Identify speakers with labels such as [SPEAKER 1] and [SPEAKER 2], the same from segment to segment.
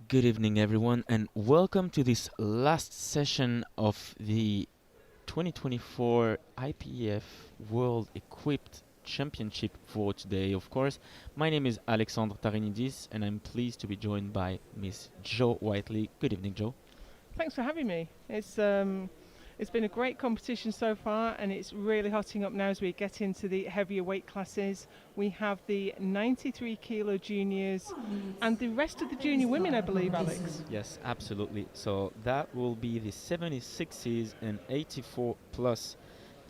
[SPEAKER 1] Good evening, everyone, and welcome to this last session of the 2024 IPF World Equipped Championship for today. Of course, my name is Alexandre Tarinidis, and I'm pleased to be joined by Miss Jo Whiteley. Good evening, Jo.
[SPEAKER 2] Thanks for having me. It's been a great competition so far, and it's really hotting up now as we get into the heavier weight classes. We have the 93 kilo juniors and the rest of the junior women, I believe, Alex.
[SPEAKER 1] Yes, absolutely. So that will be the 76s and 84 plus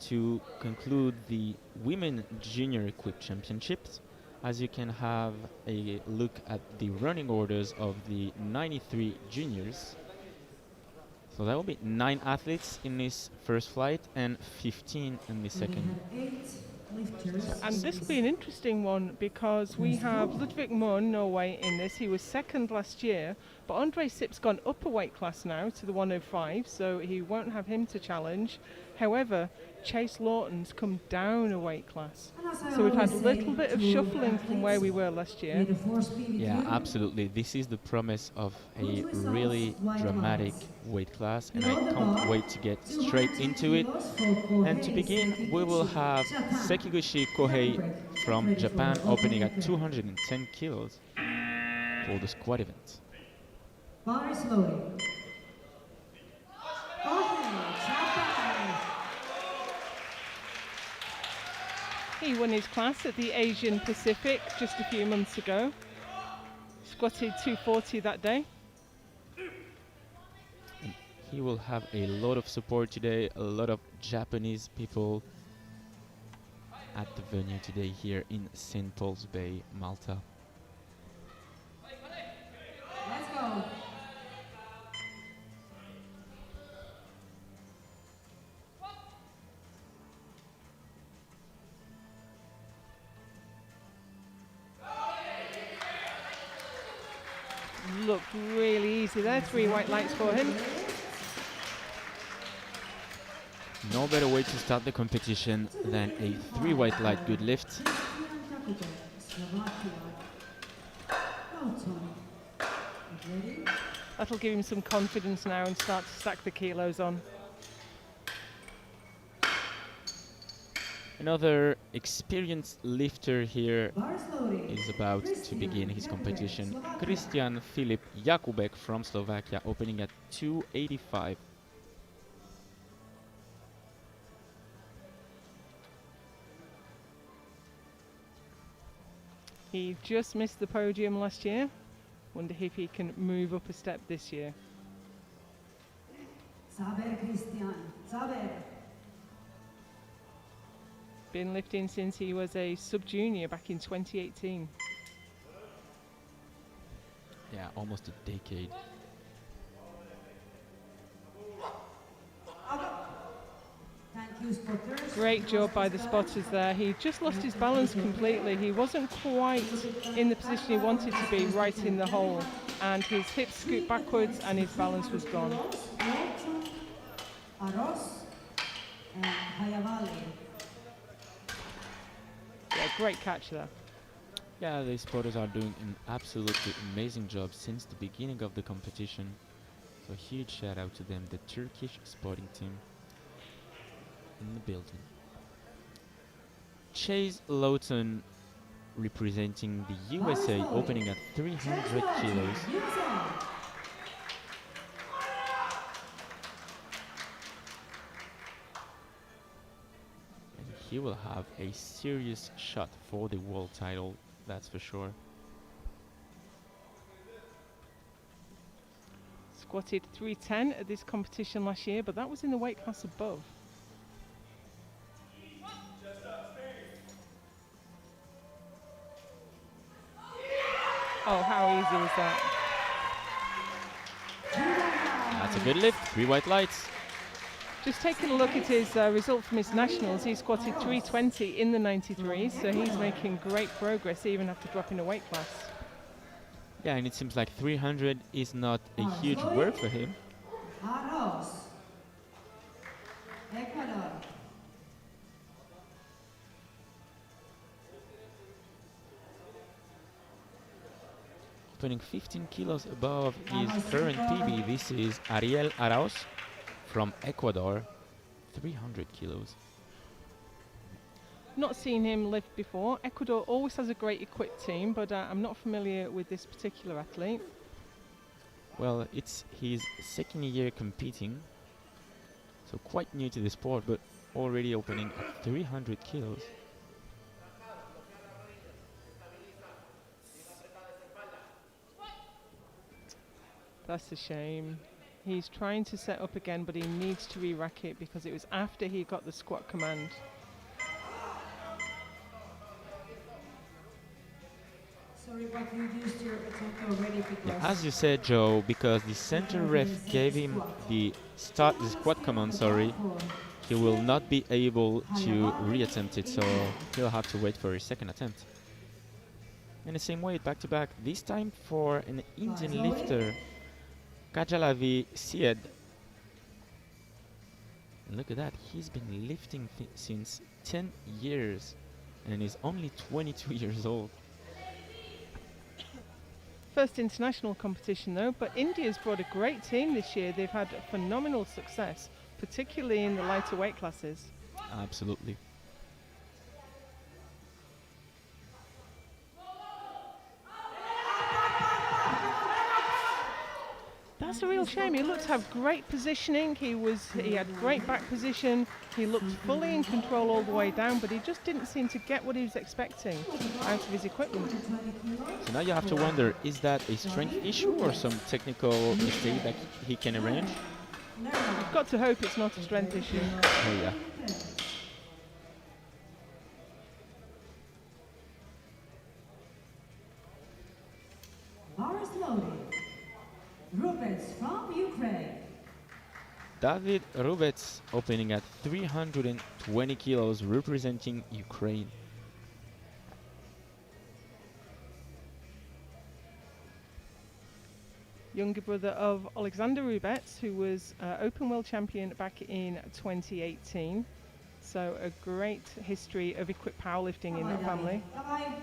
[SPEAKER 1] to conclude the Women Junior Equipped Championships. As you can have a look at the running orders of the 93 juniors. So that will be 9 athletes in this first flight and 15 in the second.
[SPEAKER 2] And this will be an interesting one because we have Ludvig Munn, Norway, in this. He was second last year, but Andre Sip's gone up a weight class now to the 105, so he won't have him to challenge. However, Chase Lawton's come down a weight class. So we've had a little bit of shuffling from where we were last year.
[SPEAKER 1] Yeah, absolutely. This is the promise of a really dramatic weight class, and I can't wait to get straight into it. And to begin, we will have Sekiguchi Kohei from Japan opening at 210 kilos for the squat event.
[SPEAKER 2] He won his class at the Asian Pacific just a few months ago. Squatted 240 that day.
[SPEAKER 1] And he will have a lot of support today, a lot of Japanese people at the venue today here in St. Paul's Bay, Malta.
[SPEAKER 3] Let's go.
[SPEAKER 2] Looked really easy there, 3 white lights for him.
[SPEAKER 1] No better way to start the competition than a 3 white light good lift.
[SPEAKER 2] That'll give him some confidence now and start to stack the kilos on.
[SPEAKER 1] Another experienced lifter here is about to begin his competition. Christian Filip Jakubek from Slovakia, opening at 285.
[SPEAKER 2] He just missed the podium last year. Wonder if he can move up a step this year.
[SPEAKER 3] Saber, Christian. Saber.
[SPEAKER 2] Been lifting since he was a sub-junior back in 2018.
[SPEAKER 1] Yeah, almost a decade.
[SPEAKER 3] Thank you, spotters.
[SPEAKER 2] Great job by the spotters there. He just lost his balance completely. He wasn't quite in the position he wanted to be, right in the hole. And his hips scooped backwards and his balance was gone.
[SPEAKER 3] Aros and Hayavali.
[SPEAKER 2] Yeah, great catch there.
[SPEAKER 1] Yeah, the spotters are doing an absolutely amazing job since the beginning of the competition. So huge shout out to them, the Turkish spotting team in the building. Chase Lawton representing the USA, opening at 300 kilos. And he will have a serious shot for the world title, that's for sure.
[SPEAKER 2] Squatted 310 at this competition last year, but that was in the weight class above. Oh, how easy was that?
[SPEAKER 1] That's a good lift, 3 white lights.
[SPEAKER 2] Just taking a look at his result from his nationals, he squatted 320 in the 93s, so he's making great progress even after dropping a weight class.
[SPEAKER 1] Yeah, and it seems like 300 is not a huge work for him.
[SPEAKER 3] Aros. Ecuador.
[SPEAKER 1] opening 15 kilos above his current PB. This is Ariel Arauz from Ecuador, 300 kilos.
[SPEAKER 2] Not seen him lift before. Ecuador always has a great equipped team, but I'm not familiar with this particular athlete.
[SPEAKER 1] Well, it's his second year competing, so quite new to the sport, but already opening at 300 kilos.
[SPEAKER 2] That's a shame. He's trying to set up again, but he needs to re-rack it because it was after he got the squat command.
[SPEAKER 3] Sorry, but you used your attempt already because...
[SPEAKER 1] As you said, Joe, because the center ref gave him the squat command, he will not be able to re-attempt it, so he'll have to wait for his second attempt. In the same way, back to back, this time for an Indian lifter, Kajalavi Syed. And look at that, he's been lifting since 10 years and is only 22 years old.
[SPEAKER 2] First international competition though, but India's brought a great team this year. They've had phenomenal success, particularly in the lighter weight classes.
[SPEAKER 1] Absolutely.
[SPEAKER 2] That's a real shame. He looked to have great positioning. He had great back position. He looked fully in control all the way down, but he just didn't seem to get what he was expecting out of his equipment.
[SPEAKER 1] So now you have to wonder, is that a strength issue or some technical mistake that he can arrange?
[SPEAKER 2] You've got to hope it's not a strength issue.
[SPEAKER 1] Oh yeah.
[SPEAKER 3] Bars loaded. Rubets from Ukraine.
[SPEAKER 1] David Rubets opening at 320 kilos, representing Ukraine.
[SPEAKER 2] Younger brother of Alexander Rubets, who was Open World Champion back in 2018. So a great history of equipped powerlifting in that family.
[SPEAKER 3] Bye-bye.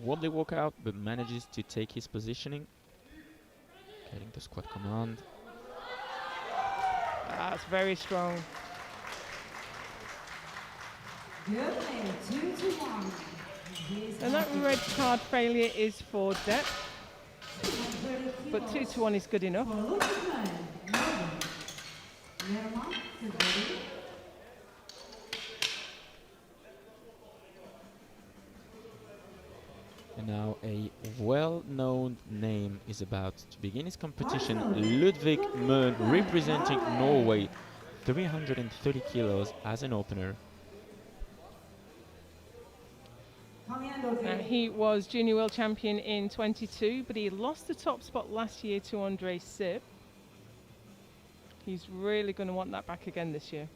[SPEAKER 1] Wobbly walkout, but manages to take his positioning. Getting the squat command.
[SPEAKER 2] That's very strong.
[SPEAKER 3] Good play, 2-1.
[SPEAKER 2] And that red card failure is for depth, but 2-1 is good enough.
[SPEAKER 1] And now a well-known name is about to begin his competition. Ludvig Møhn, representing Norway, 330 kilos as an opener.
[SPEAKER 2] He was Junior World Champion in 22, but he lost the top spot last year to Andrei Sip. He's really going to want that back again this year.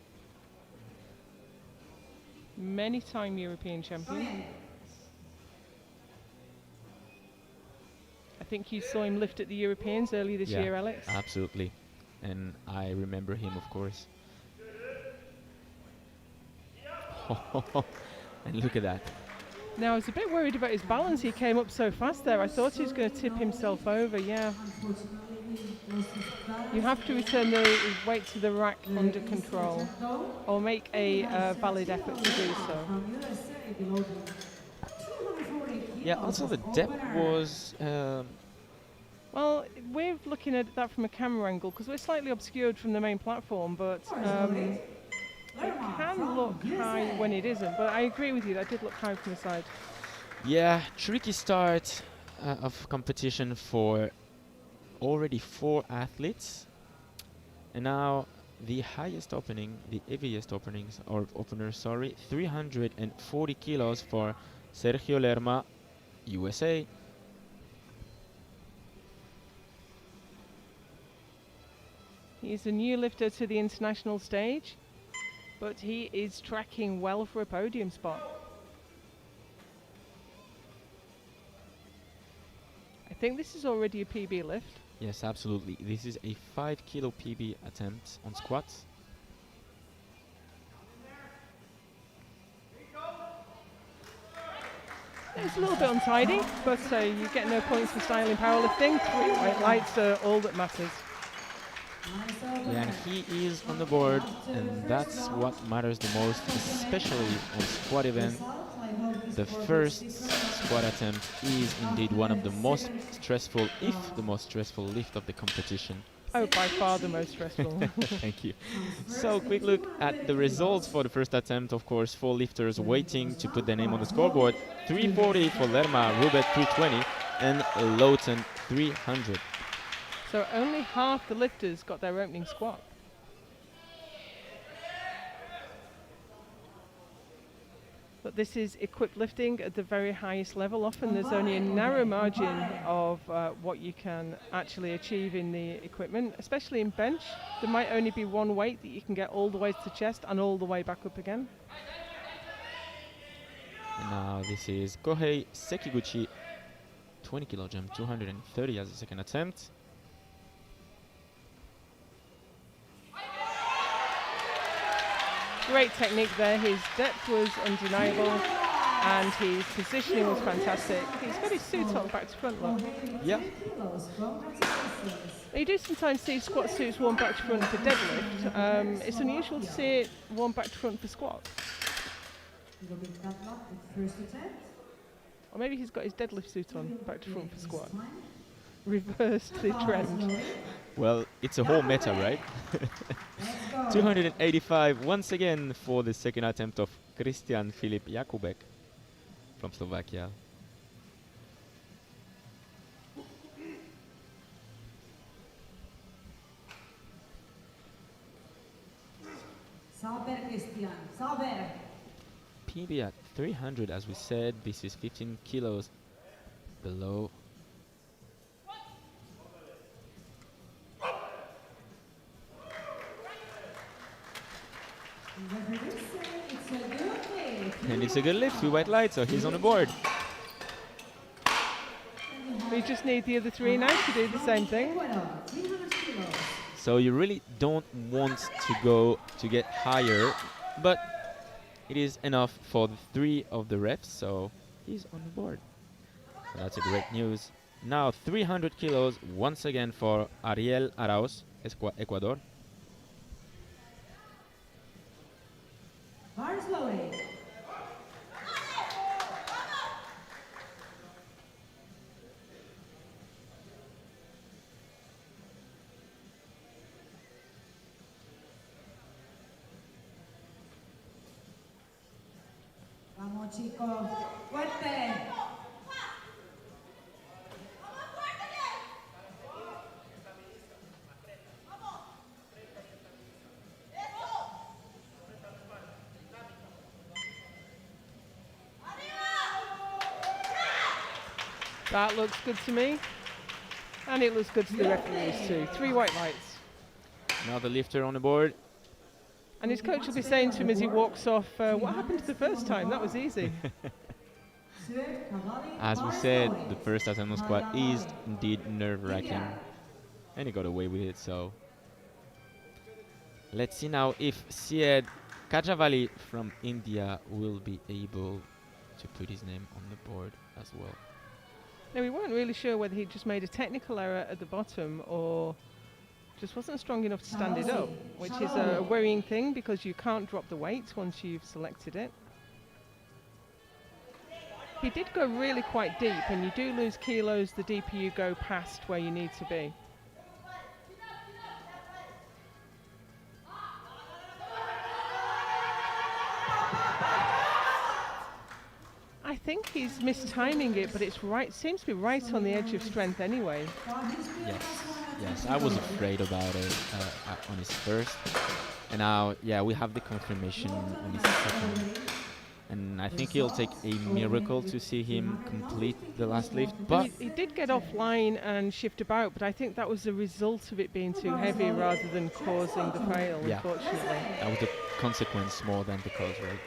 [SPEAKER 2] Many-time European champion. I think you saw him lift at the Europeans earlier this year, Alex.
[SPEAKER 1] Absolutely. And I remember him, of course. And look at that.
[SPEAKER 2] Now, I was a bit worried about his balance. He came up so fast there. I thought he was going to tip himself over, yeah. You have to return the weight to the rack under control, or make a valid effort to do so.
[SPEAKER 1] Yeah, also the depth was...
[SPEAKER 2] well, we're looking at that from a camera angle because we're slightly obscured from the main platform, but it can look high when it isn't. But I agree with you, that did look high from the side.
[SPEAKER 1] yeah, tricky start of competition for already 4 athletes. And now the highest opening, the heaviest openings, or opener, sorry, 340 kilos for Sergio Lerma, USA.
[SPEAKER 2] He's a new lifter to the international stage, but he is tracking well for a podium spot. I think this is already a PB lift.
[SPEAKER 1] Yes, absolutely. This is a 5 kilo PB attempt on squats.
[SPEAKER 2] It's a little bit untidy, but you get no points for style in powerlifting. 3 white lights are all that matters.
[SPEAKER 1] Yeah, and he is on the board, and that's what matters the most, especially on squat event. The first squat attempt is indeed one of the most stressful, if the most stressful lift of the competition.
[SPEAKER 2] Oh, by far the most stressful.
[SPEAKER 1] Thank you. So, quick look at the results for the first attempt. Of course, 4 lifters waiting to put their name on the scoreboard. 340 for Lerma, Rubet 320, and Lowton 300.
[SPEAKER 2] So only half the lifters got their opening squat. But this is equipped lifting at the very highest level. Often there's only a narrow margin of what you can actually achieve in the equipment, especially in bench. There might only be one weight that you can get all the way to the chest and all the way back up again.
[SPEAKER 1] And now this is Kohei Sekiguchi, 20 kilo jump, 230 as a second attempt.
[SPEAKER 2] Great technique there. His depth was undeniable and his positioning was fantastic. He's got his suit on back to front lock.
[SPEAKER 1] Yeah.
[SPEAKER 2] You do sometimes see squat suits worn back to front for deadlift. It's unusual to see it worn back to front for squat. Or maybe he's got his deadlift suit on back to front for squat. Reversed the trend.
[SPEAKER 1] Well, it's a whole meta, right? 285 once again for the second attempt of Christian Filip Jakubek from Slovakia.
[SPEAKER 3] Sauber, Christian. Sauber.
[SPEAKER 1] PB at 300, as we said. This is 15 kilos below. And it's a good lift with white light, so he's on the board.
[SPEAKER 2] We just need the other 3 now to do the same thing.
[SPEAKER 1] So you really don't want to go to get higher, but it is enough for the 3 of the refs, so he's on the board. So that's a great news. Now 300 kilos once again for Ariel Arauz, Ecuador.
[SPEAKER 3] Vamos, chicos. Fuerte.
[SPEAKER 2] That looks good to me. And it looks good to the referees too. 3 white lights.
[SPEAKER 1] Now the lifter on the board.
[SPEAKER 2] And his coach will be saying to him as he walks off, what happened to the first time? That was easy.
[SPEAKER 1] As we said, the first attempt on squat is indeed nerve-wracking. And he got away with it, so... Let's see now if Syed Kajavali from India will be able to put his name on the board as well.
[SPEAKER 2] Now, we weren't really sure whether he just made a technical error at the bottom or just wasn't strong enough to stand it up, which is a worrying thing because you can't drop the weight once you've selected it. He did go really quite deep, and you do lose kilos the deeper you go past where you need to be. I think he's mistiming it, but it's right. Seems to be right on the edge of strength anyway.
[SPEAKER 1] Yes, I was afraid about it on his first, and now, yeah, we have the confirmation on his second. And I think it'll take a miracle to see him complete the last lift. But
[SPEAKER 2] he did get offline and shift about, but I think that was the result of it being too heavy rather than causing the fail,
[SPEAKER 1] yeah,
[SPEAKER 2] unfortunately.
[SPEAKER 1] that was the consequence more than the cause, right?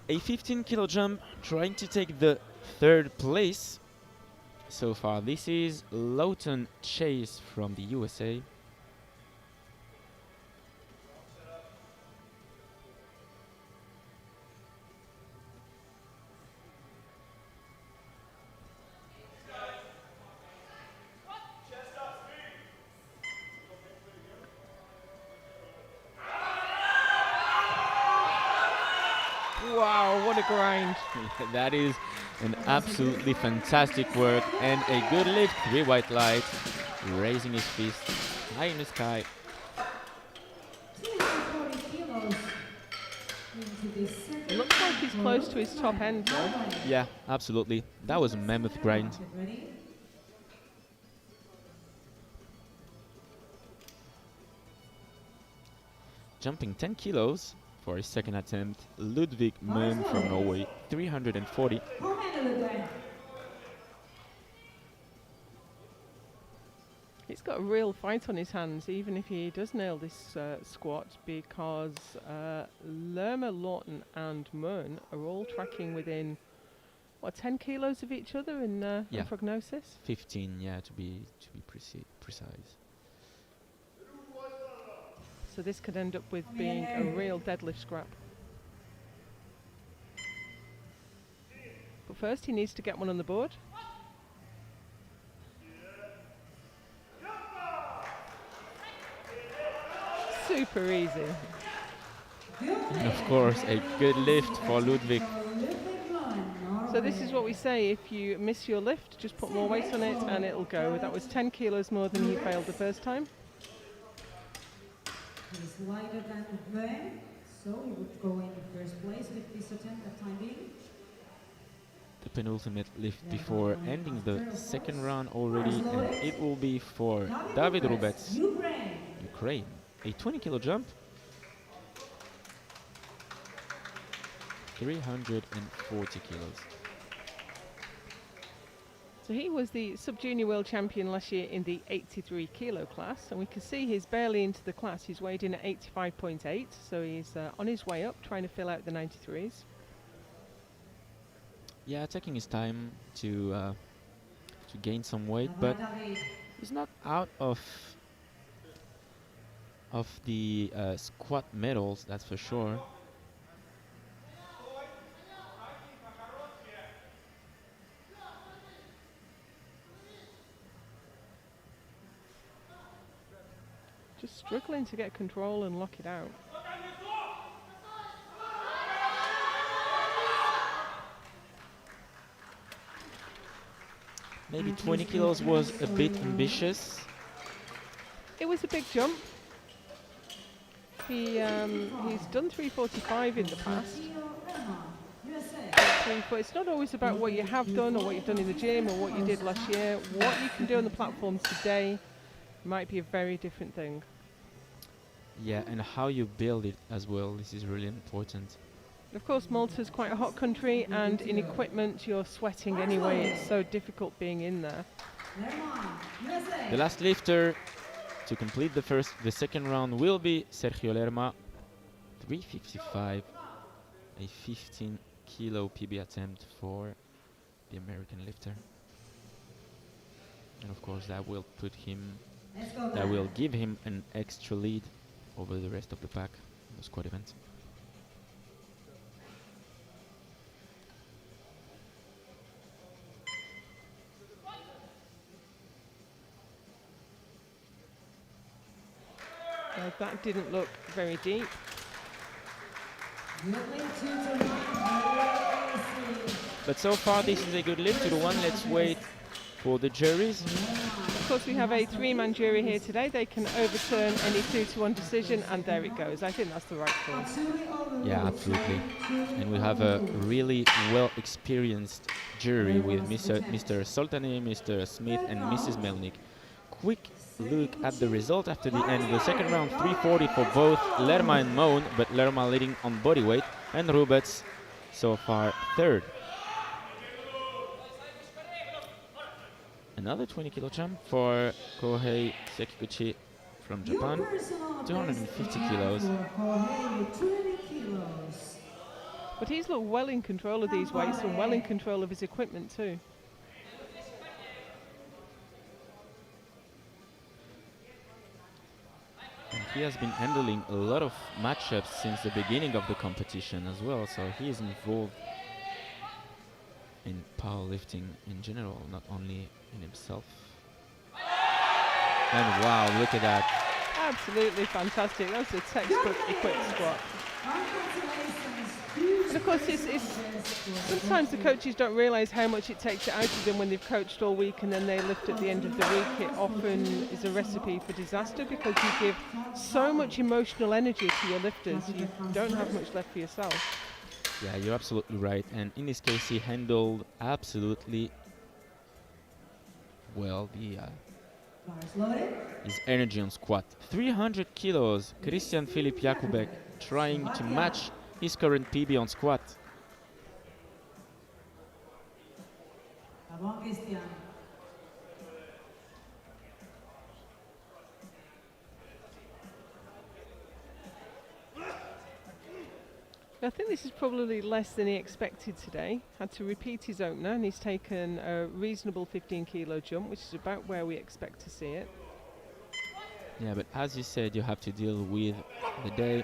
[SPEAKER 1] A 15 kilo jump, trying to take the 3rd place. so far. This is Lawton Chase from the USA.
[SPEAKER 2] Wow, what a grind.
[SPEAKER 1] That is an absolutely fantastic work and a good lift. 3 white light, raising his fist high in the sky.
[SPEAKER 3] 240 kilos into the second
[SPEAKER 2] Looks like he's close to his top end though.
[SPEAKER 1] Yeah, absolutely. That was a mammoth grind.
[SPEAKER 3] Get ready.
[SPEAKER 1] Jumping 10 kilos for his second attempt, Ludvig Møn from Norway, 340.
[SPEAKER 3] How handle it then?
[SPEAKER 2] He's got a real fight on his hands, even if he does nail this squat, because Lerma, Lawton and Møn are all tracking within, what, 10 kilos of each other in
[SPEAKER 1] Yeah.
[SPEAKER 2] prognosis?
[SPEAKER 1] 15, yeah, to be precise.
[SPEAKER 2] So this could end up with being a real deadlift scrap. But first he needs to get one on the board. Super easy.
[SPEAKER 1] And of course, a good lift for Ludvig.
[SPEAKER 2] So this is what we say, if you miss your lift, just put more weight on it and it'll go. That was 10 kilos more than he failed the first time.
[SPEAKER 3] He's lighter than Møn, so he would go in first place with this attempt at time being.
[SPEAKER 1] The penultimate lift before ending the second round already, and it will be for David Rubets, Ukraine. A 20 kilo jump, 340 kilos.
[SPEAKER 2] So he was the sub-junior world champion last year in the 83 kilo class, and we can see he's barely into the class. He's weighed in at 85.8, so he's on his way up, trying to fill out the 93s.
[SPEAKER 1] Yeah, taking his time to gain some weight, but he's not out of the squat medals, that's for sure.
[SPEAKER 2] Just struggling to get control and lock it out.
[SPEAKER 1] Maybe 20 kilos was a bit ambitious.
[SPEAKER 2] It was a big jump. He's done 345 in the past. But it's not always about what you have done or what you've done in the gym or what you did last year. What you can do on the platform today might be a very different thing.
[SPEAKER 1] Yeah, and how you build it as well. This is really important.
[SPEAKER 2] Of course, Malta's quite a hot country, and in equipment you're sweating anyway. It's so difficult being in there.
[SPEAKER 1] The last lifter to complete the second round will be Sergio Lerma, 355, a 15 kilo PB attempt for the American lifter. And of course that will give him an extra lead over the rest of the pack in the squad event.
[SPEAKER 2] Well, that didn't look very deep.
[SPEAKER 1] But so far this is a good lift to the one. Let's wait for the juries.
[SPEAKER 2] Of course, we have a three-man jury here today. They can overturn any 2-1 decision, and there it goes. I think that's the right call.
[SPEAKER 1] Yeah, absolutely. And we have a really well-experienced jury with Mr. Soltani, Mr. Smith, and Mrs. Melnik. Quick look at the result after the end of the second round. 340 for both Lerma and Møn, but Lerma leading on body weight, and Rubets so far third. Another 20 kilo jump for Kohei Sekiguchi from Japan, 250 kilos.
[SPEAKER 2] But he's looked well in control of these weights and well in control of his equipment too.
[SPEAKER 1] he has been handling a lot of matchups since the beginning of the competition as well, so he is involved in powerlifting in general, not only in himself. And wow, look at that.
[SPEAKER 2] Absolutely fantastic. That's a textbook equipped squat. And of course, sometimes the coaches don't realise how much it takes it out of them when they've coached all week and then they lift at the end of the week. It often is a recipe for disaster because you give so much emotional energy to your lifters, you don't have much left for yourself.
[SPEAKER 1] Yeah, you're absolutely right. And in this case, he handled absolutely well his energy on squat. 300 kilos, Christian Filip Jakubek trying to match his current PB on squat.
[SPEAKER 2] I think this is probably less than he expected today. Had to repeat his opener and he's taken a reasonable 15 kilo jump, which is about where we expect to see it.
[SPEAKER 1] Yeah, but as you said, you have to deal with the day.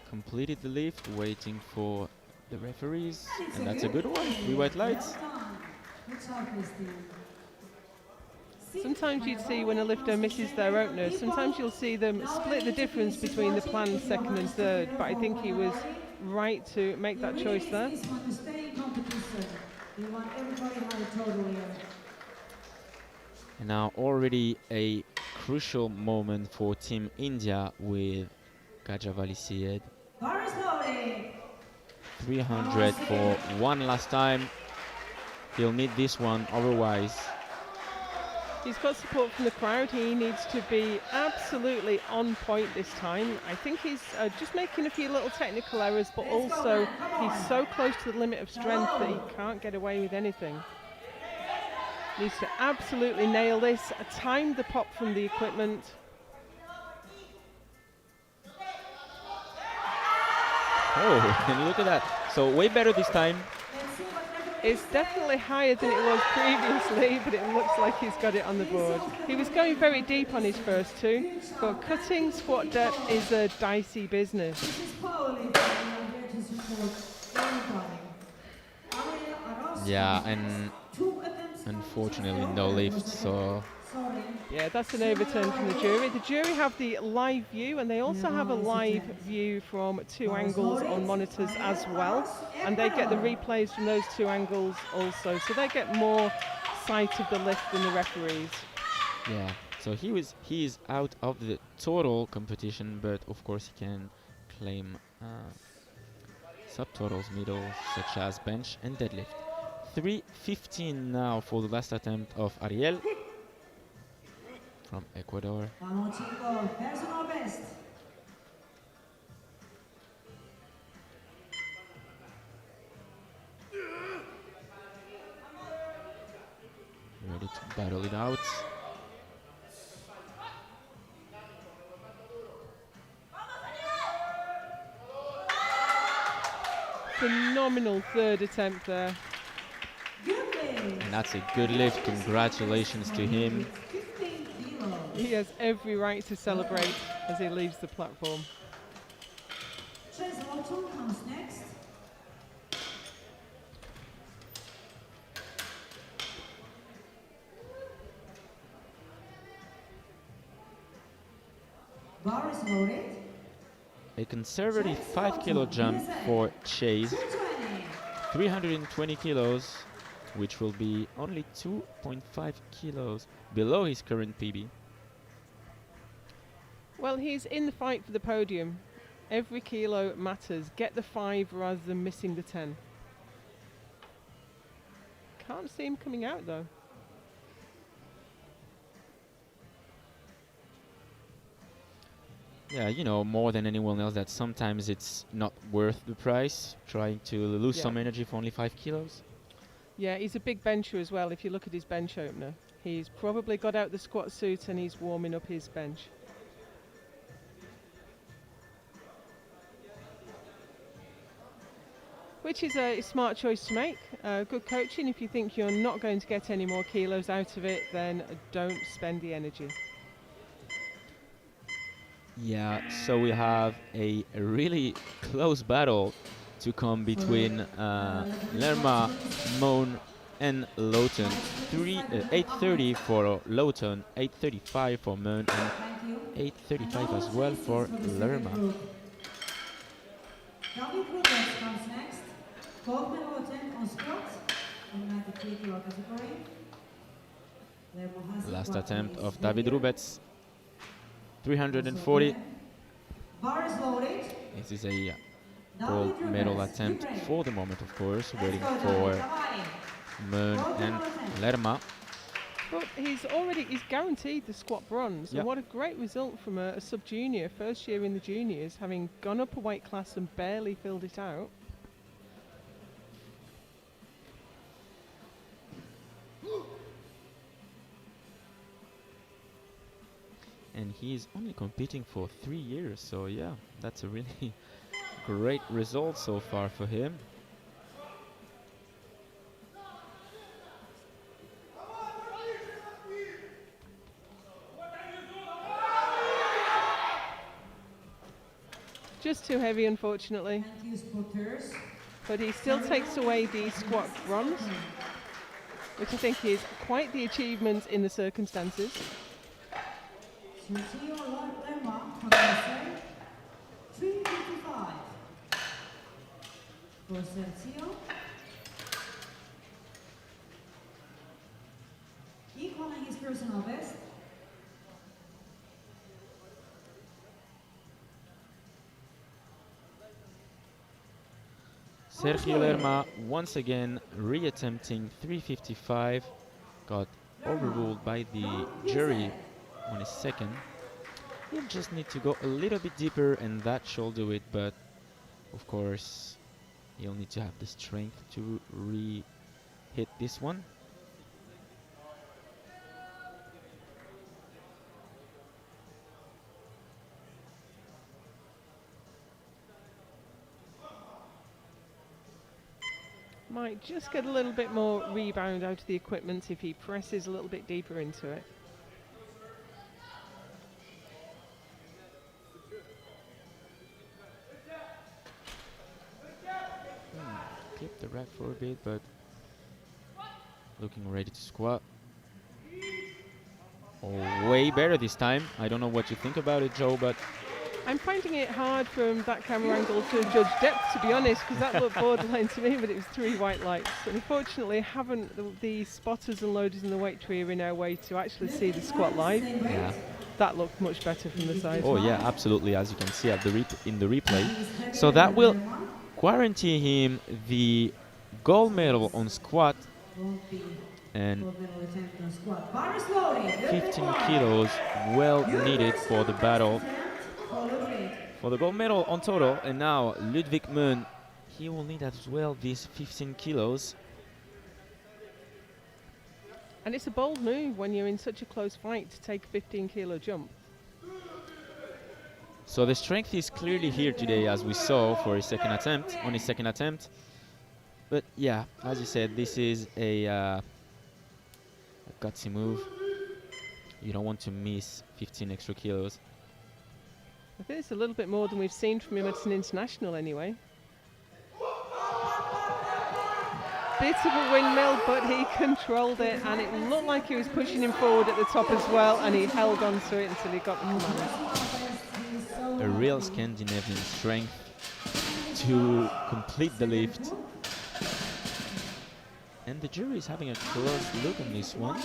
[SPEAKER 1] Completed the lift, waiting for the referees, and that's a good one. 3 white lights.
[SPEAKER 2] Sometimes you'd see when a lifter misses their opener, sometimes you'll see them split the difference between the planned second and third, but I think he was right to make that choice there.
[SPEAKER 1] And now already a crucial moment for Team India with Kajavali Syed. 300 for one last time. He'll need this one, otherwise.
[SPEAKER 2] He's got support from the crowd. He needs to be absolutely on point this time. I think he's just making a few little technical errors, but also he's so close to the limit of strength that he can't get away with anything. Needs to absolutely nail this. Time the pop from the equipment.
[SPEAKER 1] Oh, and look at that. So way better this time.
[SPEAKER 2] It's definitely higher than it was previously, but it looks like he's got it on the board. He was going very deep on his first two, but cutting squat depth is a dicey business.
[SPEAKER 1] Yeah, and unfortunately no lift, so...
[SPEAKER 2] Yeah, that's an overturn from the jury. The jury have the live view and they also have a live view from 2 angles on monitors as well. And they get the replays from those 2 angles also. So they get more sight of the lift than the referees.
[SPEAKER 1] Yeah, so he is out of the total competition, but of course he can claim subtotals middle, such as bench and deadlift. 3:15 now for the last attempt of Ariel from Ecuador. Ready to battle it out.
[SPEAKER 2] Phenomenal third attempt there.
[SPEAKER 1] And that's a good lift. Congratulations to him.
[SPEAKER 2] He has every right to celebrate as he leaves the platform.
[SPEAKER 3] Comes next. Bar is loaded.
[SPEAKER 1] A conservative 5 kilo jump for Chase. 320 kilos, which will be only 2.5 kilos below his current PB.
[SPEAKER 2] Well, he's in the fight for the podium. Every kilo matters. Get the 5 rather than missing the 10. Can't see him coming out though.
[SPEAKER 1] Yeah, you know, more than anyone else, that sometimes it's not worth the price, trying to lose some energy for only 5 kilos.
[SPEAKER 2] Yeah, he's a big bencher as well. If you look at his bench opener, he's probably got out the squat suit and he's warming up his bench. Which is a smart choice to make. Good coaching. If you think you're not going to get any more kilos out of it, then don't spend the energy.
[SPEAKER 1] Yeah, so we have a really close battle to come between Lerma, Moon, and Lowton. 8:30 for Lowton, 8:35 for Moon, and 8:35 as well for Lerma.
[SPEAKER 3] David Rubens comes next. Gold medal attempt on squat in 93 kilo category.
[SPEAKER 1] Last attempt of David Rubets, 340.
[SPEAKER 3] Bar is loaded.
[SPEAKER 1] This is a gold medal attempt for the moment, of course, waiting for Moon and Lerma.
[SPEAKER 2] But he's guaranteed the squat bronze.
[SPEAKER 1] Yep.
[SPEAKER 2] And what a great result from a sub-junior, first year in the juniors, having gone up a weight class and barely filled it out.
[SPEAKER 1] And he's only competing for 3 years, so yeah, that's a really great result so far for him.
[SPEAKER 2] Just too heavy, unfortunately. But he still takes away the squat bronze, which I think is quite the achievement in the circumstances.
[SPEAKER 3] Juniorr 355 for Sergio. Equaling his personal best.
[SPEAKER 1] Sergio Lerma once again reattempting 355, got overruled by the jury on his second. He'll just need to go a little bit deeper and that should do it, but of course he'll need to have the strength to re-hit this one.
[SPEAKER 2] Might just get a little bit more rebound out of the equipment if he presses a little bit deeper into it.
[SPEAKER 1] Clip the rack for a bit, but looking ready to squat. Oh, way better this time. I don't know what you think about it, Joe, but
[SPEAKER 2] I'm finding it hard from that camera angle to judge depth, to be honest, because that looked borderline to me, but it was 3 white lights. And unfortunately, the spotters and loaders in the weight tree are in our way to actually see the squat live.
[SPEAKER 1] yeah.
[SPEAKER 2] That looked much better from the side.
[SPEAKER 1] Oh yeah, absolutely, as you can see at the in the replay. So that will guarantee him the gold medal on squat and 15 kilos well needed for the battle for the gold medal on total. And now Ludwig Moon, he will need as well these 15 kilos.
[SPEAKER 2] And it's a bold move when you're in such a close fight to take a 15 kilo jump.
[SPEAKER 1] So the strength is clearly here today, as we saw for his second attempt, But yeah, as you said, this is a gutsy move. You don't want to miss 15 extra kilos.
[SPEAKER 2] I think it's a little bit more than we've seen from him at an international anyway. Bit of a windmill, but he controlled it, and it looked like he was pushing him forward at the top as well, and he held on to it until he got the command.
[SPEAKER 1] A real Scandinavian strength to complete the lift. And the jury is having a close look on this one.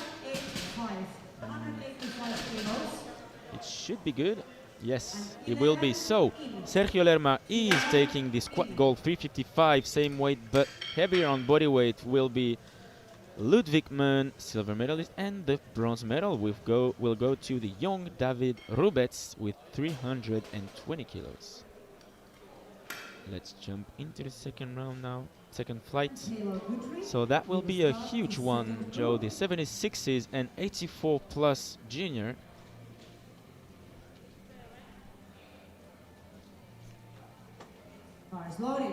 [SPEAKER 1] It should be good. Yes, it will be. So, Sergio Lerma is taking the squat gold 355, same weight but heavier on body weight will be Ludwig Moon, silver medalist, and the bronze medal will go to the young David Rubets with 320 kilos. Let's jump into the second round now, second flight. So that will be a huge one, Joe, the 76s and 84 plus junior.
[SPEAKER 3] Bars loaded.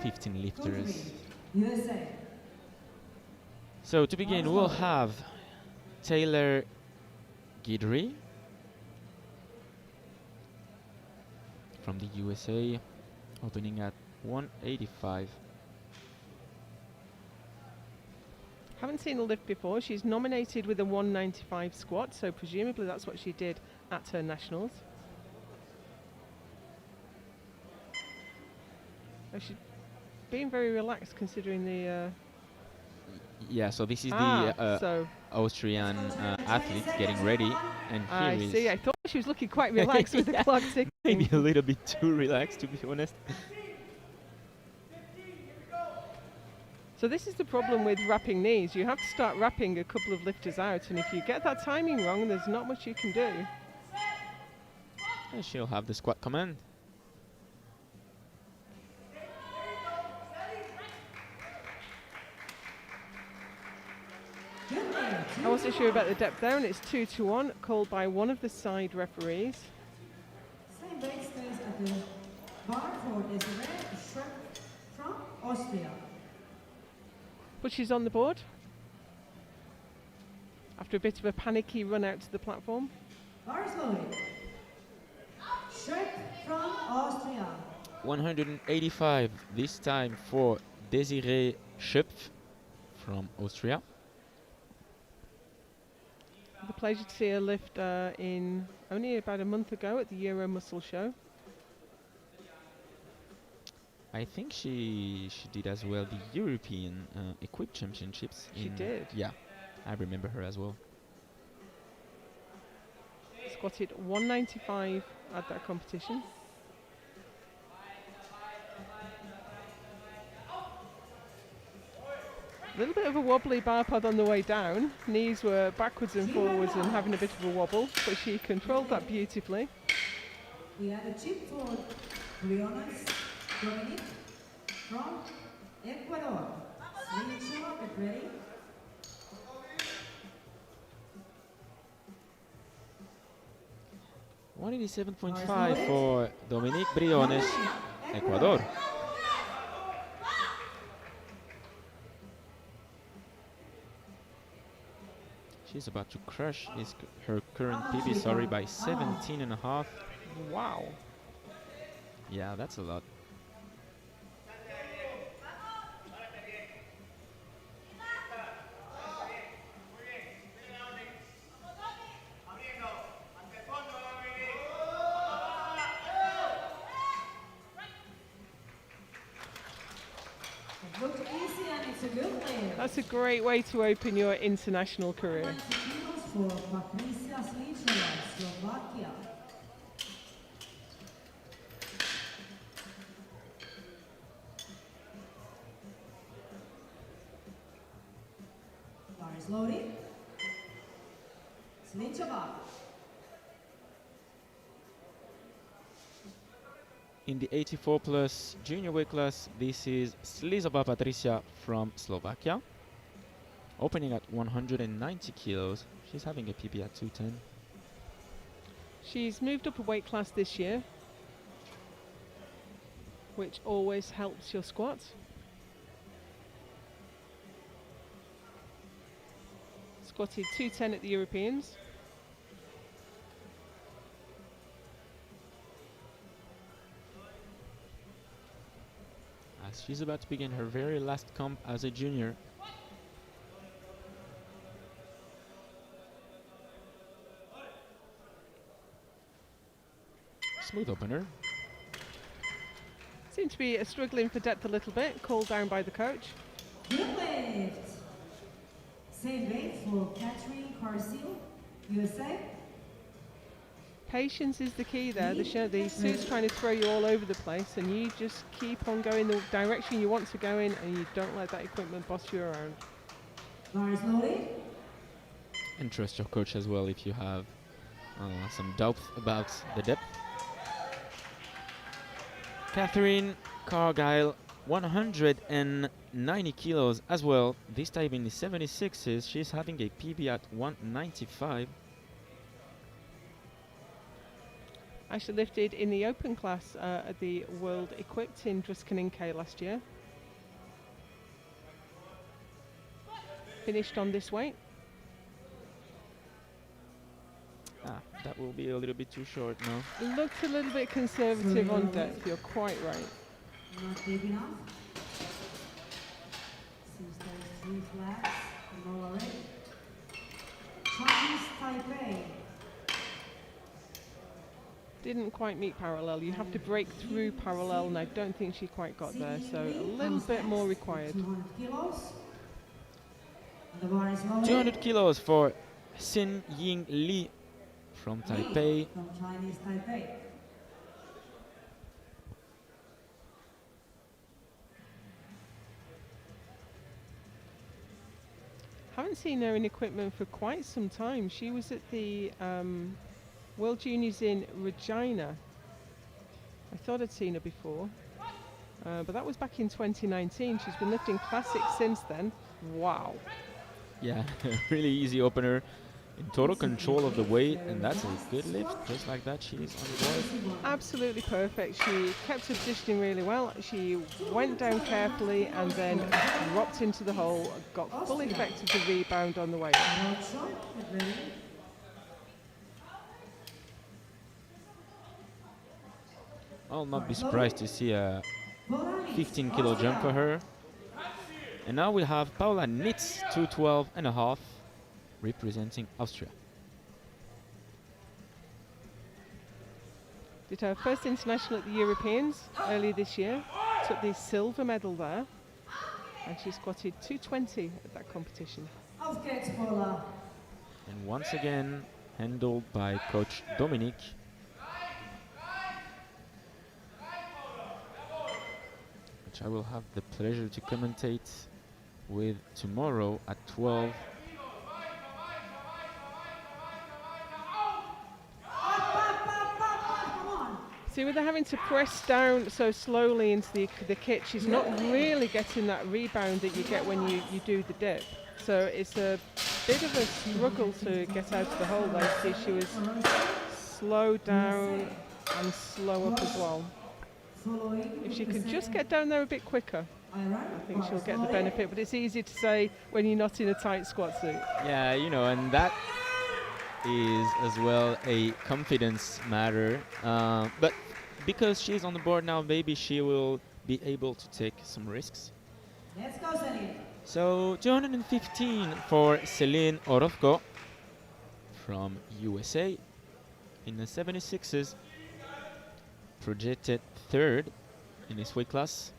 [SPEAKER 1] 15 lifters.
[SPEAKER 3] USA.
[SPEAKER 1] So to begin, we'll have Taylor Guidry, from the USA, opening at 185.
[SPEAKER 2] Haven't seen her lift before. She's nominated with a 195 squat, so presumably that's what she did at her nationals. Oh, she's being very relaxed considering the.
[SPEAKER 1] Yeah, so this is the
[SPEAKER 2] so
[SPEAKER 1] Austrian athlete getting ready, and here
[SPEAKER 2] I
[SPEAKER 1] is
[SPEAKER 2] see. I thought she was looking quite relaxed with the clock ticking.
[SPEAKER 1] maybe a little bit too relaxed, to be honest.
[SPEAKER 2] So this is the problem with wrapping knees. You have to start wrapping a couple of lifters out, and if you get that timing wrong, there's not much you can do.
[SPEAKER 1] And she'll have the squat command.
[SPEAKER 2] I wasn't sure about the depth there, and it's 2-1, called by one of the side referees.
[SPEAKER 3] Same weight stays at the bar for Juniorr from Austria.
[SPEAKER 2] But she's on the board after a bit of a panicky run out to the platform.
[SPEAKER 3] Bar is loaded. Juniorr from Austria.
[SPEAKER 1] 185 this time for Desiree Schöpf from Austria.
[SPEAKER 2] The pleasure to see her lift in only about a month ago at the Euro Muscle Show.
[SPEAKER 1] I think she did as well the European Equip Championships.
[SPEAKER 2] She did.
[SPEAKER 1] Yeah, I remember her as well.
[SPEAKER 2] Squatted 195 at that competition. A little bit of a wobbly bar pod on the way down. Knees were backwards and forwards and having a bit of a wobble, but she controlled that beautifully.
[SPEAKER 3] We have a chip for Briones Dominic from Ecuador. Juniorr, get ready.
[SPEAKER 1] $187.5 for Dominique Briones, Ecuador. She's about to crush her current PB, by 17.5.
[SPEAKER 2] Wow.
[SPEAKER 1] Yeah, that's a lot.
[SPEAKER 3] It looks easy and it's a good lift.
[SPEAKER 2] That's a great way to open your international career.
[SPEAKER 3] 90 kilos for Patricia Sličová, Slovakia. Bar is loaded. Sličová.
[SPEAKER 1] In the 84 plus junior weight class, this is Sličová Patricia from Slovakia, opening at 190 kilos. She's having a PB at 210.
[SPEAKER 2] She's moved up a weight class this year, which always helps your squat. Squatted 210 at the Europeans.
[SPEAKER 1] As she's about to begin her very last comp as a junior. Smooth opener.
[SPEAKER 2] Seems to be struggling for depth a little bit, called down by the coach.
[SPEAKER 3] Good lift. Same weight for Catherine Carcil, USA.
[SPEAKER 2] Patience is the key there. The suit's trying to throw you all over the place, and you just keep on going the direction you want to go in, and you don't let that equipment boss you around.
[SPEAKER 3] Bar is loaded.
[SPEAKER 1] And trust your coach as well if you have some doubt about the depth. Catherine Cargyle, 190 kilos as well. This time in the 76s, she's having a PB at 195.
[SPEAKER 2] Actually lifted in the open class at the World Equipped in Druskininkai last year. Finished on this weight.
[SPEAKER 1] That will be a little bit too short now.
[SPEAKER 2] Looked a little bit conservative on depth, you're quite right.
[SPEAKER 3] Not deep enough. Seems there's 3 flags. No already. Chinese Taipei.
[SPEAKER 2] Didn't quite meet parallel. You have to break through parallel, and I don't think she quite got there, so a little bit more required.
[SPEAKER 3] 200 kilos. And the bar is loaded.
[SPEAKER 1] 200 kilos for Xin Ying Li from Taipei.
[SPEAKER 3] From Chinese Taipei.
[SPEAKER 2] Haven't seen her in equipment for quite some time. She was at the World Juniors in Regina. I thought I'd seen her before, but that was back in 2019. She's been lifting classics since then. Wow.
[SPEAKER 1] Yeah, really easy opener. In total control of the weight, and that's a good lift. Just like that, she's on board.
[SPEAKER 2] Absolutely perfect. She kept her positioning really well. She went down carefully and then dropped into the hole, got full effect of the rebound on the way up.
[SPEAKER 1] I'll not be surprised to see a 15 kilo jump for her. And now we have Paula Nitz, 212.5, representing Austria.
[SPEAKER 2] Did her first international at the Europeans earlier this year, took the silver medal there, and she squatted 220 at that competition.
[SPEAKER 1] And once again, handled by Coach Dominique. Which I will have the pleasure to commentate with tomorrow at 12.
[SPEAKER 2] See, with her having to press down so slowly into the kit, she's not really getting that rebound that you get when you do the dip. So it's a bit of a struggle to get out of the hole though. See, she was slow down and slow up as well. If she could just get down there a bit quicker, I think she'll get the benefit, but it's easy to say when you're not in a tight squat suit.
[SPEAKER 1] Yeah, you know, and that is as well a confidence matter. But because she's on the board now, maybe she will be able to take some risks.
[SPEAKER 3] Let's go, Celine.
[SPEAKER 1] So 215 for Celine Orozco from USA in the 76s, projected third in this weight class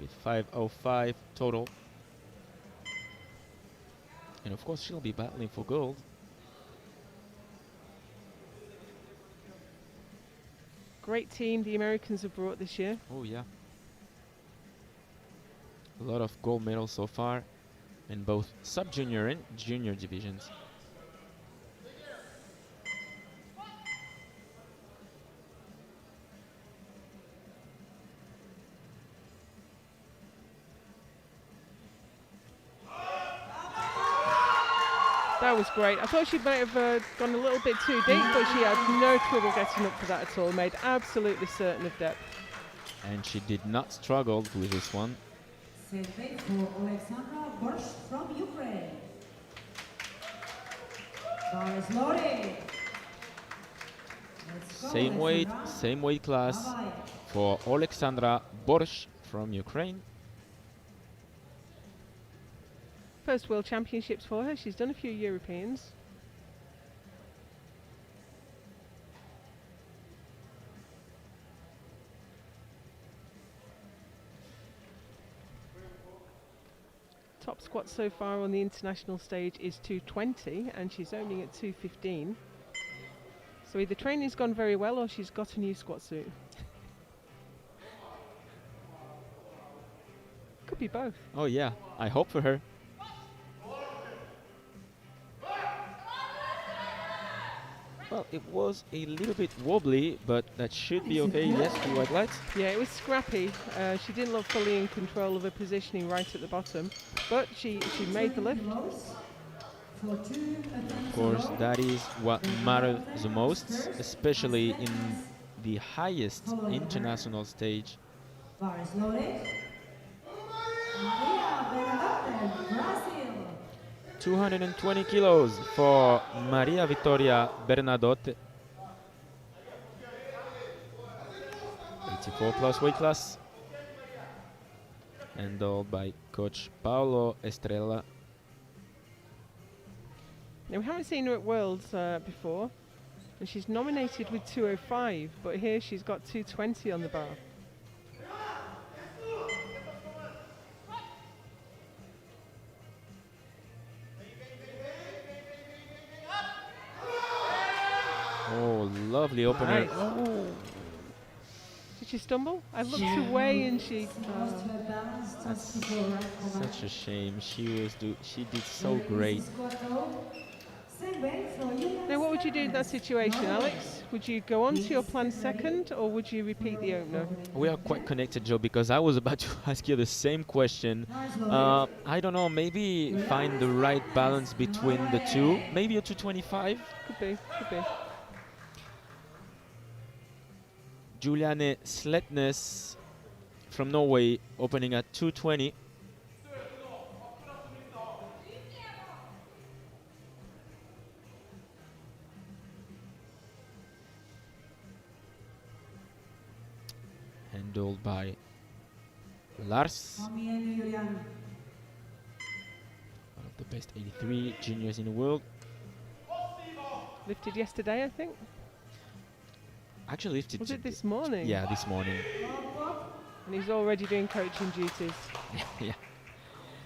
[SPEAKER 1] with 505 total. And of course she'll be battling for gold.
[SPEAKER 2] Great team the Americans have brought this year.
[SPEAKER 1] Oh yeah. A lot of gold medals so far in both sub-junior and junior divisions.
[SPEAKER 2] That was great. I thought she might have gone a little bit too deep, but she had no trouble getting up for that at all. Made absolutely certain of depth.
[SPEAKER 1] And she did not struggle with this one.
[SPEAKER 3] Set weight for Alexandra Borsch from Ukraine. Bar is loaded. Let's go,
[SPEAKER 1] Same weight,
[SPEAKER 3] Alexandra.
[SPEAKER 1] same weight class
[SPEAKER 3] Bye-bye.
[SPEAKER 1] for Alexandra Borsch from Ukraine.
[SPEAKER 2] First World Championships for her. She's done a few Europeans. Top squat so far on the international stage is 220 and she's opening at 215. So either training's gone very well or she's got a new squat suit. Could be both.
[SPEAKER 1] Oh yeah, I hope for her. Well, it was a little bit wobbly, but that should be okay. Yes, the white lights.
[SPEAKER 2] Yeah, it was scrappy. She didn't look fully in control of her positioning right at the bottom, but she made the lift.
[SPEAKER 1] Of course, that is what matters the most, especially in the highest international stage.
[SPEAKER 3] Bar is loaded. Maria Bernadotte, Brazil.
[SPEAKER 1] 220 kilos for Maria Vittoria Bernadotte 84 plus weight class, handled by Coach Paolo Estrella.
[SPEAKER 2] Now, we haven't seen her at Worlds before, and she's nominated with 205, but here she's got 220 on the bar.
[SPEAKER 1] Oh, lovely opener.
[SPEAKER 2] Nice. Oh. Did she stumble? I looked away and she...
[SPEAKER 1] That's such a shame. She did so great.
[SPEAKER 2] Now, what would you do in that situation, Alex? Would you go on to your planned second, or would you repeat the opener?
[SPEAKER 1] We are quite connected, Joe, because I was about to ask you the same question. I don't know, maybe find the right balance between the two. Maybe a 225?
[SPEAKER 2] Could be, could be.
[SPEAKER 1] Juliane Sletnes from Norway opening at 220. Handled by Lars, one of the best 83 juniors in the world.
[SPEAKER 2] Lifted yesterday, I think.
[SPEAKER 1] Actually lifted.
[SPEAKER 2] Was it this morning?
[SPEAKER 1] Yeah, this morning.
[SPEAKER 2] And he's already doing coaching duties.
[SPEAKER 1] Yeah.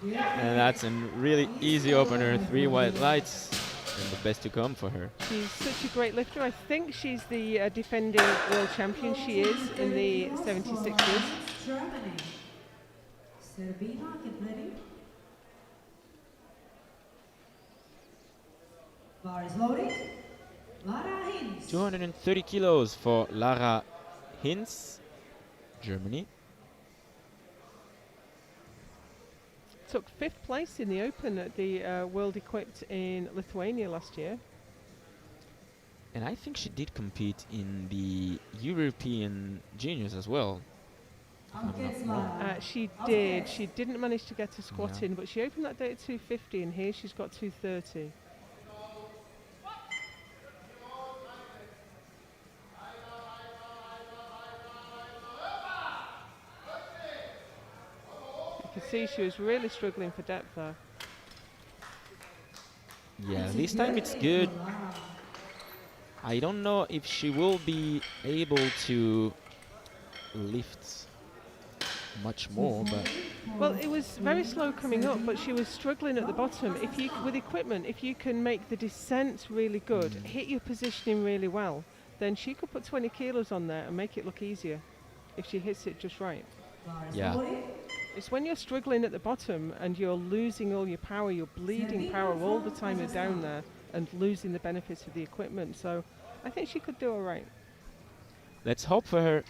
[SPEAKER 1] And that's a really easy opener. 3 white lights, and the best to come for her.
[SPEAKER 2] She's such a great lifter. I think she's the defending world champion. She is in the 76ers.
[SPEAKER 3] Germany. Serbina, get ready. Bar is loaded. Lara Hinz.
[SPEAKER 1] 230 kilos for Lara Hinz, Germany.
[SPEAKER 2] Took 5th place in the Open at the World Equipped in Lithuania last year.
[SPEAKER 1] And I think she did compete in the European juniors as well.
[SPEAKER 2] She did. She didn't manage to get a squat in, but she opened that day at 250, and here she's got 230. You can see she was really struggling for depth there.
[SPEAKER 1] Yeah, this time it's good. I don't know if she will be able to lift much more, but
[SPEAKER 2] well, it was very slow coming up, but she was struggling at the bottom. If you, with equipment, if you can make the descent really good, hit your positioning really well, then she could put 20 kilos on there and make it look easier if she hits it just right.
[SPEAKER 1] yeah.
[SPEAKER 2] It's when you're struggling at the bottom and you're losing all your power, you're bleeding power all the time you're down there and losing the benefits of the equipment. So I think she could do all right.
[SPEAKER 1] Let's hope for her.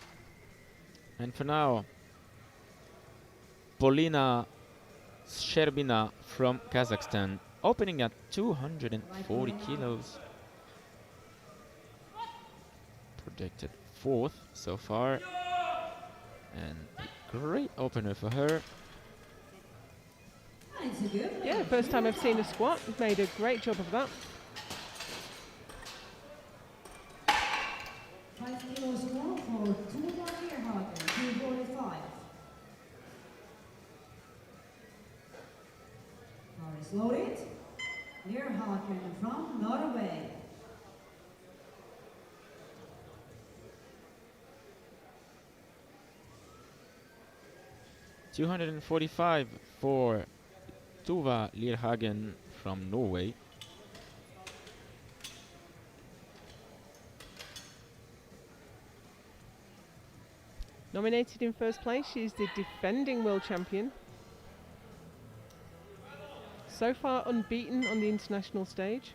[SPEAKER 1] And for now, Polina Sherbina from Kazakhstan, opening at 240 kilos. Projected 4th so far. And a great opener for her.
[SPEAKER 2] Yeah, first time I've seen a squat. Made a great job of that.
[SPEAKER 3] 5 kilos more for Tuva Leerhagen, 245. Bar is loaded. Leerhagen from Norway.
[SPEAKER 1] $245 for Tuva Leerhagen from Norway.
[SPEAKER 2] Nominated in first place, she's the defending world champion. So far unbeaten on the international stage.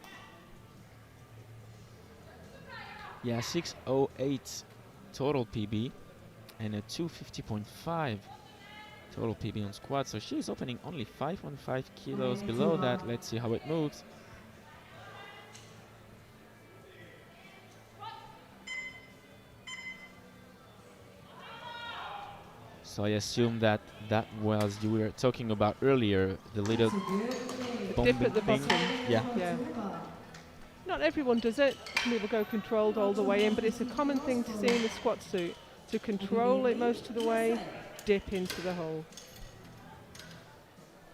[SPEAKER 1] Yeah, 608 total PB and a 250.5 total PB on squat. So she's opening only 5.5 kilos below that. Let's see how it moves. So I assume that that was you were talking about earlier, the little
[SPEAKER 2] Dip at the
[SPEAKER 1] thing.
[SPEAKER 2] bottom.
[SPEAKER 1] Yeah.
[SPEAKER 2] Yeah. Not everyone does it. Some people go controlled all the way in, but it's a common thing to see in the squat suit. to control it most of the way, dip into the hole.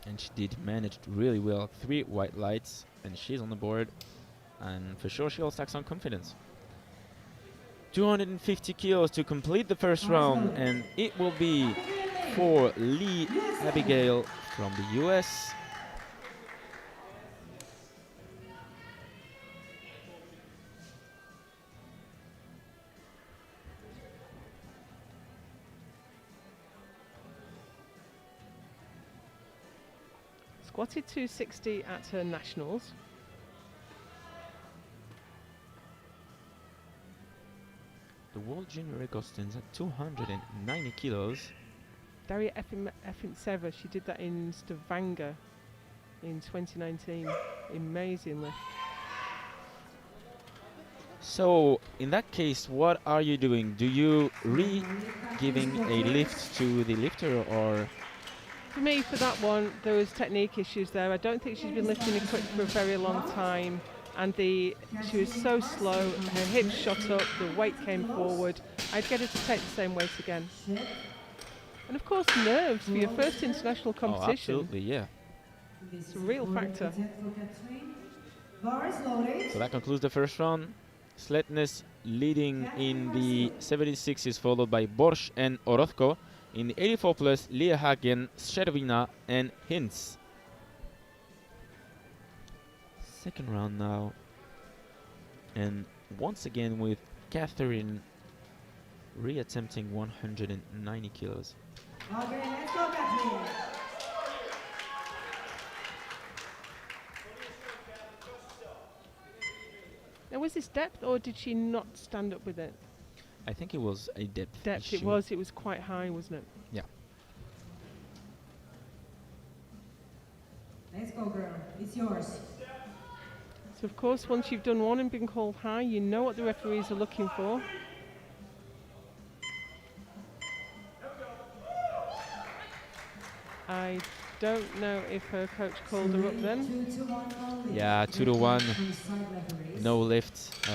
[SPEAKER 1] And she did manage really well. 3 white lights, and she's on the board. And for sure, she'll stack some confidence. 250 kilos to complete the first round, and it will be for Lee Abigail from the US.
[SPEAKER 2] Squatted 260 at her nationals.
[SPEAKER 1] The World Junior record stands at 290 kilos.
[SPEAKER 2] Daria Efintseva, she did that in Stavanger in 2019. Amazing lift.
[SPEAKER 1] So, in that case, what are you doing? Do you giving a lift to the lifter, or?
[SPEAKER 2] For me, for that one, there was technique issues there. I don't think she's been lifting a quick for a very long time. And she was so slow, her hips shot up, the weight came forward. I'd get her to take the same weight again. And of course, nerves for your first international competition.
[SPEAKER 1] Oh, absolutely, yeah.
[SPEAKER 2] It's a real factor.
[SPEAKER 1] So that concludes the first round. Sletnes leading in the 76s, followed by Borsch and Orozco. In the 84 plus, Lehagen, Schervina and Hinz. Second round now, and once again with Catherine reattempting 190 kilos.
[SPEAKER 3] Okay, let's go, Catherine.
[SPEAKER 2] Now, was this depth, or did she not stand up with it?
[SPEAKER 1] I think it was a depth
[SPEAKER 2] Depth,
[SPEAKER 1] issue.
[SPEAKER 2] it was quite high, wasn't it?
[SPEAKER 1] Yeah.
[SPEAKER 3] Let's go, girl. It's yours.
[SPEAKER 2] So, of course, once you've done one and been called high, you know what the referees are looking for. I don't know if her coach called her up then.
[SPEAKER 3] 2-1
[SPEAKER 1] Yeah, 2-1, no lift.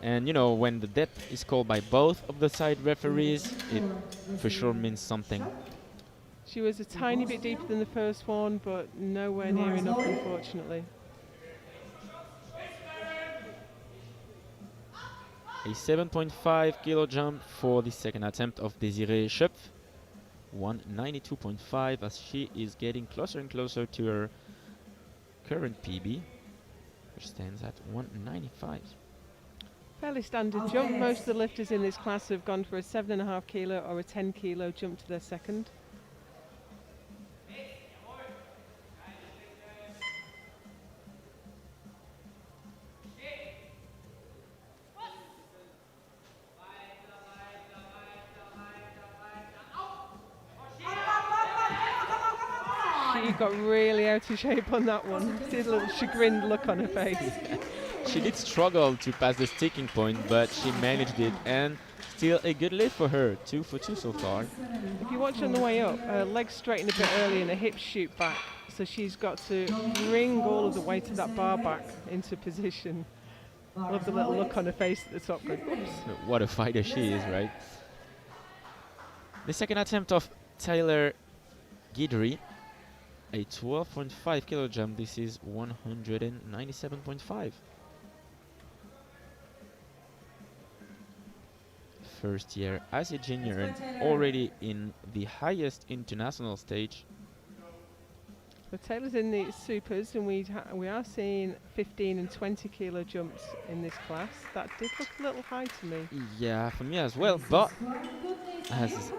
[SPEAKER 1] And you know, when the depth is called by both of the side referees, it for sure means something.
[SPEAKER 2] She was a tiny bit deeper than the first one, but nowhere near enough, unfortunately.
[SPEAKER 1] A 7.5 kilo jump for the second attempt of Desiree Schöpf. 192.5 as she is getting closer and closer to her current PB, which stands at 195.
[SPEAKER 2] Fairly standard jump. Most of the lifters in this class have gone for a 7.5 kilo or a 10 kilo jump to their second. She got really out of shape on that one. See a little chagrined look on her face.
[SPEAKER 1] She did struggle to pass the sticking point, but she managed it, and still a good lift for her. 2 for 2 so far.
[SPEAKER 2] If you watch on the way up, her legs straighten a bit early and her hips shoot back. So she's got to bring all of the weight of that bar back into position. I love the little look on her face at the top going, oops.
[SPEAKER 1] What a fighter she is, right? The second attempt of Taylor Guidry. A 12.5 kilo jump. This is 197.5. First year as a junior and already in the highest international stage.
[SPEAKER 2] But Taylor's in the supers, and we are seeing 15 and 20 kilo jumps in this class. That did look a little high to me.
[SPEAKER 1] Yeah, for me as well, but as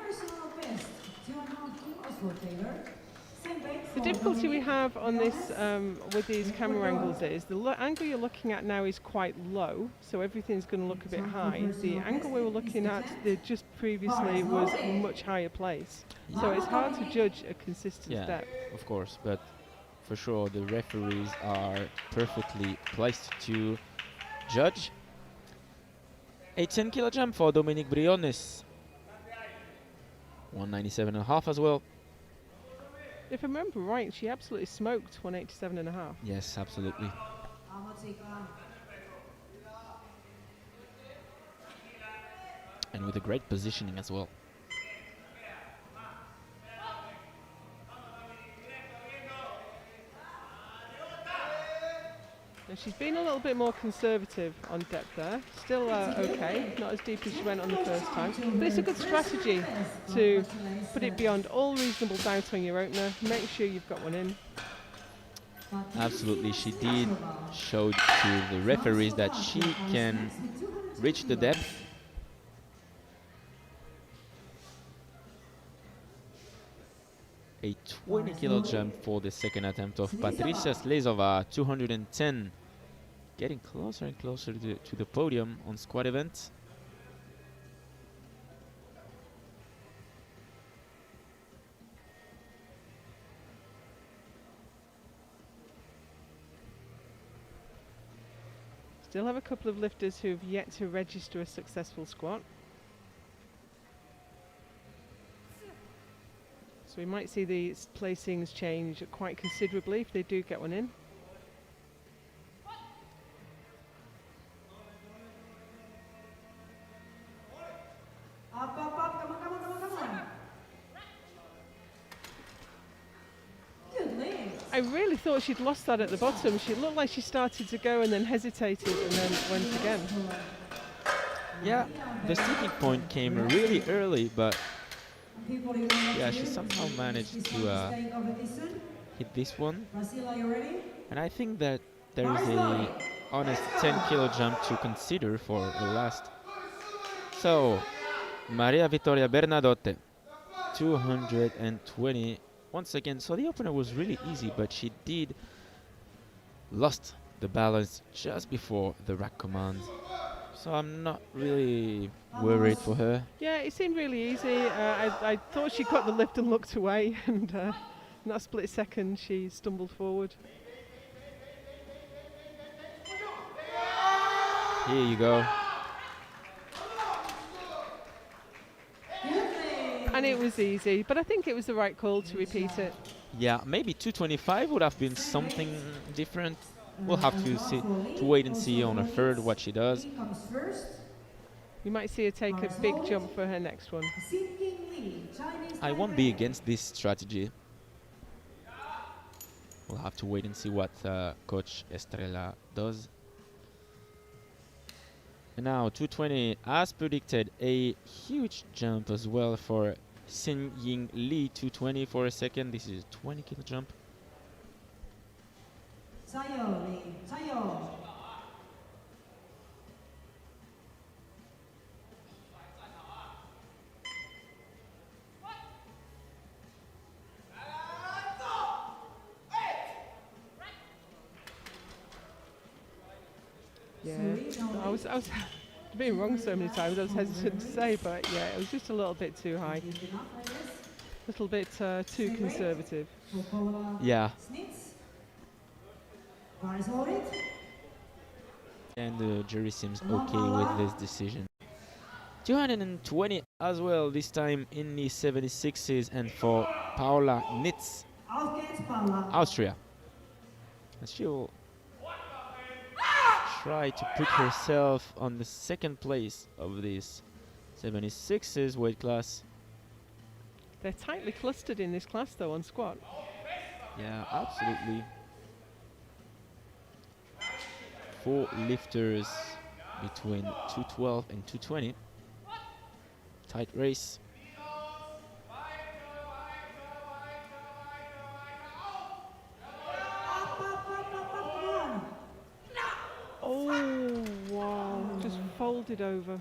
[SPEAKER 2] the difficulty we have on this with these camera angles is the angle you're looking at now is quite low, so everything's going to look a bit high. The angle we were looking at just previously was a much higher place, so it's hard to judge a consistent step.
[SPEAKER 1] Of course, but for sure the referees are perfectly placed to judge. A 10 kilo jump for Dominique Briones. 197.5 as well.
[SPEAKER 2] If I remember right, she absolutely smoked 187.5.
[SPEAKER 1] Yes, absolutely. and with a great positioning as well.
[SPEAKER 2] And she's been a little bit more conservative on depth there. Still okay, not as deep as she went on the first time. But it's a good strategy to put it beyond all reasonable doubt on your opener. Make sure you've got one in.
[SPEAKER 1] Absolutely, she did show to the referees that she can reach the depth. A 20 kilo jump for the second attempt of Patricia Slezova, 210. Getting closer and closer to the podium on squad events.
[SPEAKER 2] Still have a couple of lifters who've yet to register a successful squat. So we might see the placings change quite considerably if they do get one in.
[SPEAKER 3] Up, come on. Good legs.
[SPEAKER 2] I really thought she'd lost that at the bottom. She looked like she started to go and then hesitated and then went again.
[SPEAKER 1] Yeah, the sticking point came really early, but yeah, she somehow managed to hit this one. And I think that there is a honest 10 kilo jump to consider for the last. So, Maria Vittoria Bernadotte, 220. Once again, so the opener was really easy, but she did lost the balance just before the rack command. So I'm not really worried for her.
[SPEAKER 2] Yeah, it seemed really easy. I thought she got the lift and looked away, and in that split second she stumbled forward.
[SPEAKER 1] Here you go.
[SPEAKER 2] And it was easy, but I think it was the right call to repeat it.
[SPEAKER 1] Yeah, maybe 225 would have been something different. We'll have to wait and see on her third what she does.
[SPEAKER 2] We might see her take a big jump for her next one.
[SPEAKER 1] I won't be against this strategy. We'll have to wait and see what Coach Estrella does. And now 220, as predicted, a huge jump as well for Xin Ying Li. 220 for a second. This is a 20 kilo jump.
[SPEAKER 2] Yeah, I was being wrong so many times. I was hesitant to say, but yeah, it was just a little bit too high, a little bit too conservative.
[SPEAKER 1] Yeah. And the jury seems okay with this decision. 220 as well, this time in the 76s, and for Paula Nitz, Austria. And she'll try to put herself on the second place of this 76s weight class.
[SPEAKER 2] They're tightly clustered in this class though on squat.
[SPEAKER 1] Yeah, absolutely. 4 lifters between 212 and 220. Tight race.
[SPEAKER 2] Oh, wow. Just folded over.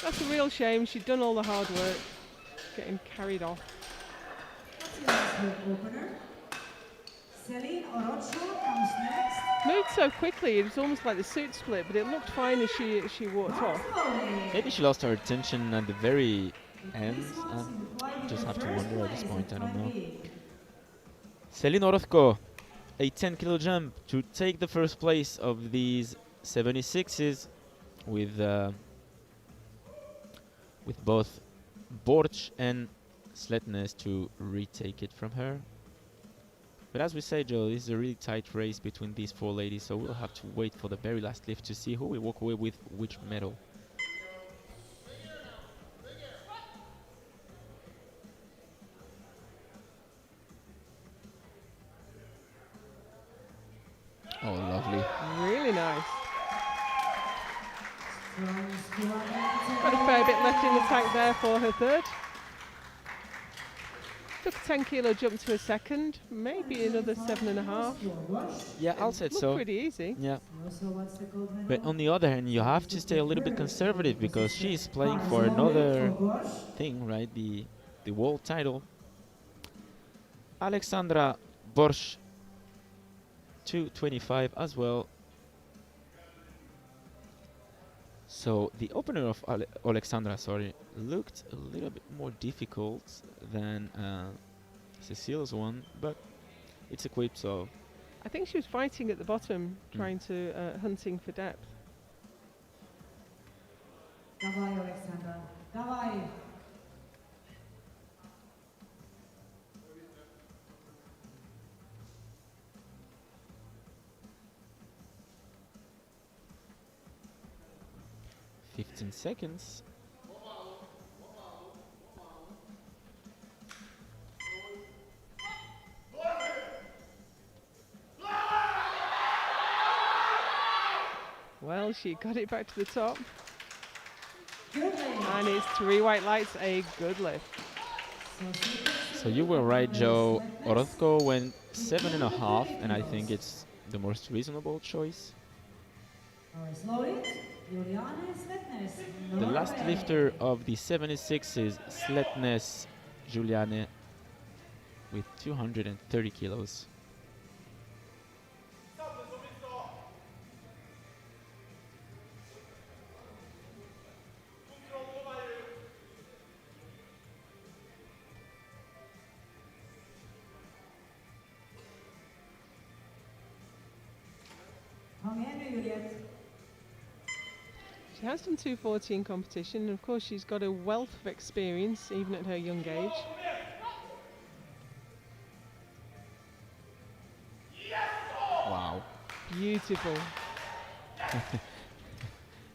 [SPEAKER 2] That's a real shame. She'd done all the hard work. Getting carried off. Moved so quickly, it was almost like the suit split, but it looked fine as she walked off.
[SPEAKER 1] Maybe she lost her attention at the very end. Just have to wonder at this point, I don't know. Celine Orozco, a 10 kilo jump to take the first place of these 76s with both Borch and Sletnes to retake it from her. But as we say, Joe, this is a really tight race between these four ladies, so we'll have to wait for the very last lift to see who will walk away with which medal. Oh, lovely.
[SPEAKER 2] Really nice. Got a fair bit left in the tank there for her third. Took a 10 kilo jump to a second, maybe another 7.5.
[SPEAKER 1] Yeah, I'll say so.
[SPEAKER 2] Pretty easy.
[SPEAKER 1] Yeah. But on the other hand, you have to stay a little bit conservative because she's playing for another thing, right? The world title. Alexandra Borsch, 225 as well. So the opener of Alexandra, looked a little bit more difficult than Cecile's one, but it's equipped, so.
[SPEAKER 2] I think she was fighting at the bottom, trying to hunting for depth.
[SPEAKER 3] Давай, Alexandra. Давай.
[SPEAKER 1] "15 seconds.
[SPEAKER 2] Well, she got it back to the top.
[SPEAKER 3] Good lift.
[SPEAKER 2] And it's 3 white lights, a good lift.
[SPEAKER 1] So you were right, Joe. Orozco went 7.5, and I think it's the most reasonable choice. The last lifter of the 76 is Sletnes Juliane with 230 kilos.
[SPEAKER 2] She has done 240 in competition, and of course she's got a wealth of experience, even at her young age.
[SPEAKER 1] Wow.
[SPEAKER 2] Beautiful.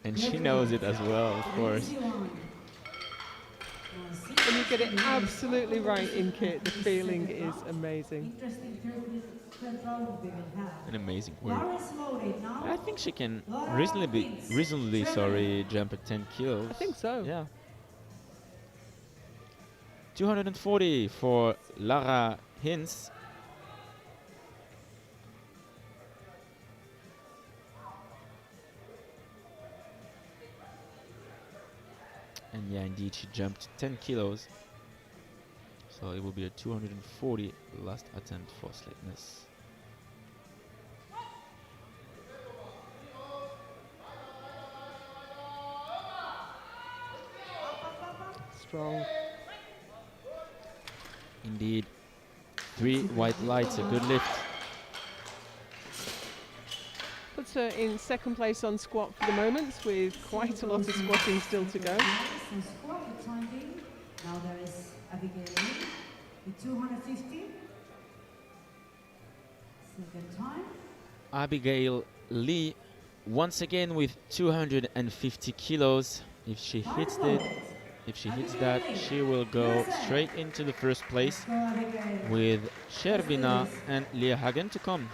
[SPEAKER 1] And she knows it as well, of course.
[SPEAKER 2] When you get it absolutely right in kit, the feeling is amazing.
[SPEAKER 1] An amazing work. I think she can reasonably jump at 10 kilos.
[SPEAKER 2] I think so.
[SPEAKER 1] Yeah. 240 for Lara Hinz. And yeah, indeed, she jumped 10 kilos. So it will be a 240 last attempt for Sletnes.
[SPEAKER 2] Strong.
[SPEAKER 1] Indeed. 3 white lights, a good lift.
[SPEAKER 2] Puts her in second place on squat for the moment, with quite a lot of squatting still to go.
[SPEAKER 3] Now there is Abigail with 250. Second time.
[SPEAKER 1] Abigail Lee once again with 250 kilos. If she hits that, she will go straight into the first place with Shervina and Leah Hagen to come.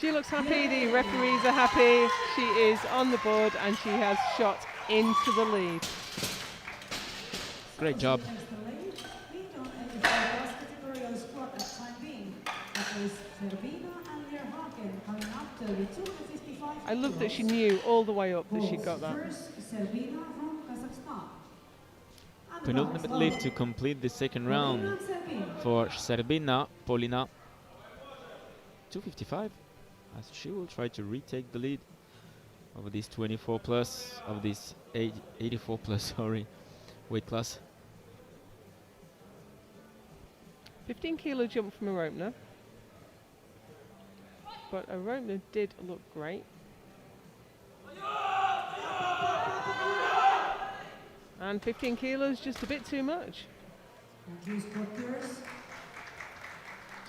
[SPEAKER 2] She looks happy, the referees are happy, she is on the board and she has shot into the lead.
[SPEAKER 1] Great job.
[SPEAKER 2] I love that she knew all the way up that she got that.
[SPEAKER 1] Penultimate lift to complete the second round for Serbina Polina. 255, as she will try to retake the lead of this 24 plus, of this 84 plus, sorry, weight class.
[SPEAKER 2] 15 kilo jump from her opener. But her opener did look great. And 15 kilos, just a bit too much.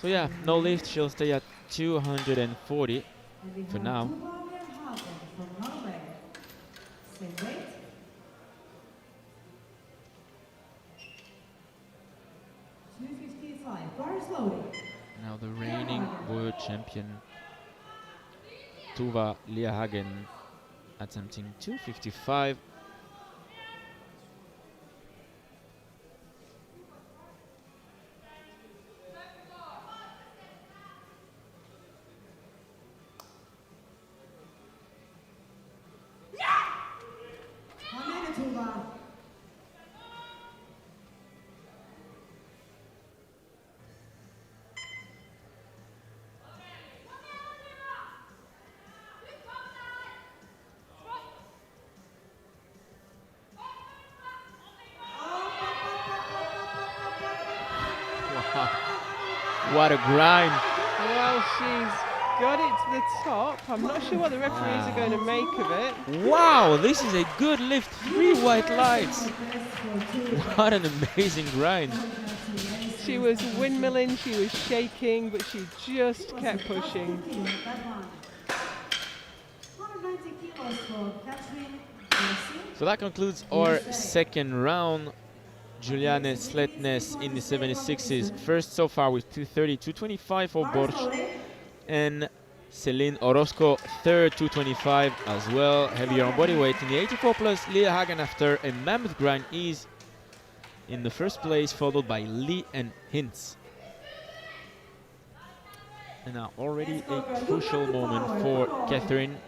[SPEAKER 1] So yeah, no lift, she'll stay at 240 for now. Now the reigning world champion Tuva Liahagen attempting 255. What a grind.
[SPEAKER 2] Well, she's got it to the top. I'm not sure what the referees are going to make of it.
[SPEAKER 1] Wow, this is a good lift. 3 white lights. What an amazing grind.
[SPEAKER 2] She was windmilling, she was shaking, but she just kept pushing.
[SPEAKER 1] So that concludes our second round. Juliane Sletnes in the 76s, first so far with 230, 225 for Borch, and Celine Orozco, third, 225 as well, heavier on body weight. In the 84 plus, Leah Hagen, after a mammoth grind, is in the first place, followed by Lee and Hintz. And now already a crucial moment for Catherine,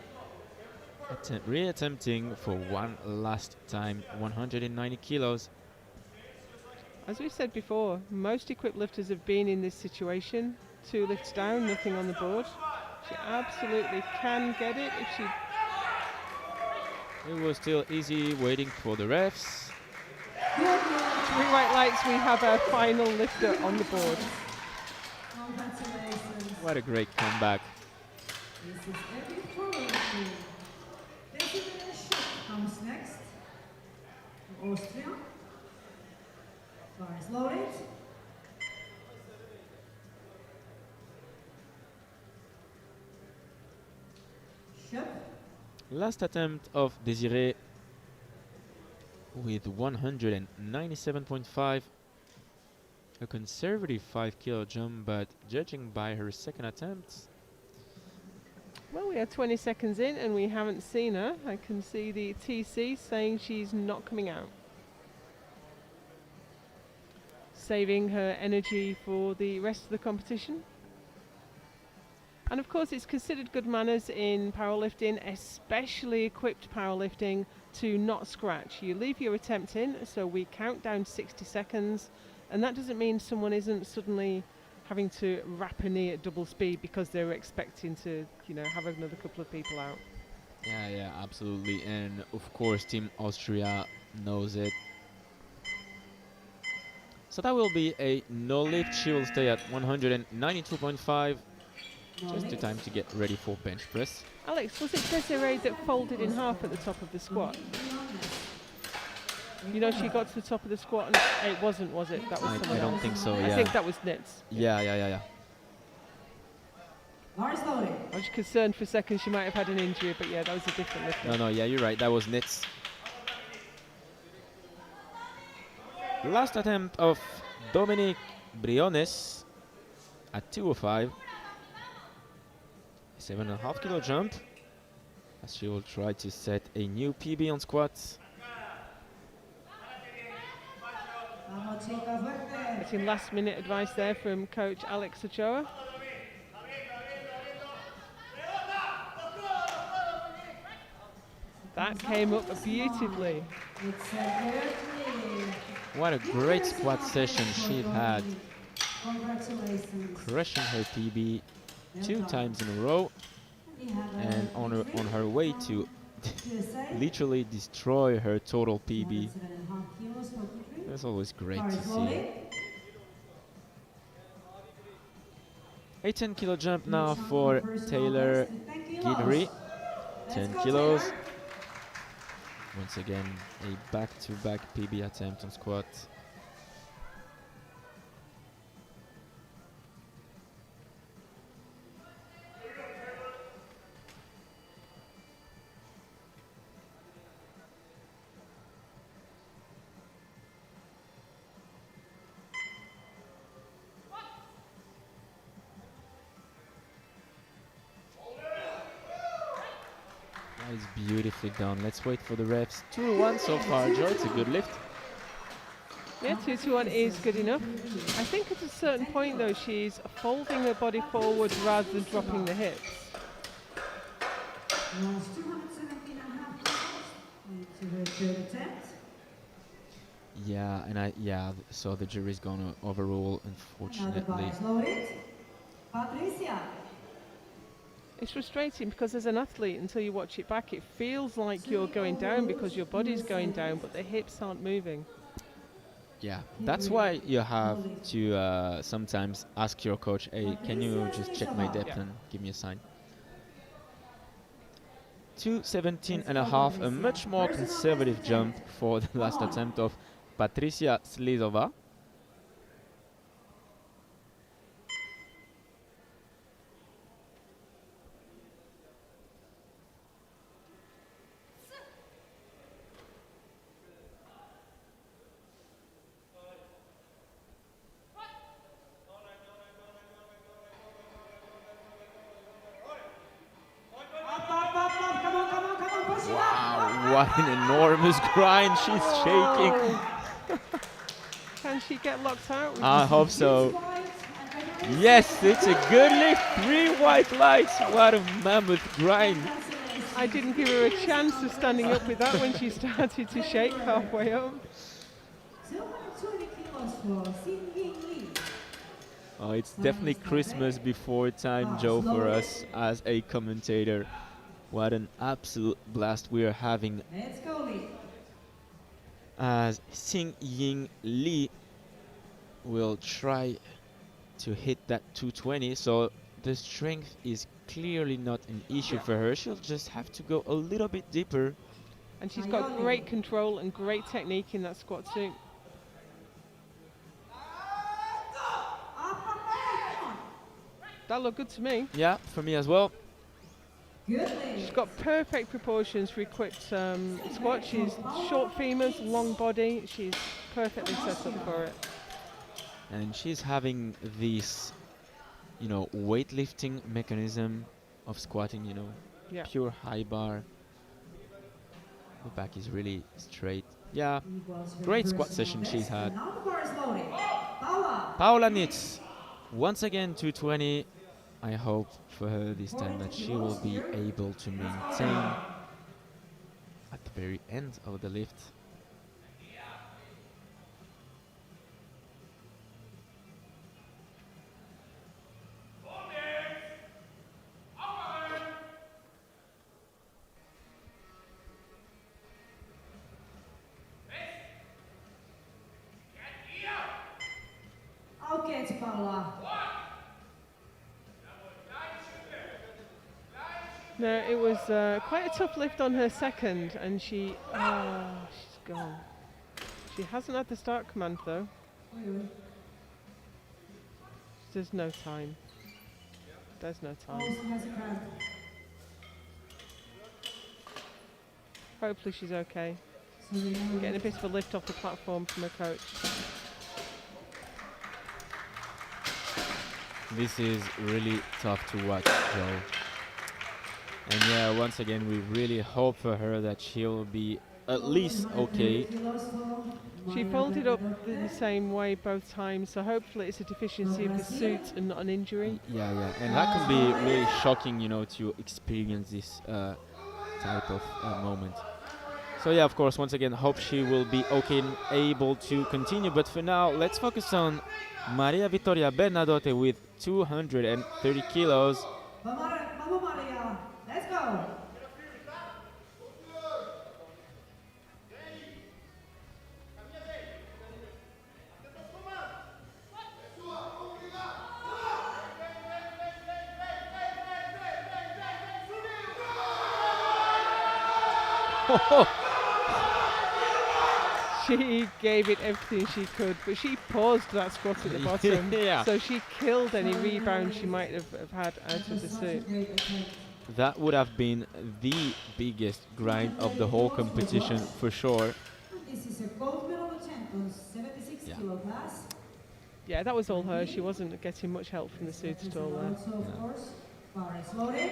[SPEAKER 1] reattempting for one last time, 190 kilos.
[SPEAKER 2] As we said before, most equipped lifters have been in this situation. 2 lifts down, nothing on the board. She absolutely can get it if she...
[SPEAKER 1] It was still easy, waiting for the refs.
[SPEAKER 2] 3 white lights, we have our final lifter on the board.
[SPEAKER 1] What a great comeback.
[SPEAKER 3] Comes next. Austria. Bar is loaded.
[SPEAKER 1] Last attempt of Desiree with 197.5. A conservative 5 kilo jump, but judging by her second attempt.
[SPEAKER 2] Well, we are 20 seconds in and we haven't seen her. I can see the TC saying she's not coming out. Saving her energy for the rest of the competition. And of course it's considered good manners in powerlifting, especially equipped powerlifting, to not scratch. You leave your attempt in, so we count down 60 seconds, and that doesn't mean someone isn't suddenly having to wrap a knee at double speed because they were expecting to, you know, have another couple of people out.
[SPEAKER 1] Yeah, absolutely. And of course Team Austria knows it. So that will be a no lift. She will stay at 192.5. Just the time to get ready for bench press.
[SPEAKER 2] Alex, was it Desiree that folded in half at the top of the squat? You know, she got to the top of the squat and it wasn't, was it? That was someone else.
[SPEAKER 1] I don't think so, yeah.
[SPEAKER 2] I think that was Nitz.
[SPEAKER 1] Yeah.
[SPEAKER 2] I was concerned for a second she might have had an injury, but yeah, that was a different lifter.
[SPEAKER 1] No, yeah, you're right. That was Nitz. Last attempt of Dominique Briones at 205. 7.5 kilo jump, as she will try to set a new PB on squats.
[SPEAKER 2] Getting last minute advice there from coach Alex Ochoa. That came up beautifully.
[SPEAKER 3] It's a good
[SPEAKER 1] What a great squat session she had,
[SPEAKER 3] Congratulations.
[SPEAKER 1] crushing her PB 2 times in a row, and on her way to literally destroy her total PB. That's always great to see. A 10 kilo jump now for Taylor Guidry. 10 kilos. Once again, a back-to-back PB attempt on squat. It's beautifully done. Let's wait for the refs. 2-1 so far, Joe. It's a good lift.
[SPEAKER 2] Yeah, 2-1 is good enough. I think at a certain point, though, she's folding her body forward rather than dropping the hips.
[SPEAKER 1] Yeah, so the jury's gonna overrule, unfortunately.
[SPEAKER 2] It's frustrating because as an athlete, until you watch it back, it feels like you're going down because your body's going down, but the hips aren't moving.
[SPEAKER 1] Yeah, that's why you have to sometimes ask your coach, hey, can you just check my depth and give me a sign? 2:17.5, a much more conservative jump for the last attempt of Patricia Slizova. What an enormous grind, she's shaking.
[SPEAKER 2] Can she get locked out?
[SPEAKER 1] I hope so. Yes, it's a good lift, 3 white lights, what a mammoth grind.
[SPEAKER 2] I didn't give her a chance of standing up with that when she started to shake halfway up.
[SPEAKER 1] Oh, it's definitely Christmas before time, Joe, for us as a commentator. What an absolute blast we are having as Xing Ying Li will try to hit that 220. So the strength is clearly not an issue for her. She'll just have to go a little bit deeper.
[SPEAKER 2] And she's got great control and great technique in that squat too. That looked good to me.
[SPEAKER 1] Yeah, for me as well.
[SPEAKER 2] She's got perfect proportions for equipped squat. She's short femurs, long body. She's perfectly set up for it.
[SPEAKER 1] And she's having this, weightlifting mechanism of squatting, pure high bar. The back is really straight. Yeah, great squat session she's had. Paula Nitz, once again 220. I hope for her this time that she will be able to maintain at the very end of the lift.
[SPEAKER 3] Okay, Paula.
[SPEAKER 2] No, it was quite a tough lift on her second, and she's gone. She hasn't had the start command though. There's no time. There's no time. Hopefully she's okay. I'm getting a bit of a lift off the platform from her coach.
[SPEAKER 1] This is really tough to watch, Joe. And yeah, once again, we really hope for her that she'll be at least okay.
[SPEAKER 2] She folded up in the same way both times, so hopefully it's a deficiency of the suit and not an injury.
[SPEAKER 1] Yeah, and that can be really shocking, to experience this type of moment. So yeah, of course, once again, hope she will be okay and able to continue. But for now, let's focus on Maria Vittoria Bernadotte with 230 kilos.
[SPEAKER 3] Mama Maria, let's go.
[SPEAKER 2] She gave it everything she could, but she paused that squat at the bottom.
[SPEAKER 1] Yeah.
[SPEAKER 2] So she killed any rebound she might have had out of the suit.
[SPEAKER 1] That would have been the biggest grind of the whole competition for sure.
[SPEAKER 3] This is a gold medal champion, 76
[SPEAKER 1] Yeah.
[SPEAKER 3] kilo class.
[SPEAKER 2] Yeah, that was all her. She wasn't getting much help from the suit at all there.
[SPEAKER 3] Also, of course, bar is loaded.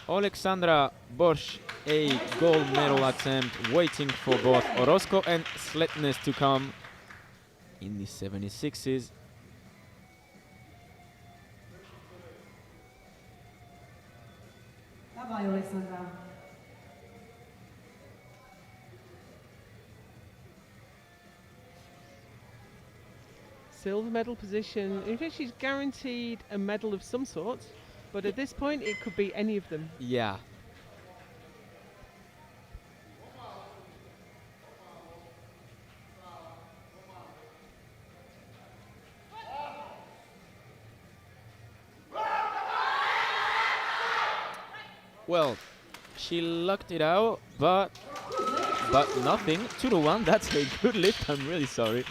[SPEAKER 1] Alexandra Borsch, a gold medal attempt, waiting for both Orozco and Sletnes to come in the 76s.
[SPEAKER 3] Bye-bye, Alexandra.
[SPEAKER 2] Silver medal position. In fact, she's guaranteed a medal of some sort, but at this point, it could be any of them.
[SPEAKER 1] Yeah. Well, she lucked it out, but nothing. 2-1. That's a good lift. I'm really sorry.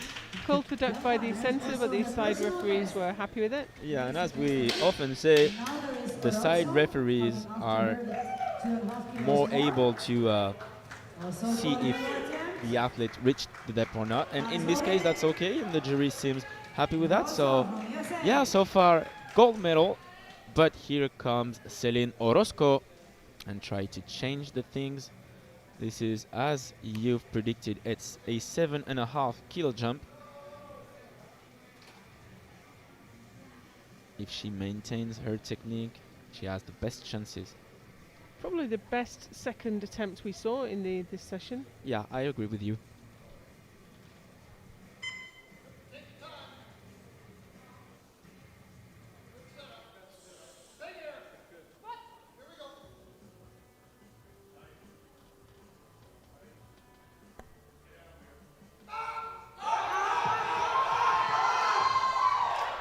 [SPEAKER 2] Called for duck by the centre, but these side referees were happy with it.
[SPEAKER 1] Yeah, and as we often say, the side referees are more able to see if the athlete reached the depth or not, and in this case that's okay, and the jury seems happy with that. So yeah, so far gold medal, but here comes Celine Orozco and try to change the things. This is, as you've predicted, it's a 7.5 kilo jump. If she maintains her technique, she has the best chances.
[SPEAKER 2] Probably the best second attempt we saw in this session.
[SPEAKER 1] Yeah, I agree with you.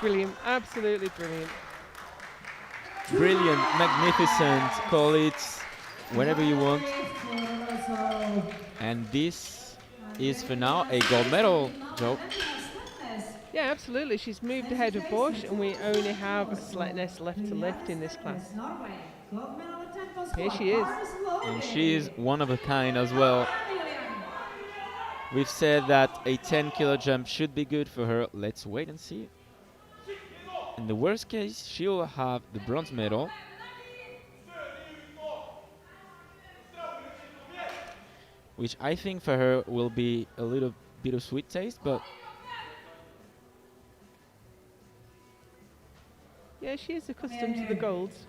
[SPEAKER 2] Brilliant, absolutely brilliant.
[SPEAKER 1] Brilliant, magnificent, call it whenever you want. And this is for now a gold medal, Joe.
[SPEAKER 2] Yeah, absolutely. She's moved ahead of Bosch, and we only have Sletnes left to lift in this class. Here she is.
[SPEAKER 1] And she is one of a kind as well. We've said that a 10 kilo jump should be good for her. Let's wait and see. In the worst case, she'll have the bronze medal. Which I think for her will be a little bit of sweet taste, but
[SPEAKER 2] yeah, she is accustomed to the golds.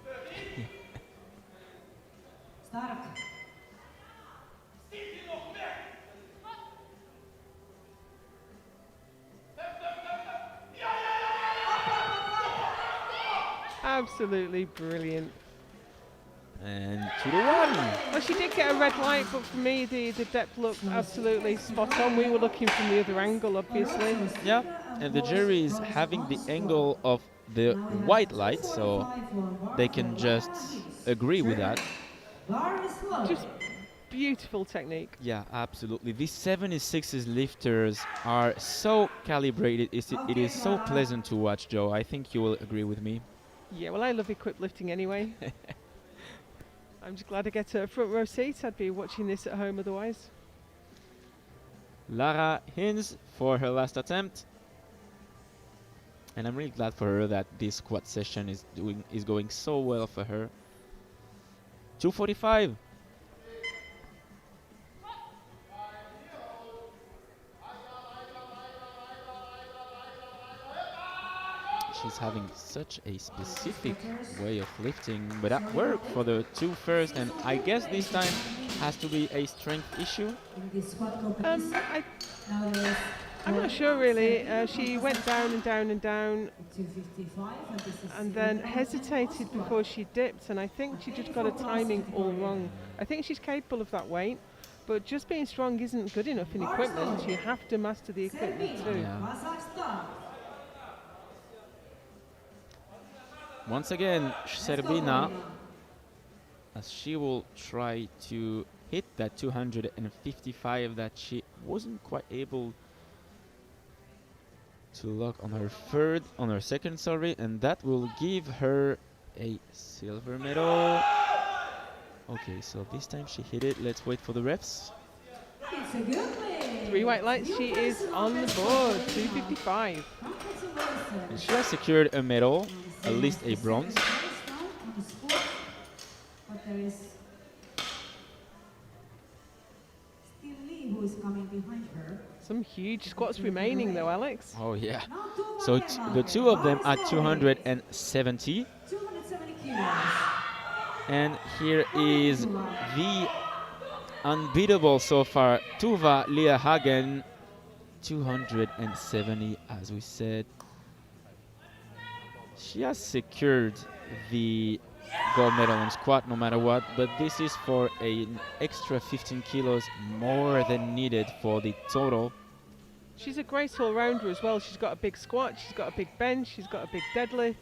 [SPEAKER 2] Absolutely brilliant.
[SPEAKER 1] And 2-1.
[SPEAKER 2] Well, she did get a red light, but for me, the depth looked absolutely spot on. We were looking from the other angle, obviously.
[SPEAKER 1] Yeah, and the jury is having the angle of the white light, so they can just agree with that.
[SPEAKER 2] Just beautiful technique.
[SPEAKER 1] Yeah, absolutely. These 76s lifters are so calibrated. It is so pleasant to watch, Joe. I think you will agree with me.
[SPEAKER 2] Yeah, well, I love equipped lifting anyway. I'm just glad I get a front row seat. I'd be watching this at home otherwise.
[SPEAKER 1] Lara Hinz for her last attempt. And I'm really glad for her that this squat session is going so well for her. 245. she's having such a specific way of lifting, but that worked for the two first, and I guess this time has to be a strength issue.
[SPEAKER 2] I'm not sure really. She went down and down and down, and then hesitated before she dipped, and I think she just got her timing all wrong. I think she's capable of that weight, but just being strong isn't good enough in equipment. You have to master the equipment too.
[SPEAKER 1] Yeah. Once again, Sherbina, as she will try to hit that 255 that she wasn't quite able to lock on her second, sorry, and that will give her a silver medal. Okay, so this time she hit it. Let's wait for the refs.
[SPEAKER 2] 3 white lights, she is on the board, 255.
[SPEAKER 1] And she has secured a medal, at least a bronze.
[SPEAKER 3] Who is coming behind her.
[SPEAKER 2] Some huge squats remaining though, Alex.
[SPEAKER 1] Oh yeah. So the two of them at 270.
[SPEAKER 3] 270 kilos.
[SPEAKER 1] And here is the unbeatable so far, Tuva Leahagen, 270, as we said. She has secured the gold medal in squat no matter what, but this is for an extra 15 kilos more than needed for the total.
[SPEAKER 2] She's a great all-rounder as well. She's got a big squat, she's got a big bench, she's got a big deadlift.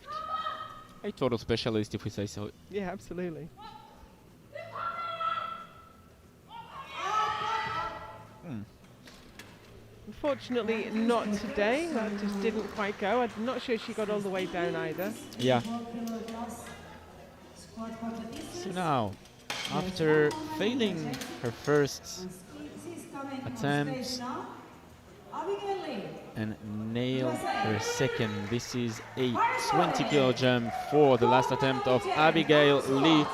[SPEAKER 1] A total specialist, if we say so.
[SPEAKER 2] Yeah, absolutely. Unfortunately, not today. That just didn't quite go. I'm not sure she got all the way down either.
[SPEAKER 1] Yeah. So now, after failing her first attempt and nailed her second, this is a 20 kilo jump for the last attempt of Abigail Lee,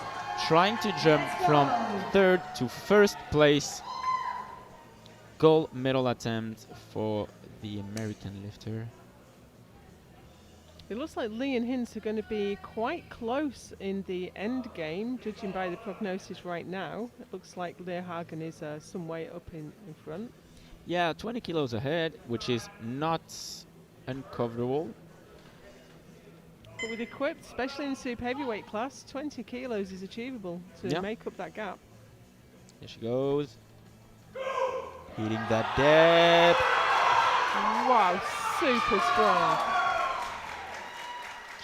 [SPEAKER 1] trying to jump from third to first place. Gold medal attempt for the American lifter.
[SPEAKER 2] It looks like Lee and Hinz are going to be quite close in the end game, judging by the prognosis right now. It looks like Leerhagen is some way up in front.
[SPEAKER 1] Yeah, 20 kilos ahead, which is not uncoverable.
[SPEAKER 2] But with equipped, especially in super heavyweight class, 20 kilos is achievable to make up that gap.
[SPEAKER 1] Here she goes. Hitting that depth.
[SPEAKER 2] Wow, super strong.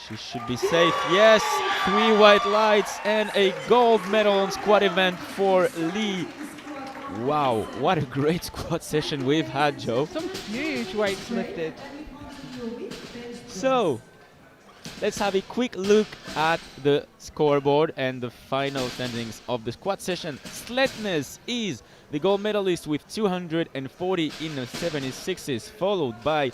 [SPEAKER 1] She should be safe. Yes, 3 white lights and a gold medal on squat event for Lee. Wow, what a great squat session we've had, Joe.
[SPEAKER 2] Some huge weights lifted.
[SPEAKER 1] So, let's have a quick look at the scoreboard and the final standings of the squat session. Sletnes is the gold medalist with 240 in the 76s, followed by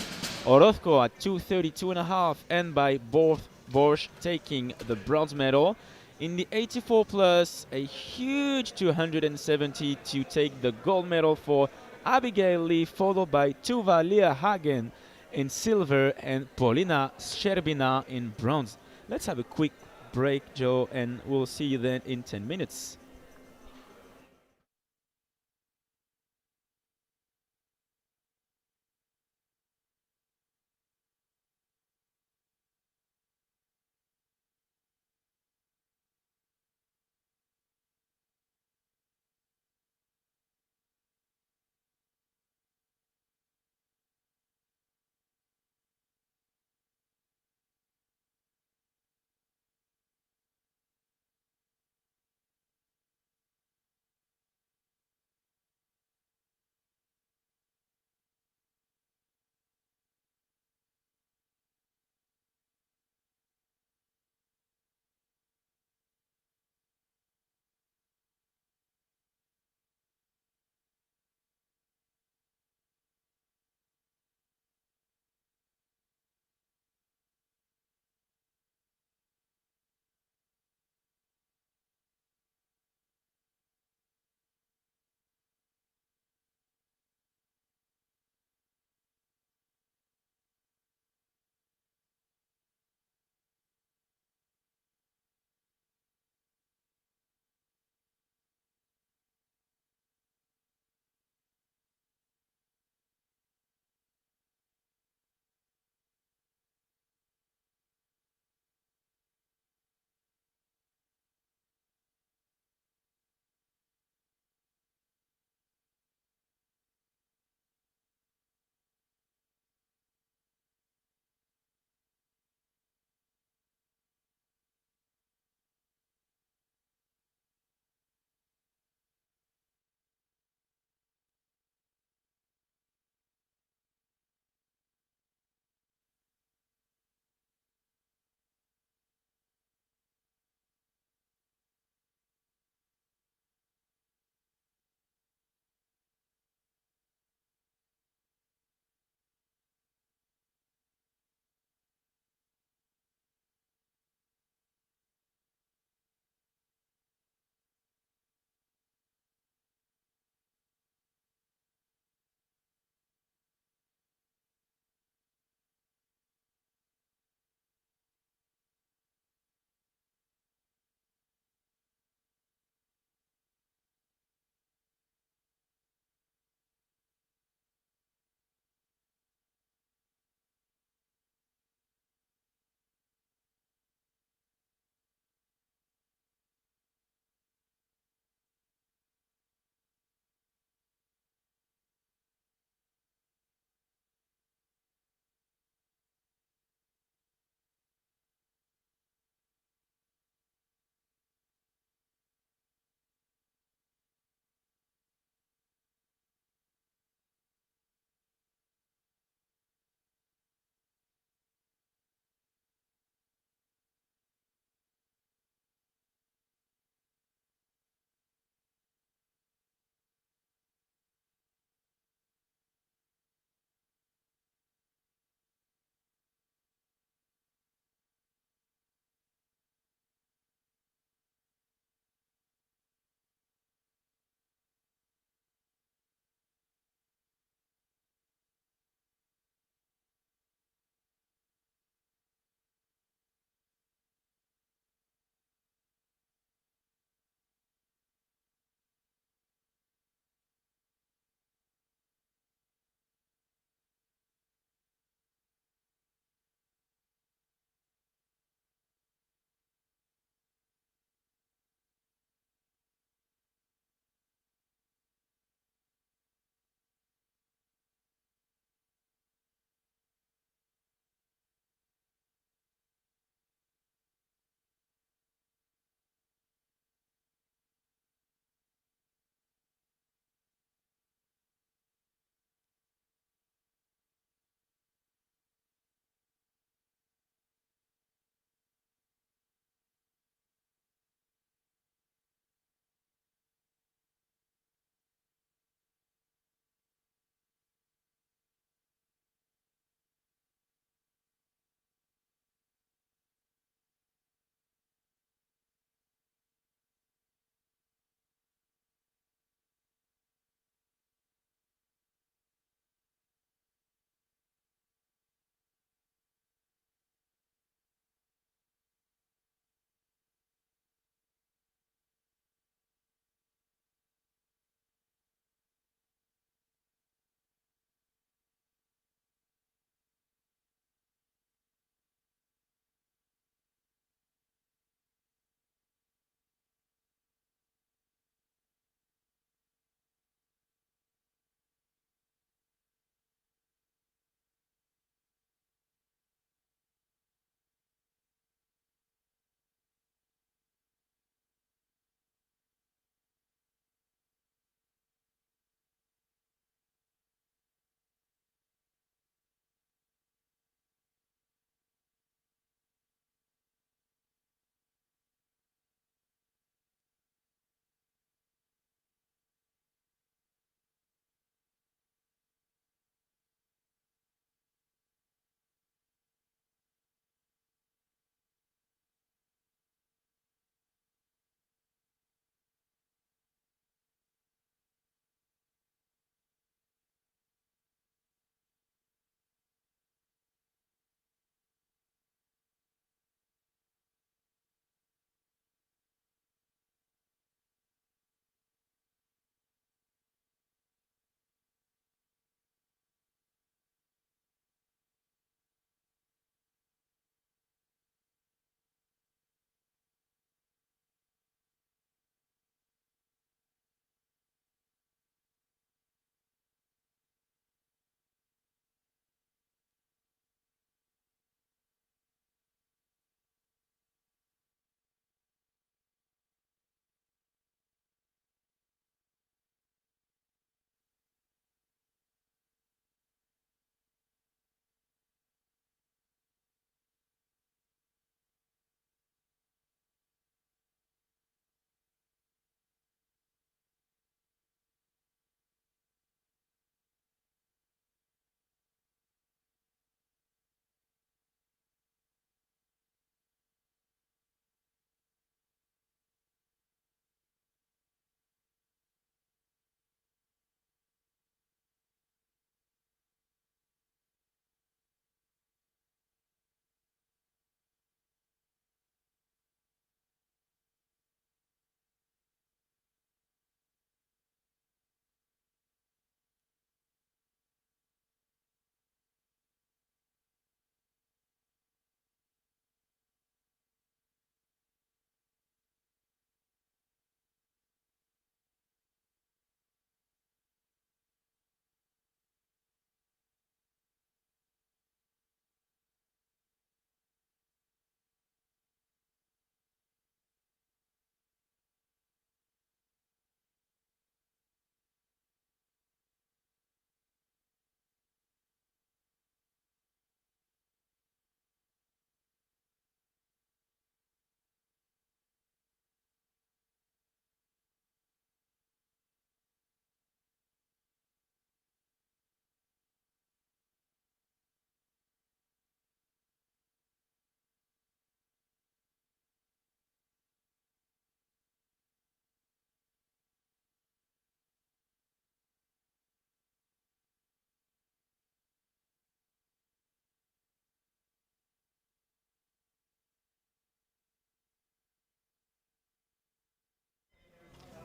[SPEAKER 1] Orozco at 232.5 and by Borsch taking the bronze medal. In the 84 plus, a huge 270 to take the gold medal for Abigail Lee, followed by Tuva Leerhagen in silver and Polina Sherbina in bronze. Let's have a quick break, Joe, and we'll see you then in 10 minutes.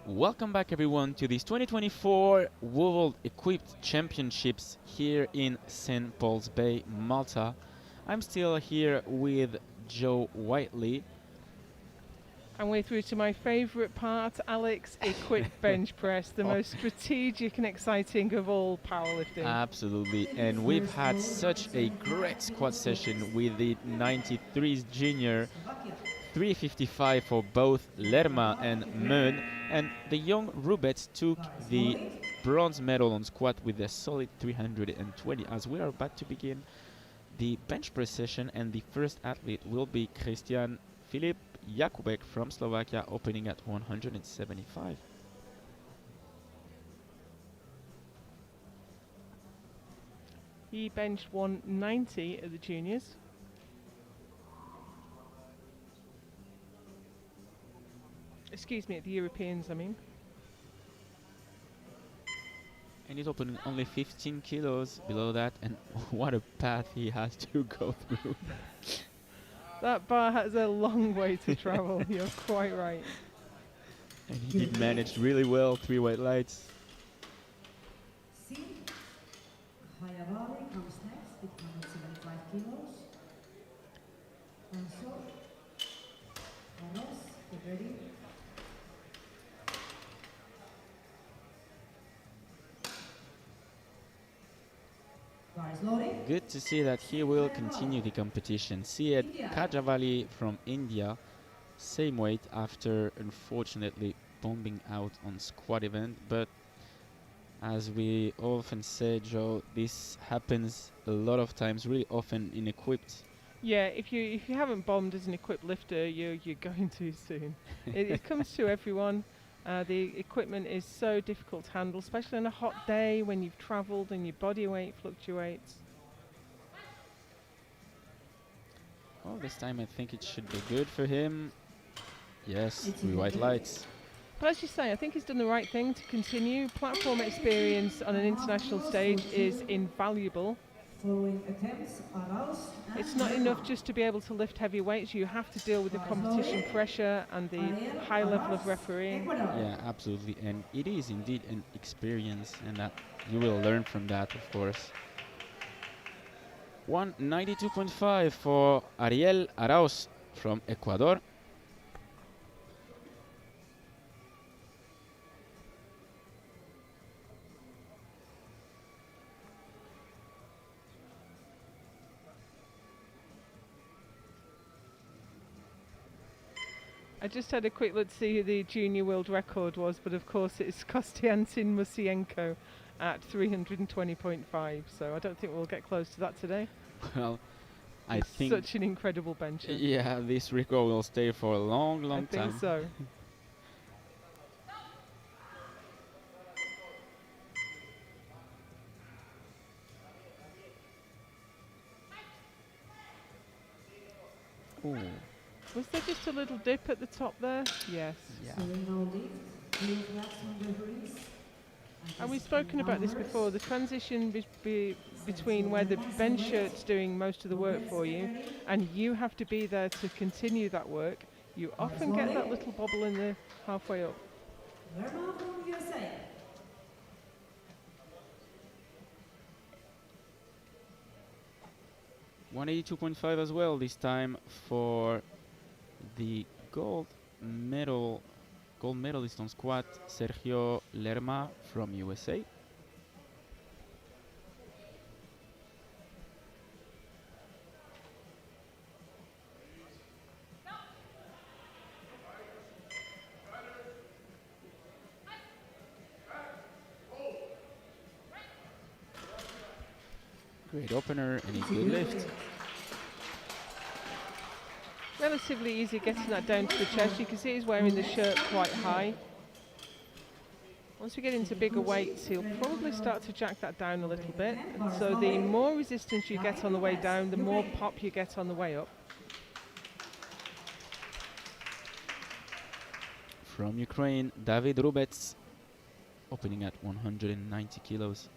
[SPEAKER 1] Welcome back everyone to these 2024 World Equipped Championships here in St. Paul's Bay, Malta. I'm still here with Joe Whiteley.
[SPEAKER 2] And we're through to my favourite part, Alex, equipped bench press, the most strategic and exciting of all powerlifting.
[SPEAKER 1] Absolutely, and we've had such a great squat session with the 93s Juniorr, 355 for both Lerma and Meun, and the young Rubets took the bronze medal on squat with a solid 320. As we are about to begin the bench press session, and the first athlete will be Christian Filip Jakubek from Slovakia, opening at 175.
[SPEAKER 2] He benched 190 at the juniors. Excuse me, at the Europeans, I mean.
[SPEAKER 1] And he's opening only 15 kilos below that, and what a path he has to go through.
[SPEAKER 2] That bar has a long way to travel, you're quite right.
[SPEAKER 1] And he did manage really well, 3 white lights.
[SPEAKER 3] Hayabari comes next with 175 kilos. And so, Carlos, get ready. Bar is loading.
[SPEAKER 1] Good to see that he will continue the competition. Syed Kajavali from India, same weight after unfortunately bombing out on squat event, but as we often say, Joe, this happens a lot of times, really often in equipped.
[SPEAKER 2] Yeah, if you haven't bombed as an equipped lifter, you're going too soon. It comes to everyone. The equipment is so difficult to handle, especially on a hot day when you've travelled and your body weight fluctuates.
[SPEAKER 1] Well, this time I think it should be good for him. Yes, 3 white lights.
[SPEAKER 2] But as you say, I think he's done the right thing to continue. Platform experience on an international stage is invaluable. It's not enough just to be able to lift heavy weights. You have to deal with the competition pressure and the high level of refereeing.
[SPEAKER 1] Yeah, absolutely. And it is indeed an experience, and that you will learn from that, of course. 192.5 for Ariel Arauz from Ecuador.
[SPEAKER 2] I just had a quick look to see who the junior world record was, but of course it's Konstantin Musienko at 320.5, so I don't think we'll get close to that today.
[SPEAKER 1] Well, I think
[SPEAKER 2] such an incredible bencher.
[SPEAKER 1] Yeah, this record will stay for a long time.
[SPEAKER 2] I think so.
[SPEAKER 1] Ooh.
[SPEAKER 2] Was there just a little dip at the top there? Yes.
[SPEAKER 1] Yeah.
[SPEAKER 2] And we've spoken about this before, the transition between where the bench shirt's doing most of the work for you and you have to be there to continue that work, you often get that little bobble in the halfway up.
[SPEAKER 1] 182.5 as well, this time for the gold medalist on squat, Sergio Lerma from USA. Great opener and a good lift.
[SPEAKER 2] Relatively easy getting that down to the chest. You can see he's wearing the shirt quite high. Once we get into bigger weights, he'll probably start to jack that down a little bit. And so the more resistance you get on the way down, the more pop you get on the way up.
[SPEAKER 1] From Ukraine, David Rubets, opening at 190 kilos.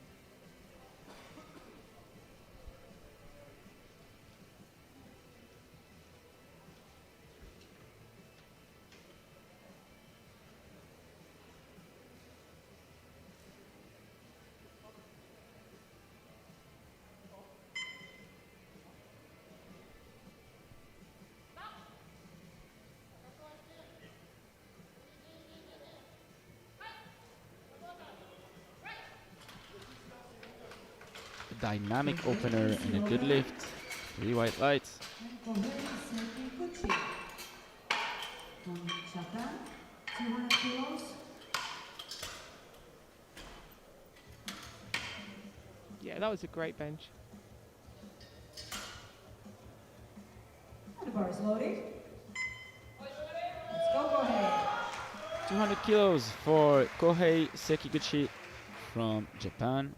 [SPEAKER 1] dynamic opener and a good lift. 3 white lights.
[SPEAKER 3] And Kohei Sekiguchi from Japan, 200 kilos.
[SPEAKER 2] Yeah, that was a great bench.
[SPEAKER 3] And the bar is loaded. Let's go, Kohei.
[SPEAKER 1] 200 kilos for Kohei Sekiguchi from Japan.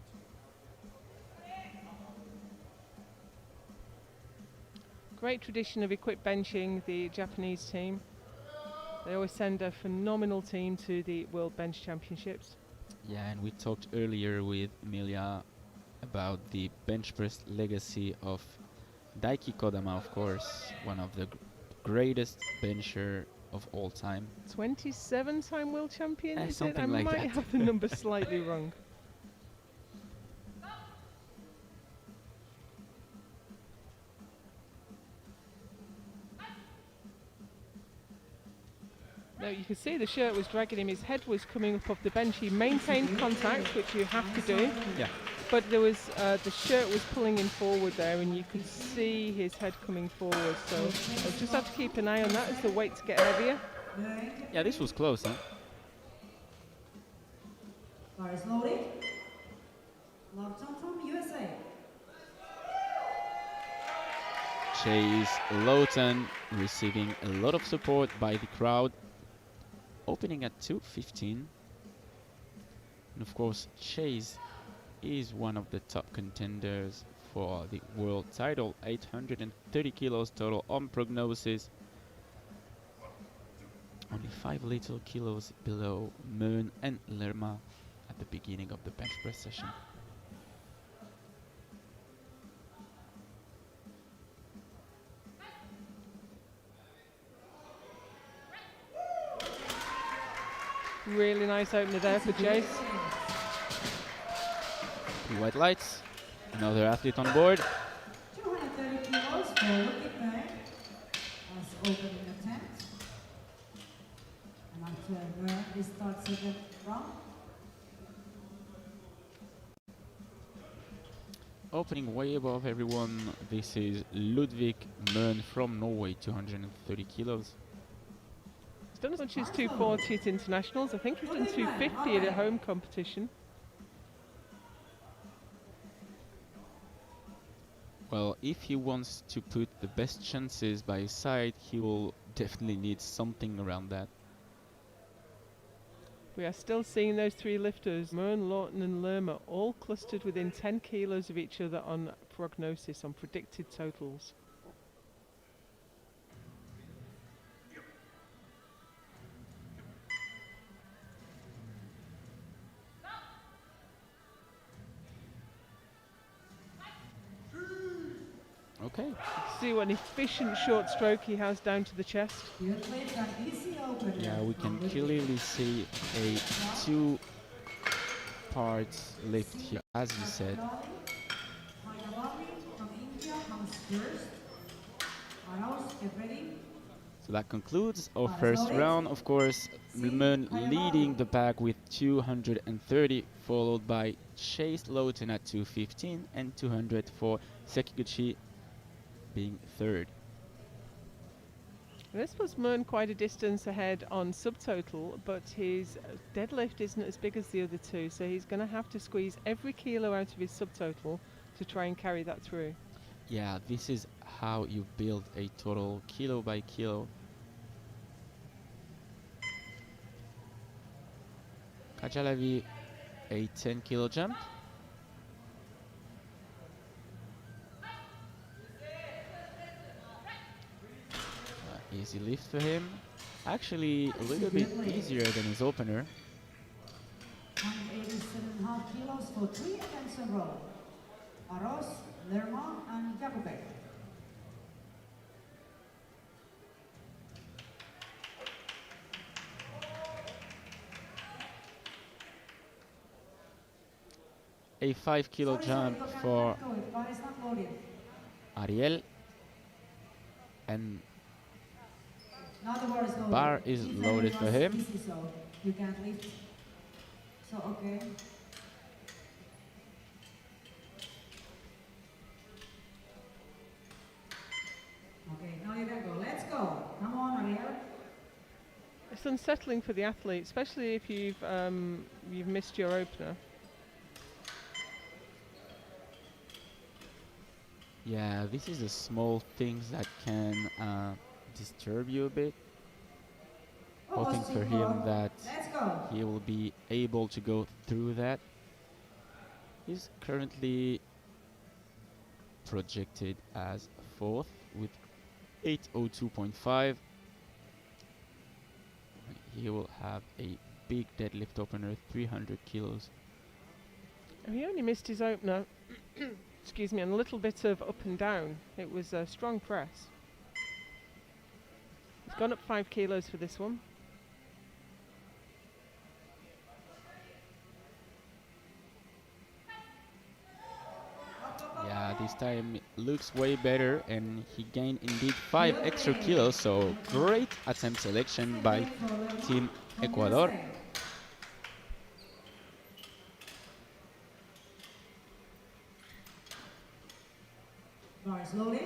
[SPEAKER 2] Great tradition of equipped benching, the Japanese team. They always send a phenomenal team to the World Bench Championships.
[SPEAKER 1] Yeah, and we talked earlier with Emilia about the bench press legacy of Daiki Kodama, of course, one of the greatest bencher of all time.
[SPEAKER 2] 27-time world champion, is it?
[SPEAKER 1] Something
[SPEAKER 2] I
[SPEAKER 1] like
[SPEAKER 2] might
[SPEAKER 1] that.
[SPEAKER 2] have the number slightly wrong. No, you can see the shirt was dragging him. His head was coming up off the bench. He maintained contact, which you have to do.
[SPEAKER 1] Yeah.
[SPEAKER 2] But there was the shirt was pulling him forward there, and you could see his head coming forward. So I'll just have to keep an eye on that as the weights get heavier.
[SPEAKER 1] Yeah, this was close, huh?
[SPEAKER 3] Bar is loaded. Lofton from USA.
[SPEAKER 1] Chase Lowton receiving a lot of support by the crowd. Opening at 215. And of course, Chase is one of the top contenders for the world title. 830 kilos total on prognosis. Only 5 little kilos below Mön and Lerma at the beginning of the bench press session.
[SPEAKER 2] Really nice opener there for Chase.
[SPEAKER 1] 2 white lights. Another athlete on board.
[SPEAKER 3] 230 kilos for Wicked Bang as opening attempt. And after this starts second round.
[SPEAKER 1] Opening way above everyone, this is Ludvig Mön from Norway, 230 kilos.
[SPEAKER 2] He's done as much as 240 at internationals. I think he's done 250 at a home competition.
[SPEAKER 1] Well, if he wants to put the best chances by his side, he will definitely need something around that.
[SPEAKER 2] We are still seeing those three lifters, Mön, Lawton and Lerma, all clustered within 10 kilos of each other on prognosis, on predicted totals.
[SPEAKER 1] Okay.
[SPEAKER 2] See what an efficient short stroke he has down to the chest.
[SPEAKER 1] Yeah, we can clearly see a 2 parts lift here, as you said. So that concludes our first round. Of course, Mön leading the pack with 230, followed by Chase Lowton at 215 and 200 for Sekiguchi being third.
[SPEAKER 2] This was Mön quite a distance ahead on subtotal, but his deadlift isn't as big as the other two, so he's going to have to squeeze every kilo out of his subtotal to try and carry that through.
[SPEAKER 1] Yeah, this is how you build a total kilo by kilo. Kajalavi, a 10 kilo jump. Easy lift for him. Actually, a little bit easier than his opener.
[SPEAKER 3] 187.5 kilos for 3 attempts in a row. Aros, Lerma, and Jakubek.
[SPEAKER 1] A 5 kilo jump for Ariel. And bar is loaded for him.
[SPEAKER 3] You can't lift. So, okay.
[SPEAKER 2] unsettling for the athlete, especially if you've missed your opener.
[SPEAKER 1] Yeah, this is the small things that can disturb you a bit. Hoping for him that he will be able to go through that. He's currently projected as 4th with 802.5. He will have a big deadlift opener, 300 kilos.
[SPEAKER 2] He only missed his opener, excuse me, and a little bit of up and down. It was a strong press. He's gone up 5 kilos for this one.
[SPEAKER 1] Yeah, this time it looks way better, and he gained indeed 5 extra kilos, so great attempt selection by Team Ecuador.
[SPEAKER 3] Bars loaded.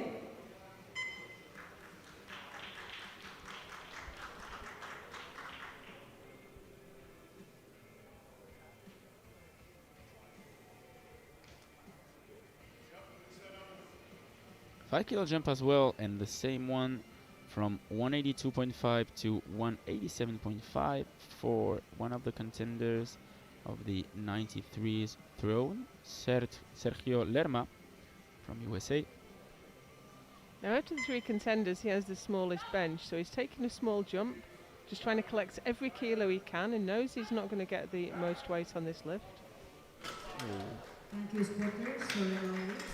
[SPEAKER 1] Five kilo jump as well, and the same one from 182.5 to 187.5 for one of the contenders of the 93s throne, Sergio Lerma from USA.
[SPEAKER 2] Now out of the 3 contenders, he has the smallest bench, so he's taking a small jump, just trying to collect every kilo he can, and knows he's not going to get the most weight on this lift.
[SPEAKER 3] Thank you, spotters. So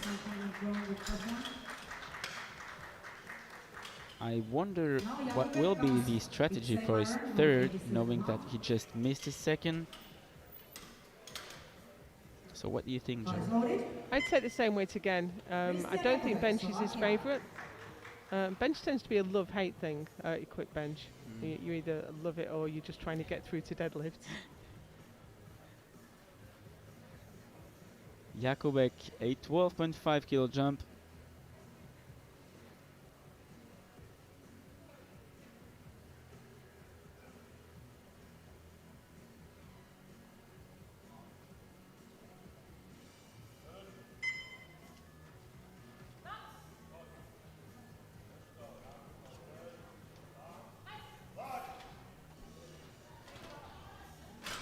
[SPEAKER 3] something wrong with that one.
[SPEAKER 1] I wonder what will be the strategy for his third, knowing that he just missed his second. So what do you think, Joe?
[SPEAKER 2] I'd take the same weight again. I don't think bench is his favourite. Bench tends to be a love-hate thing, your quick bench. You either love it or you're just trying to get through to deadlifts.
[SPEAKER 1] Jakubek, a 12.5 kilo jump.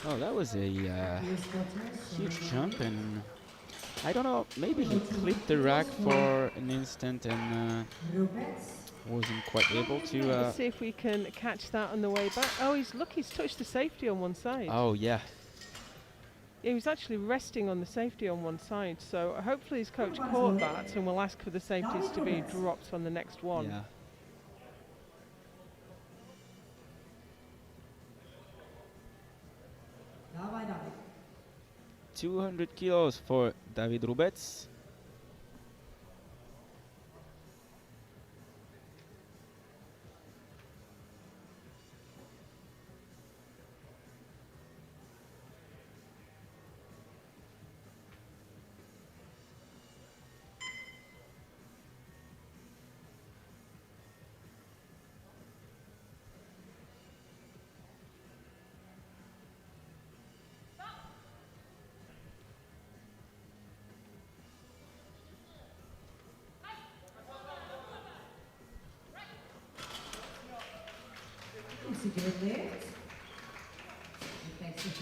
[SPEAKER 1] Oh, that was a huge jump, and I don't know, maybe he clipped the rack for an instant and wasn't quite able to.
[SPEAKER 2] Let's see if we can catch that on the way back. Oh, he's touched the safety on one side.
[SPEAKER 1] Oh, yeah.
[SPEAKER 2] He was actually resting on the safety on one side, so hopefully his coach caught that and will ask for the safeties to be dropped on the next one.
[SPEAKER 1] Yeah. 200 kilos for David Rubets.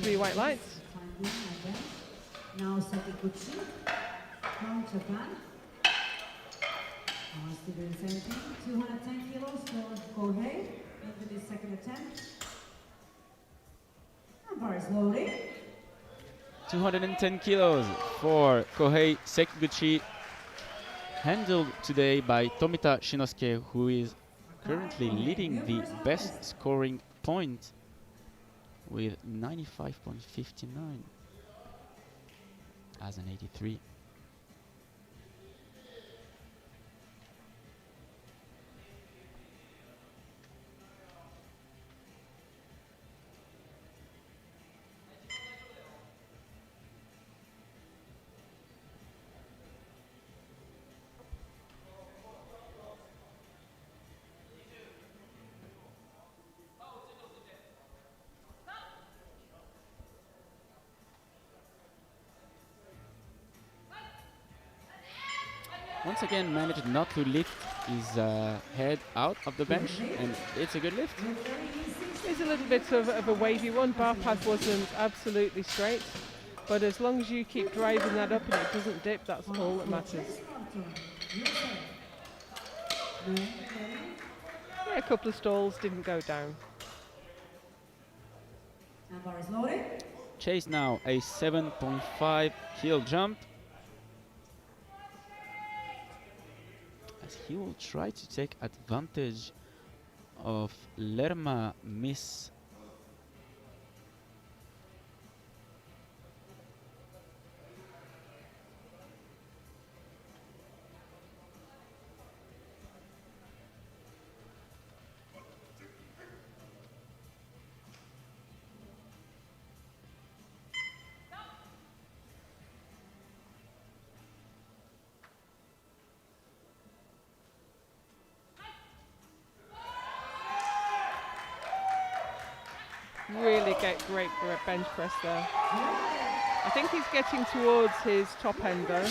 [SPEAKER 2] Three white lights.
[SPEAKER 3] Now Sakiguchi from Japan. Wants to do the same thing. 210 kilos for Kohei into the second attempt. And bar is loading.
[SPEAKER 1] 210 kilos for Kohei Sekiguchi, handled today by Tomita Shinosuke, who is currently leading the best scoring point with 95.59 as an 83. once again managed not to lift his head out of the bench, and it's a good lift.
[SPEAKER 2] It's a little bit of a wavy one. Bar path wasn't absolutely straight, but as long as you keep driving that up and it doesn't dip, that's all that matters. Yeah, a couple of stalls, didn't go down.
[SPEAKER 3] And bar is loaded.
[SPEAKER 1] Chase now a 7.5 kilo jump, as he will try to take advantage of Lerma miss.
[SPEAKER 2] Really get great bench press there. I think he's getting towards his top end though.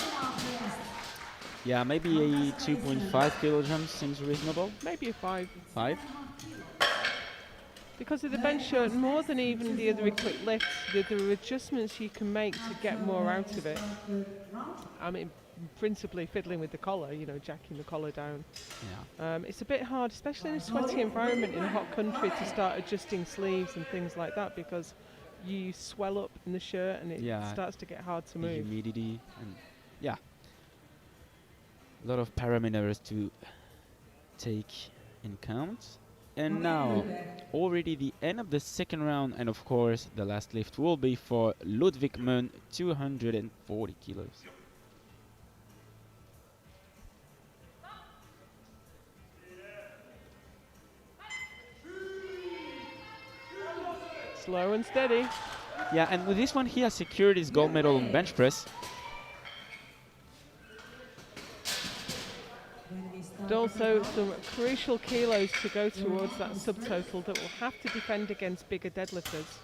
[SPEAKER 1] Yeah, maybe a 2.5 kilo jump seems reasonable.
[SPEAKER 2] Maybe a 5.
[SPEAKER 1] 5?
[SPEAKER 2] Because of the bench shirt, more than even the other equipped lifts, there are adjustments you can make to get more out of it. I mean, principally fiddling with the collar, you know, jacking the collar down.
[SPEAKER 1] Yeah.
[SPEAKER 2] It's a bit hard, especially in a sweaty environment in a hot country, to start adjusting sleeves and things like that, because you swell up in the shirt and it starts to get hard to
[SPEAKER 1] The
[SPEAKER 2] move.
[SPEAKER 1] humidity, and yeah, a lot of parameters to take in count. And now, already the end of the second round, and of course, the last lift will be for Ludwig Munn, 240 kilos.
[SPEAKER 2] Slow and steady.
[SPEAKER 1] Yeah, and with this one, he has secured his gold medal in bench press.
[SPEAKER 2] And also some crucial kilos to go towards that subtotal that will have to defend against bigger deadlifters.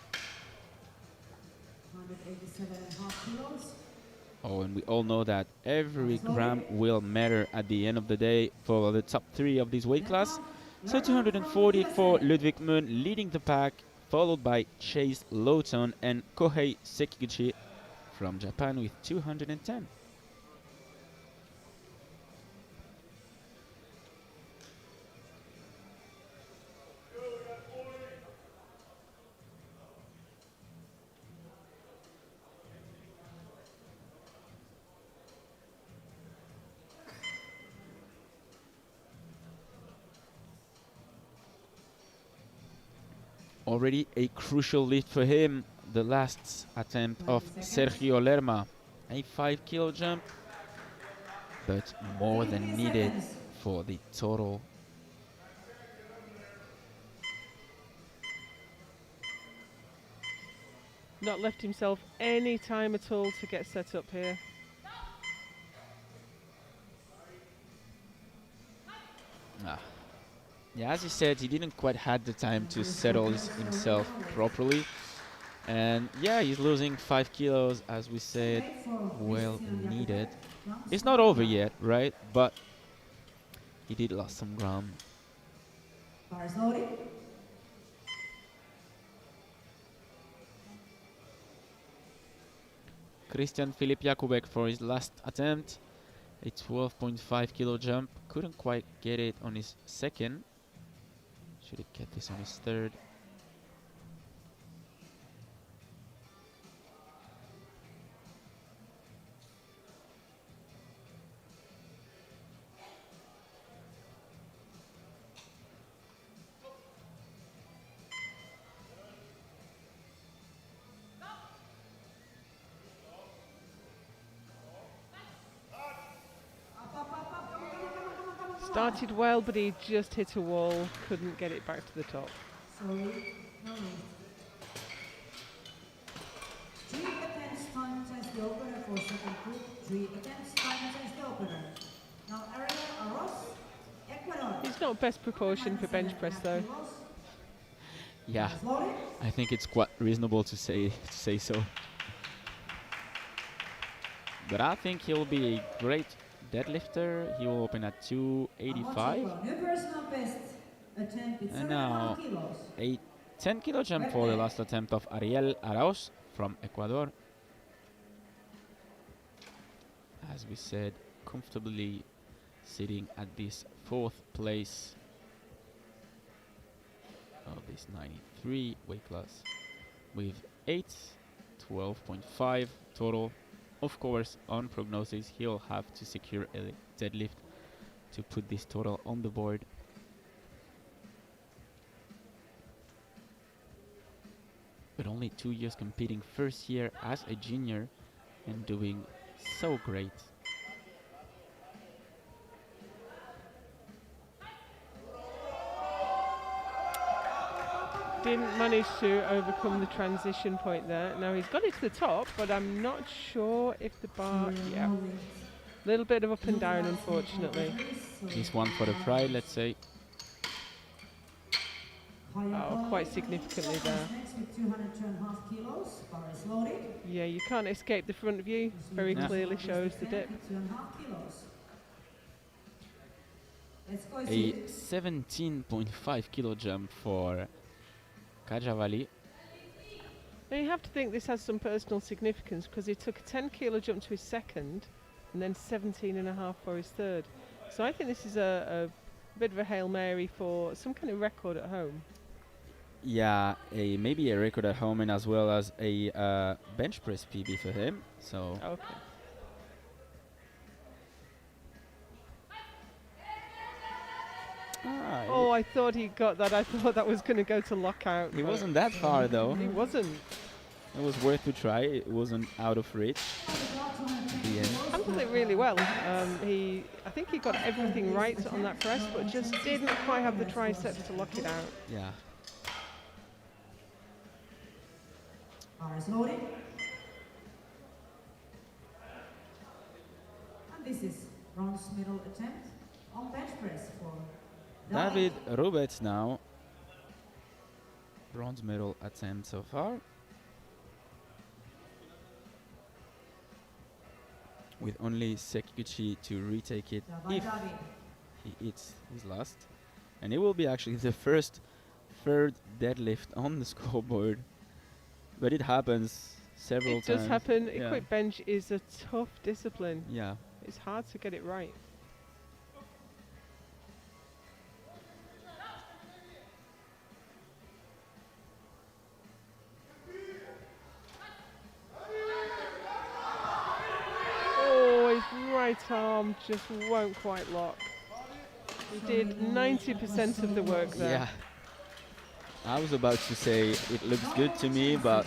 [SPEAKER 3] 187.5 kilos.
[SPEAKER 1] Oh, and we all know that every gram will matter at the end of the day for the top 3 of this weight class. So 240 for Ludwig Munn leading the pack, followed by Chase Lawton and Kohei Sekiguchi from Japan with 210. Already a crucial lift for him, the last attempt of Sergio Lerma. A 5 kilo jump, but more than needed for the total.
[SPEAKER 2] Not left himself any time at all to get set up here.
[SPEAKER 1] Yeah, as he said, he didn't quite had the time to settle himself properly. And yeah, he's losing 5 kilos, as we said, well needed. It's not over yet, right? But he did lose some ground.
[SPEAKER 3] Bars loaded.
[SPEAKER 1] Christian Filip Jakubek for his last attempt. A 12.5 kilo jump. Couldn't quite get it on his second. Should have get this on his third.
[SPEAKER 2] Started well, but he just hit a wall, couldn't get it back to the top.
[SPEAKER 3] Sorry, no need. 3 attempts times as the opener for second group. 3 attempts times as the opener. Now Ariel Aros, Ecuador.
[SPEAKER 2] It's not best proportion for bench press though.
[SPEAKER 1] Yeah, I think it's quite reasonable to say so. But I think he'll be a great deadlifter. He will open at 285.
[SPEAKER 3] New personal best attempt. It's
[SPEAKER 1] And
[SPEAKER 3] 7.5
[SPEAKER 1] now
[SPEAKER 3] kilos.
[SPEAKER 1] a 10 kilo jump for the last attempt of Ariel Arauz from Ecuador. As we said, comfortably sitting at this 4th place of this 93 weight class with 12.5 total. Of course, on prognosis, he'll have to secure a deadlift to put this total on the board. But only 2 years competing, first year as a junior and doing so great.
[SPEAKER 2] Didn't manage to overcome the transition point there. Now he's got it to the top, but I'm not sure if the bar, yeah. Little bit of up and down, unfortunately.
[SPEAKER 1] This one for the pride, let's say.
[SPEAKER 2] Oh, quite significantly there. Yeah, you can't escape the front view. Very clearly shows the dip.
[SPEAKER 1] A 17.5 kilo jump for Kajavali.
[SPEAKER 2] Now you have to think this has some personal significance because he took a 10 kilo jump to his second and then 17.5 for his third. So I think this is a bit of a Hail Mary for some kind of record at home.
[SPEAKER 1] Yeah, maybe a record at home and as well as a bench press PB for him. So
[SPEAKER 2] okay. Oh, I thought he got that. I thought that was going to go to lockout.
[SPEAKER 1] He wasn't that far though.
[SPEAKER 2] He wasn't.
[SPEAKER 1] It was worth to try. It wasn't out of reach.
[SPEAKER 2] Handled it really well. I think he got everything right on that press, but just didn't quite have the triceps to lock it out.
[SPEAKER 1] Yeah.
[SPEAKER 3] Bar is loaded. And this is bronze medal attempt on bench press for
[SPEAKER 1] David Rubets now. Bronze medal attempt so far. With only Sekiguchi to retake it if he hits his last. And it will be actually the third deadlift on the scoreboard. But it happens several times.
[SPEAKER 2] It does happen.
[SPEAKER 1] Yeah.
[SPEAKER 2] Equip bench is a tough discipline.
[SPEAKER 1] Yeah.
[SPEAKER 2] It's hard to get it right. Right arm just won't quite lock. He did 90% of the work there.
[SPEAKER 1] Yeah. I was about to say it looks good to me, but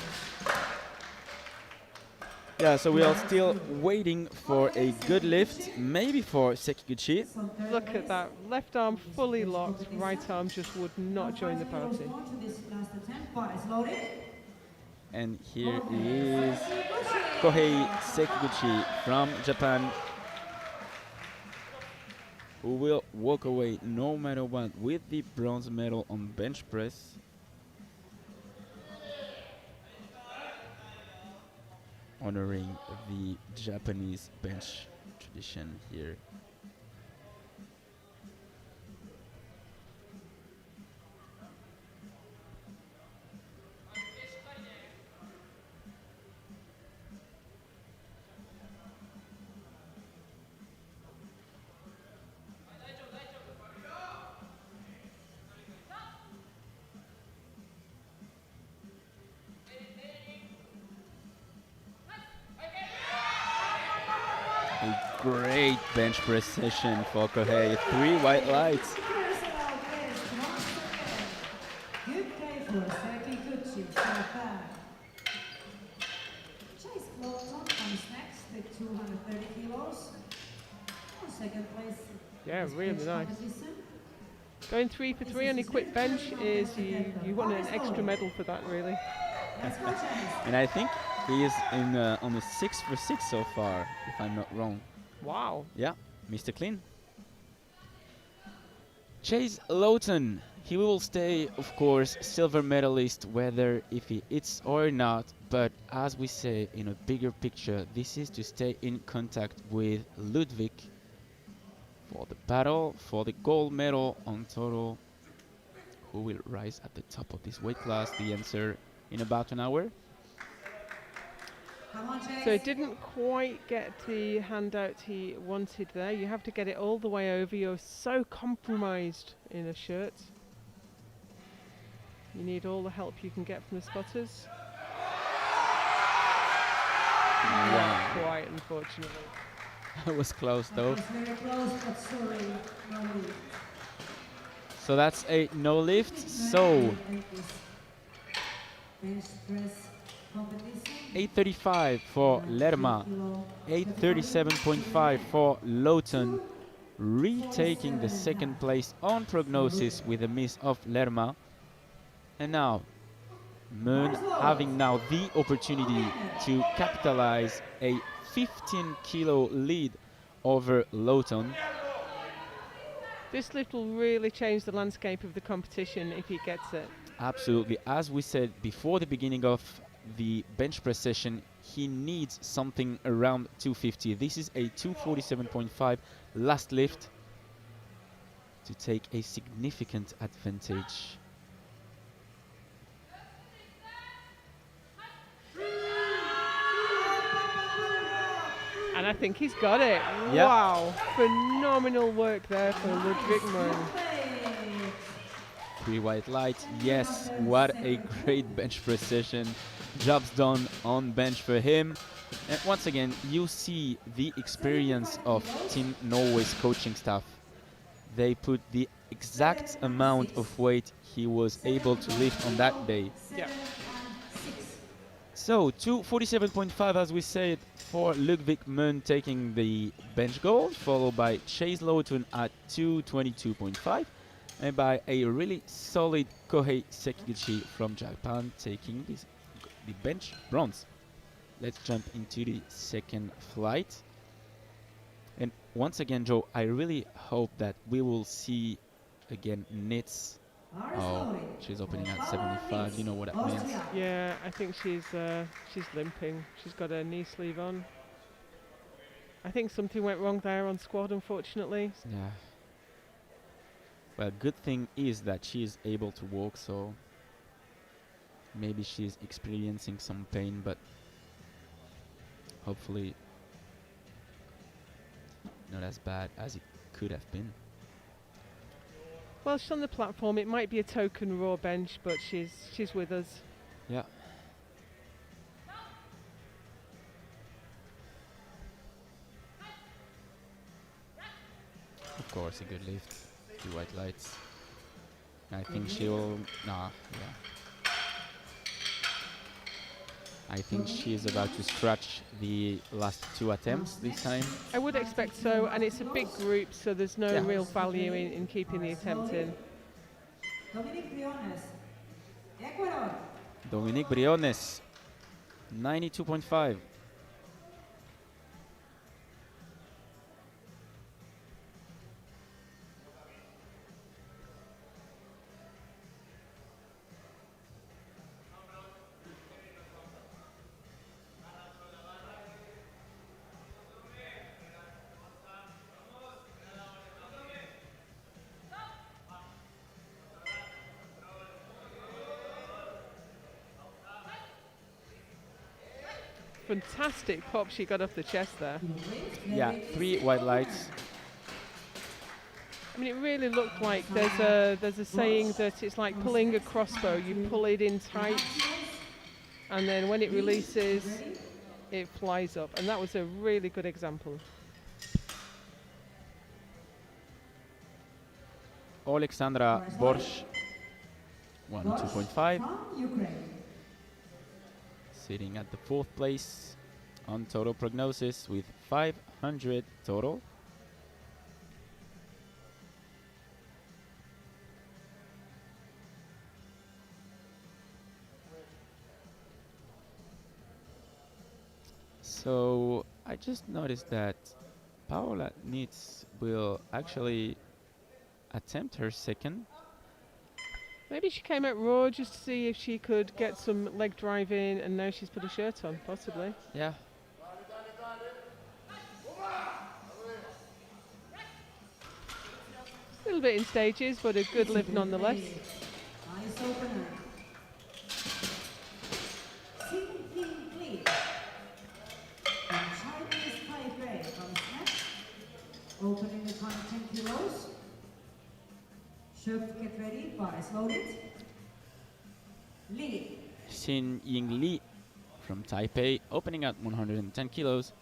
[SPEAKER 1] yeah, so we are still waiting for a good lift, maybe for Sekiguchi.
[SPEAKER 2] Look at that, left arm fully locked, right arm just would not join the party.
[SPEAKER 1] And here is Kohei Sekiguchi from Japan, who will walk away no matter what with the bronze medal on bench press. Honoring the Japanese bench tradition here. Great bench press session for Kohei. 3 white lights.
[SPEAKER 3] Good day for Sekiguchi so far. Chase Lawton comes next with 230 kilos. On second place.
[SPEAKER 2] Yeah, really nice. Going 3 for 3 on equipped bench is you want an extra medal for that, really.
[SPEAKER 1] And I think he is in on the 6 for 6 so far, if I'm not wrong.
[SPEAKER 2] Wow.
[SPEAKER 1] Yeah, Mr. Clean. Chase Lawton. He will stay, of course, silver medalist, whether if he hits or not. But as we say in a bigger picture, this is to stay in contact with Ludwig for the battle for the gold medal on total. Who will rise at the top of this weight class? The answer in about an hour.
[SPEAKER 2] So he didn't quite get the handout he wanted there. You have to get it all the way over. You're so compromised in a shirt. You need all the help you can get from the spotters. Not quite, unfortunately.
[SPEAKER 1] It was close though.
[SPEAKER 3] That was very close, but sorry, no lift.
[SPEAKER 1] So that's a no lift. So
[SPEAKER 3] Bench press competition.
[SPEAKER 1] 8:35 for Lerma, 8:37.5 for Lowton, retaking the second place on prognosis with a miss of Lerma. And now Moon having now the opportunity to capitalize a 15-kilo lead over Lowton.
[SPEAKER 2] This lift will really change the landscape of the competition if he gets it.
[SPEAKER 1] Absolutely. As we said before the beginning of the bench press session, he needs something around 250. This is a 247.5 last lift to take a significant advantage.
[SPEAKER 2] And I think he's got it.
[SPEAKER 1] Yep.
[SPEAKER 2] Wow, phenomenal work there for Ludwig Moon.
[SPEAKER 1] 3 white lights. Yes, what a great bench press session. Jobs done on bench for him. And once again, you see the experience of Team Norway's coaching staff. They put the exact amount of weight he was able to lift on that day.
[SPEAKER 2] Yeah.
[SPEAKER 1] So 247.5, as we said, for Ludwig Moon taking the bench gold, followed by Chase Lowton at 222.5, and by a really solid Kohei Sekiguchi from Japan taking the bench bronze. Let's jump into the second flight. And once again, Joe, I really hope that we will see again Nitz. Oh, she's opening at 75. You know what that means.
[SPEAKER 2] Yeah, I think she's limping. She's got her knee sleeve on. I think something went wrong there on squad, unfortunately.
[SPEAKER 1] Yeah. Well, good thing is that she is able to walk, so maybe she's experiencing some pain, but hopefully not as bad as it could have been.
[SPEAKER 2] Well, she's on the platform. It might be a token raw bench, but she's with us.
[SPEAKER 1] Yeah. Of course, a good lift. 2 white lights. I think she'll... Nah, yeah. I think she is about to scratch the last 2 attempts this time.
[SPEAKER 2] I would expect so, and it's a big group, so there's no real value in keeping the attempt in.
[SPEAKER 1] Dominique Briones, 92.5.
[SPEAKER 2] Fantastic pop she got off the chest there.
[SPEAKER 1] Yeah, 3 white lights.
[SPEAKER 2] I mean, it really looked like there's a saying that it's like pulling a crossbow. You pull it in tight, and then when it releases, it flies up. And that was a really good example.
[SPEAKER 1] Alexandra Borsch, 102.5. Sitting at the 4th place on total prognosis with 500 total. So I just noticed that Paola Nitz will actually attempt her second.
[SPEAKER 2] Maybe she came out raw just to see if she could get some leg drive in, and now she's put a shirt on, possibly.
[SPEAKER 1] Yeah.
[SPEAKER 2] little bit in stages, but a good lift nonetheless.
[SPEAKER 3] Nice opener. From Chinese Taipei comes next. Opening the 10 kilos. Chef, get ready, bars loaded. Li.
[SPEAKER 1] Xin Ying Li from Taipei, opening at 110 kilos.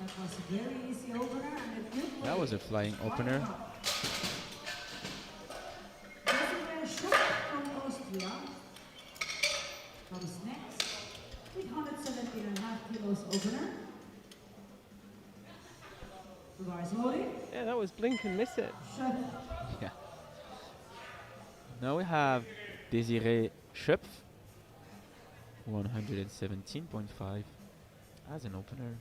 [SPEAKER 3] That was a very easy opener and a good
[SPEAKER 1] That was a flying opener.
[SPEAKER 3] From Austria comes next with 117.5 kilos opener. The bar is loaded.
[SPEAKER 2] Yeah, that was blink and miss it.
[SPEAKER 1] Yeah. Now we have Désiré Schöpf, 117.5 as an opener.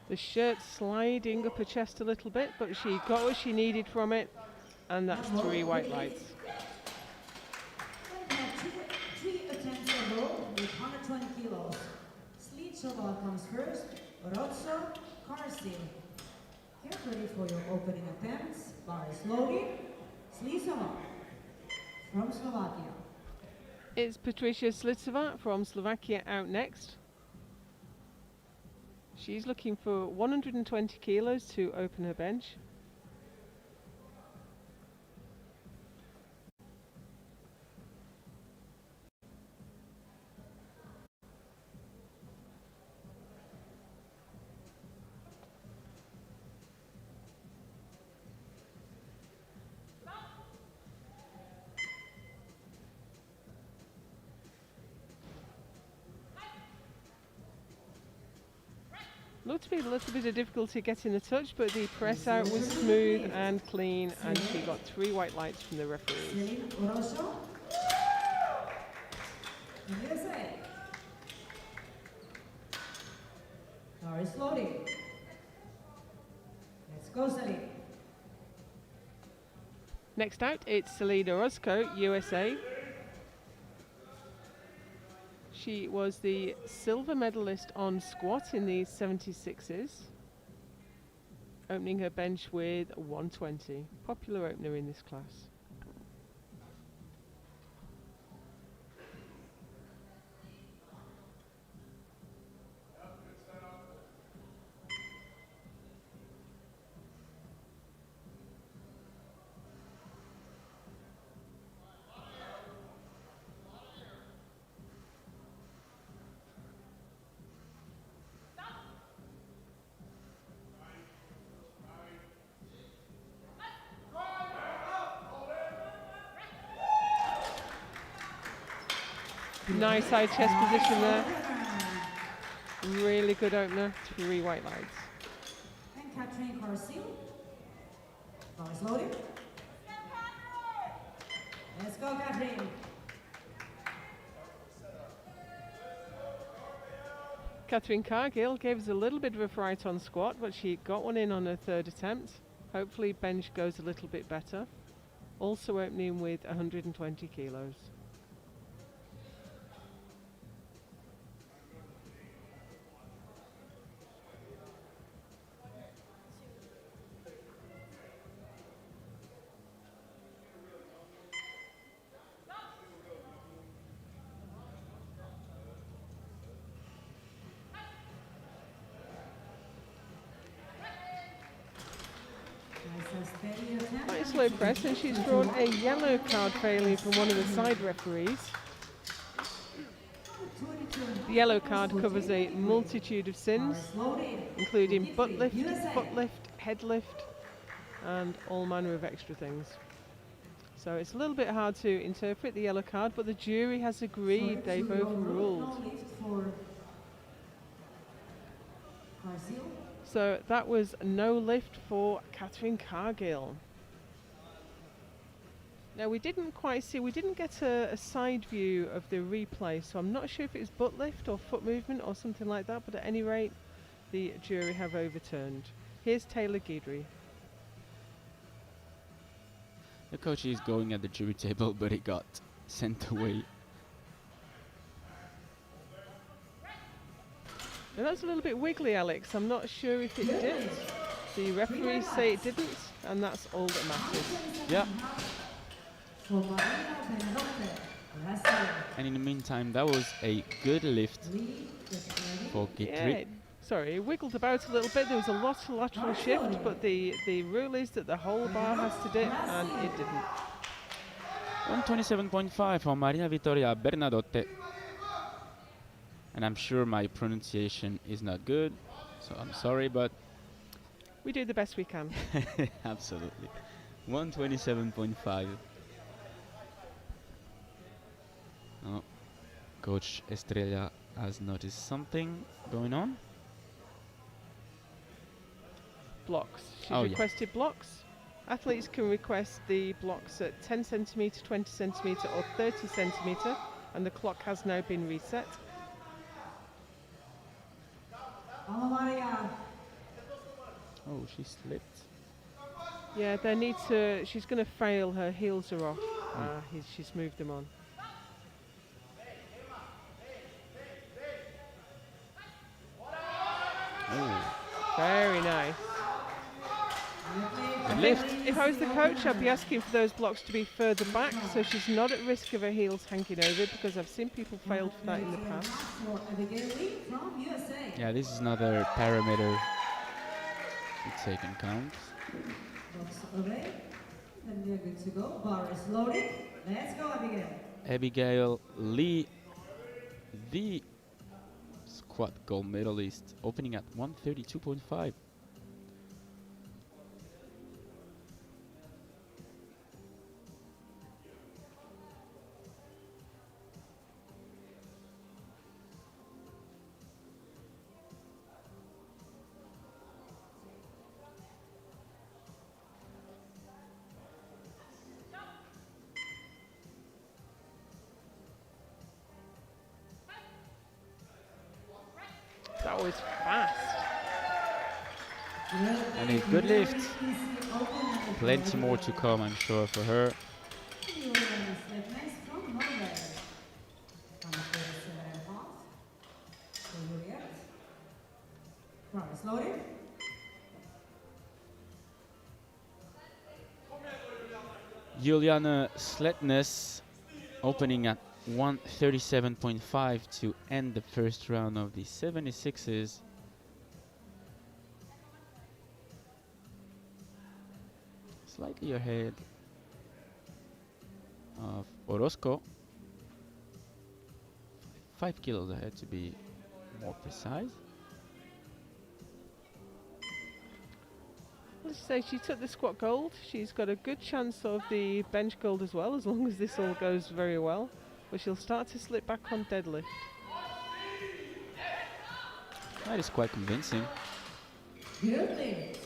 [SPEAKER 2] The shirt sliding up her chest a little bit, but she got what she needed from it, and that's 3 white lights.
[SPEAKER 3] Three attempts a row with 120 kilos. Slitsova comes first, Rozzo, Karsil. Get ready for your opening attempts. Bar is loaded. Slitsova from Slovakia.
[SPEAKER 2] It's Patricia Slitsova from Slovakia out next. She's looking for 120 kilos to open her bench. Looked to be a little bit of difficulty getting the touch, but the press out was smooth and clean, and she got 3 white lights from the referees.
[SPEAKER 3] Bar is loaded. Let's go, Celine.
[SPEAKER 2] Next out, it's Selena Roscoe, USA. She was the silver medalist on squat in the 76s, opening her bench with 120. Popular opener in this class. Nice side chest position there. Really good opener. 3 white lights.
[SPEAKER 3] And Catherine Carsil. Bar is loaded. Let's go, Catherine.
[SPEAKER 2] Catherine Cargill gave us a little bit of a fright on squat, but she got one in on her 3rd attempt. Hopefully bench goes a little bit better. Also opening with 120 kilos. slow press, and she's drawn a yellow card failing from one of the side referees. The yellow card covers a multitude of sins, including butt lift, foot lift, head lift, and all manner of extra things. So it's a little bit hard to interpret the yellow card, but the jury has agreed, they've overruled. So that was no lift for Catherine Cargill. Now we didn't quite see, we didn't get a side view of the replay, so I'm not sure if it was butt lift or foot movement or something like that, but at any rate, the jury have overturned. Here's Taylor Guidry.
[SPEAKER 1] The coach is going at the jury table, but it got sent away.
[SPEAKER 2] Now that's a little bit wiggly, Alex. I'm not sure if it did. The referees say it didn't, and that's all that matters.
[SPEAKER 1] Yeah. And in the meantime, that was a good lift for Guidry.
[SPEAKER 2] Sorry, it wiggled about a little bit. There was a lot of lateral shift, but the rule is that the whole bar has to dip, and it didn't.
[SPEAKER 1] 127.5 for Maria Vittoria Bernadotte. And I'm sure my pronunciation is not good, so I'm sorry, but
[SPEAKER 2] we do the best we can.
[SPEAKER 1] Absolutely. 127.5. Oh, Coach Estrella has noticed something going on.
[SPEAKER 2] Blocks. She's requested blocks. Athletes can request the blocks at 10 centimetre, 20 centimetre or 30 centimetre, and the clock has now been reset.
[SPEAKER 1] Oh, she slipped.
[SPEAKER 2] Yeah, they need to, she's going to fail, her heels are off. She's moved them on.
[SPEAKER 1] Oh.
[SPEAKER 2] Very nice.
[SPEAKER 1] Lift.
[SPEAKER 2] If I was the coach, I'd be asking for those blocks to be further back, so she's not at risk of her heels hanging over, because I've seen people fail for that in the past.
[SPEAKER 1] Yeah, this is another parameter to take in count.
[SPEAKER 3] And we're good to go. Bar is loaded. Let's go, Abigail.
[SPEAKER 1] Abigail Lee, the squat gold medalist, opening at 132.5.
[SPEAKER 2] That was fast.
[SPEAKER 1] And a good lift. Plenty more to come, I'm sure, for her. Juliana Sletnes opening at 137.5 to end the first round of the 76s. Slightly ahead of Orozco. 5 kilos ahead to be more precise.
[SPEAKER 2] Let's say she took the squat gold. She's got a good chance of the bench gold as well, as long as this all goes very well. But she'll start to slip back on deadlift.
[SPEAKER 1] That is quite convincing.
[SPEAKER 3] Good lift.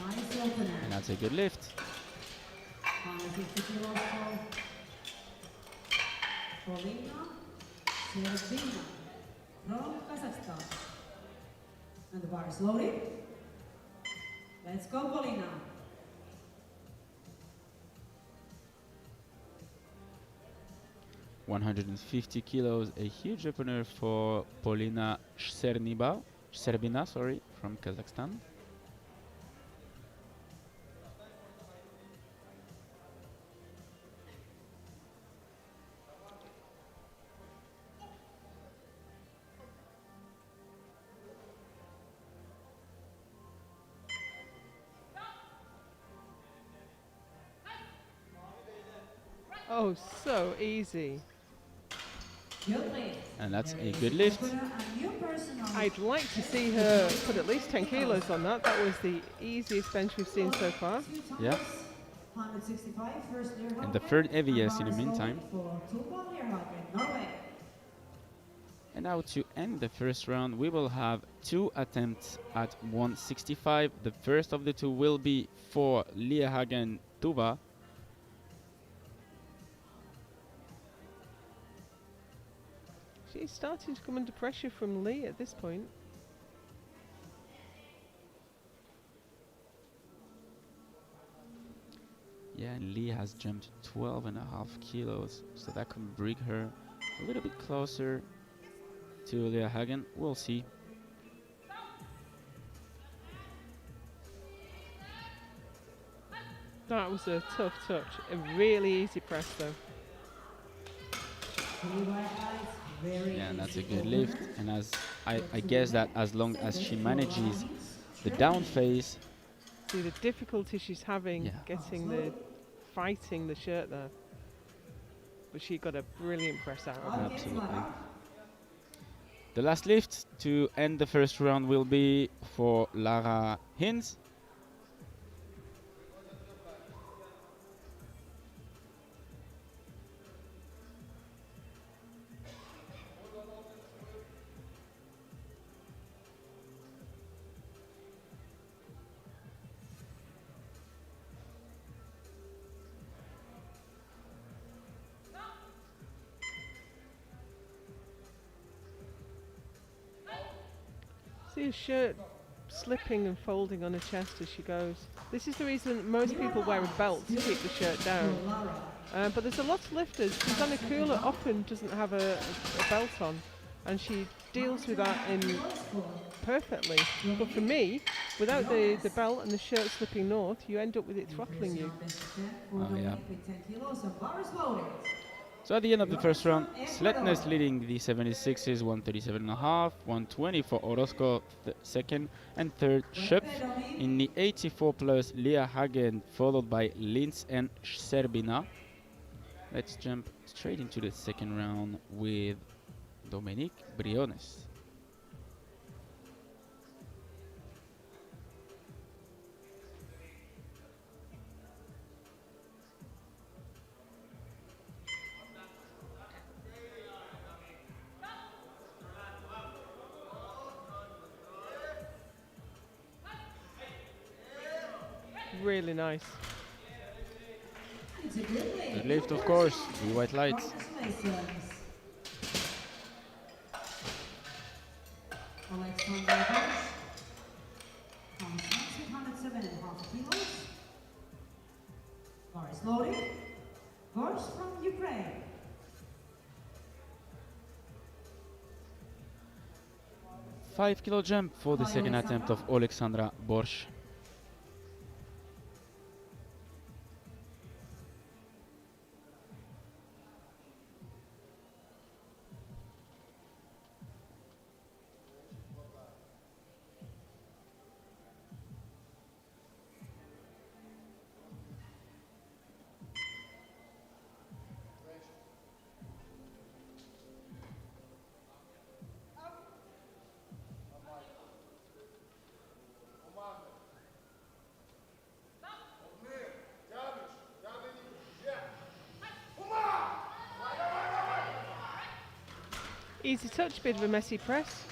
[SPEAKER 3] Nice opener.
[SPEAKER 1] And that's a good lift.
[SPEAKER 3] 150 kilos for Polina Serbina from Kazakhstan. And the bar is loaded. Let's go, Polina.
[SPEAKER 1] $150 kilos, a huge opener for Polina Serbina, from Kazakhstan.
[SPEAKER 2] Oh, so easy.
[SPEAKER 1] And that's a good lift.
[SPEAKER 2] I'd like to see her put at least 10 kilos on that. That was the easiest bench we've seen so far.
[SPEAKER 1] Yeah. And the third heaviest in the meantime. And now to end the first round, we will have 2 attempts at 165. The first of the 2 will be for Leahagen Tuva.
[SPEAKER 2] She's starting to come under pressure from Lee at this point.
[SPEAKER 1] Yeah, and Lee has jumped 12.5 kilos, so that could bring her a little bit closer to Leahagen. We'll see.
[SPEAKER 2] That was a tough touch. A really easy press though.
[SPEAKER 1] Yeah, and that's a good lift. And as I guess that as long as she manages the down phase.
[SPEAKER 2] See the difficulty she's having getting fighting the shirt there. But she got a brilliant press out of it.
[SPEAKER 1] Absolutely. The last lift to end the first round will be for Lara Hinz.
[SPEAKER 2] See her shirt slipping and folding on her chest as she goes. This is the reason that most people wear a belt to keep the shirt down. But there's a lot of lifters. Susanna Kula often doesn't have a belt on, and she deals with that in perfectly. But for me, without the belt and the shirt slipping north, you end up with it throttling you.
[SPEAKER 1] Oh, yeah. So at the end of the first round, Sletnes leading the 76s, 137.5, 120 for Orozco, second, and third Schöpf. In the 84 plus, Leahagen, followed by Linz and Serbina. Let's jump straight into the second round with Dominique Briones.
[SPEAKER 2] Really nice.
[SPEAKER 1] Good lift, of course, the white lights.
[SPEAKER 3] Bars loaded. Bars from Ukraine.
[SPEAKER 1] 5 kilo jump for the second attempt of Alexandra Borsch.
[SPEAKER 2] Easy touch, bit of a messy press.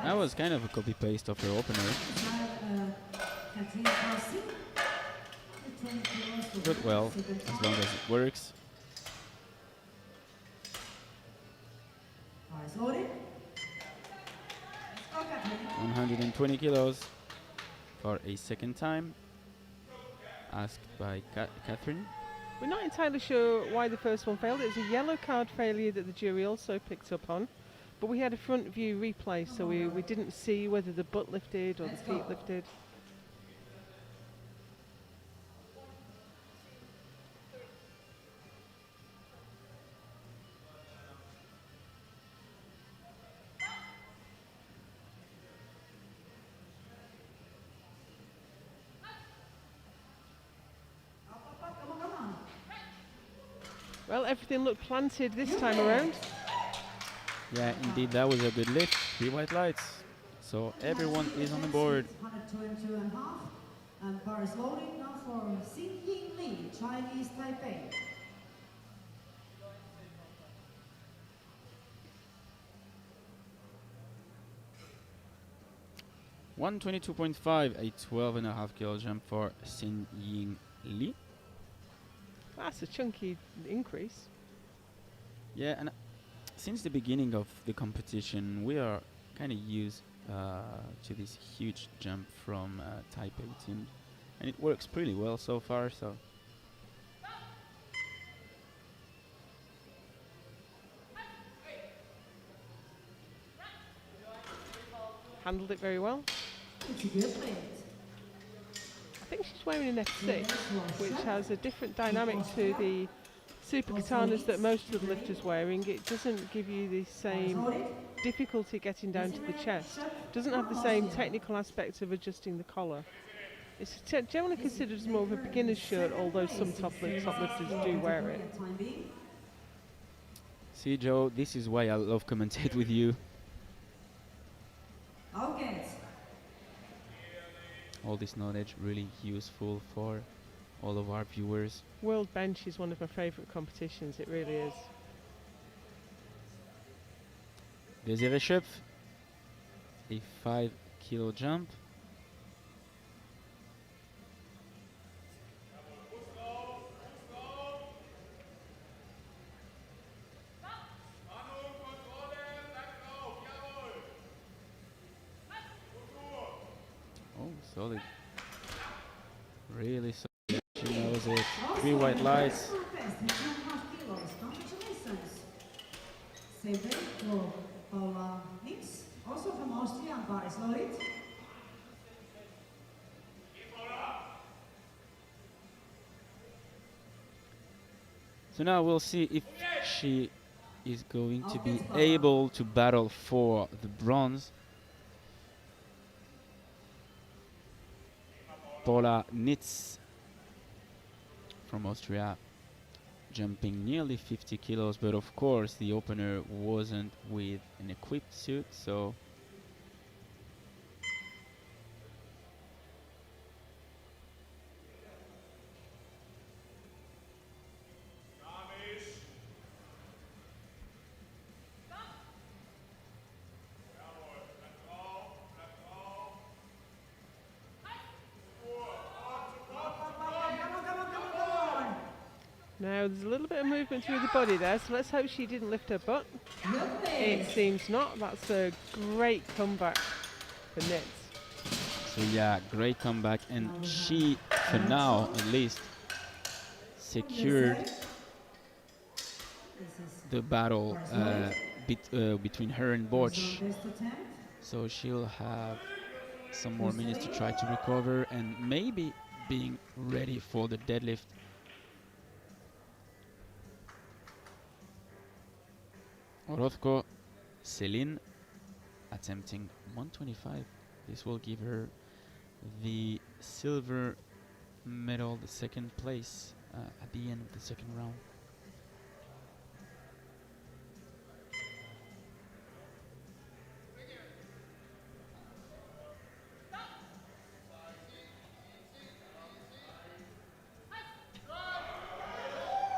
[SPEAKER 1] That was kind of a copy-paste of her opener. But well, as long as it works. 120 kilos for a second time, asked by Catherine.
[SPEAKER 2] We're not entirely sure why the first one failed. It was a yellow card failure that the jury also picked up on. But we had a front view replay, so we didn't see whether the butt lifted or the feet lifted. Well, everything looked planted this time around.
[SPEAKER 1] Yeah, indeed, that was a good lift. 3 white lights. So everyone is on the board.
[SPEAKER 3] 122.5. And bar is loaded now for Xin-Ying Li, Chinese Taipei.
[SPEAKER 1] $122.5, a 12.5 kg jump for Xin-Ying Li.
[SPEAKER 2] That's a chunky increase.
[SPEAKER 1] Yeah, and since the beginning of the competition, we are kind of used to this huge jump from Taipei team, and it works pretty well so far. So
[SPEAKER 2] handled it very well.
[SPEAKER 3] It's a good lift.
[SPEAKER 2] I think she's wearing an F6, which has a different dynamic to the super katanas that most of the lifters wearing. It doesn't give you the same difficulty getting down to the chest. Doesn't have the same technical aspects of adjusting the collar. It's generally considered as more of a beginner's shirt, although some top lifters do wear it.
[SPEAKER 1] see, Joe, this is why I love commentate with you.
[SPEAKER 3] Okay.
[SPEAKER 1] All this knowledge really useful for all of our viewers.
[SPEAKER 2] World Bench is one of my favourite competitions, it really is.
[SPEAKER 1] Désiré Schöpf, a 5 kg jump. Oh, solid. Really solid. She knows it. 3 white lights.
[SPEAKER 3] Congratulations. Same day for Paula Nix, also from Austria, and bar is loaded.
[SPEAKER 1] So now we'll see if she is going to be able to battle for the bronze. Paula Nitz from Austria, jumping nearly 50 kilos, but of course the opener wasn't with an equipped suit, so
[SPEAKER 2] Now there's a little bit of movement through the body there, so let's hope she didn't lift her butt. It seems not. That's a great comeback for Nitz.
[SPEAKER 1] so yeah, great comeback, and she, for now at least, secured the battle between her and Borch. So she'll have some more minutes to try to recover and maybe being ready for the deadlift. Orozco, Celine attempting 125. This will give her the silver medal, the second place at the end of the second round.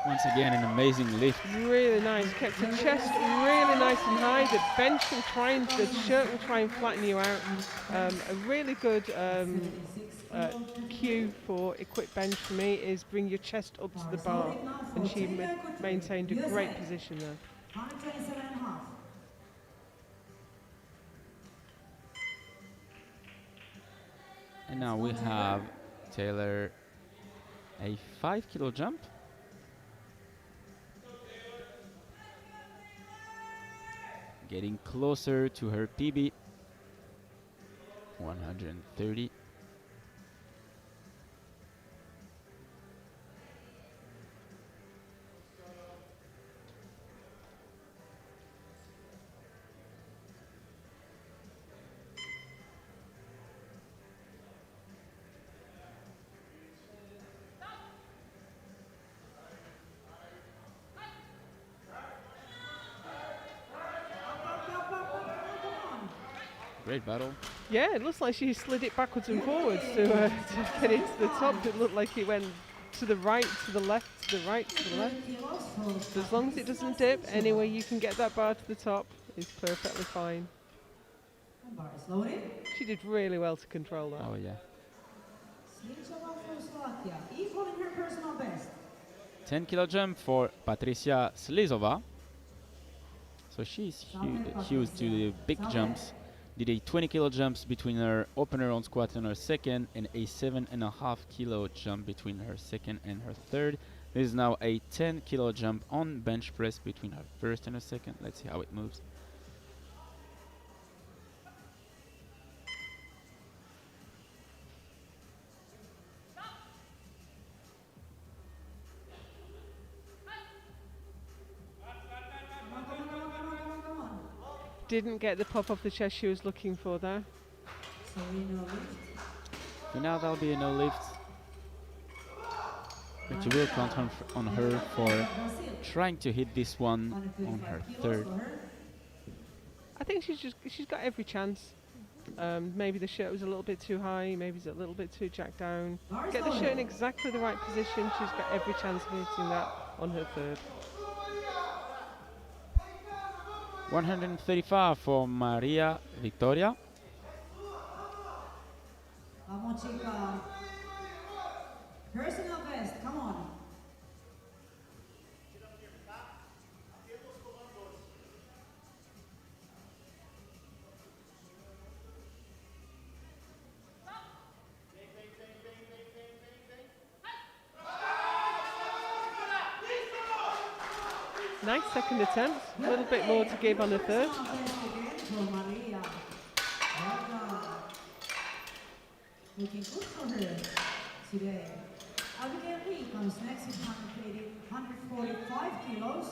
[SPEAKER 1] Once again, an amazing lift.
[SPEAKER 2] Really nice. Kept the chest really nice and high. The bench will try and, the shirt will try and flatten you out. A really good cue for equipped bench for me is bring your chest up to the bar, and she maintained a great position there.
[SPEAKER 3] 127.5.
[SPEAKER 1] And now we have Taylor, a 5 kg jump. Getting closer to her PB, 130. Great battle.
[SPEAKER 2] Yeah, it looks like she slid it backwards and forwards to get it to the top. It looked like it went to the right, to the left, to the right, to the left. So as long as it doesn't dip, any way you can get that bar to the top is perfectly fine.
[SPEAKER 3] Bar is loaded.
[SPEAKER 2] She did really well to control that.
[SPEAKER 1] Oh yeah.
[SPEAKER 3] Slitsova from Slovakia, equaling her personal best.
[SPEAKER 1] 10 kilo jump for Patricia Slizova. So she's used to the big jumps. Did a 20 kilo jumps between her opener on squat and her second, and a 7.5 kilo jump between her second and her third. This is now a 10 kilo jump on bench press between her first and her second. Let's see how it moves.
[SPEAKER 2] Didn't get the pop off the chest she was looking for there.
[SPEAKER 3] So we know it.
[SPEAKER 1] For now, that'll be a no lift. But you will count on her for trying to hit this one on her third.
[SPEAKER 2] I think she's got every chance. Maybe the shirt was a little bit too high, maybe it's a little bit too jacked down. Get the shirt in exactly the right position, she's got every chance of hitting that on her third.
[SPEAKER 1] 135 for Maria Victoria.
[SPEAKER 3] Vamos, chica. Personal best, come on.
[SPEAKER 2] Nice second attempt, a little bit more to give on the third.
[SPEAKER 3] Looking good for her today. Abigail Lee comes next with 145 kilos.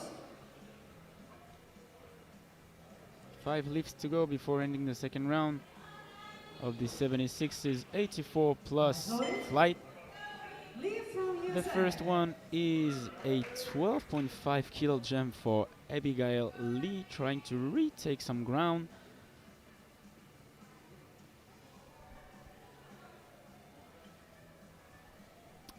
[SPEAKER 1] 5 lifts to go before ending the second round of the 76's 84 plus flight. The first one is a 12.5 kilo jump for Abigail Lee, trying to retake some ground.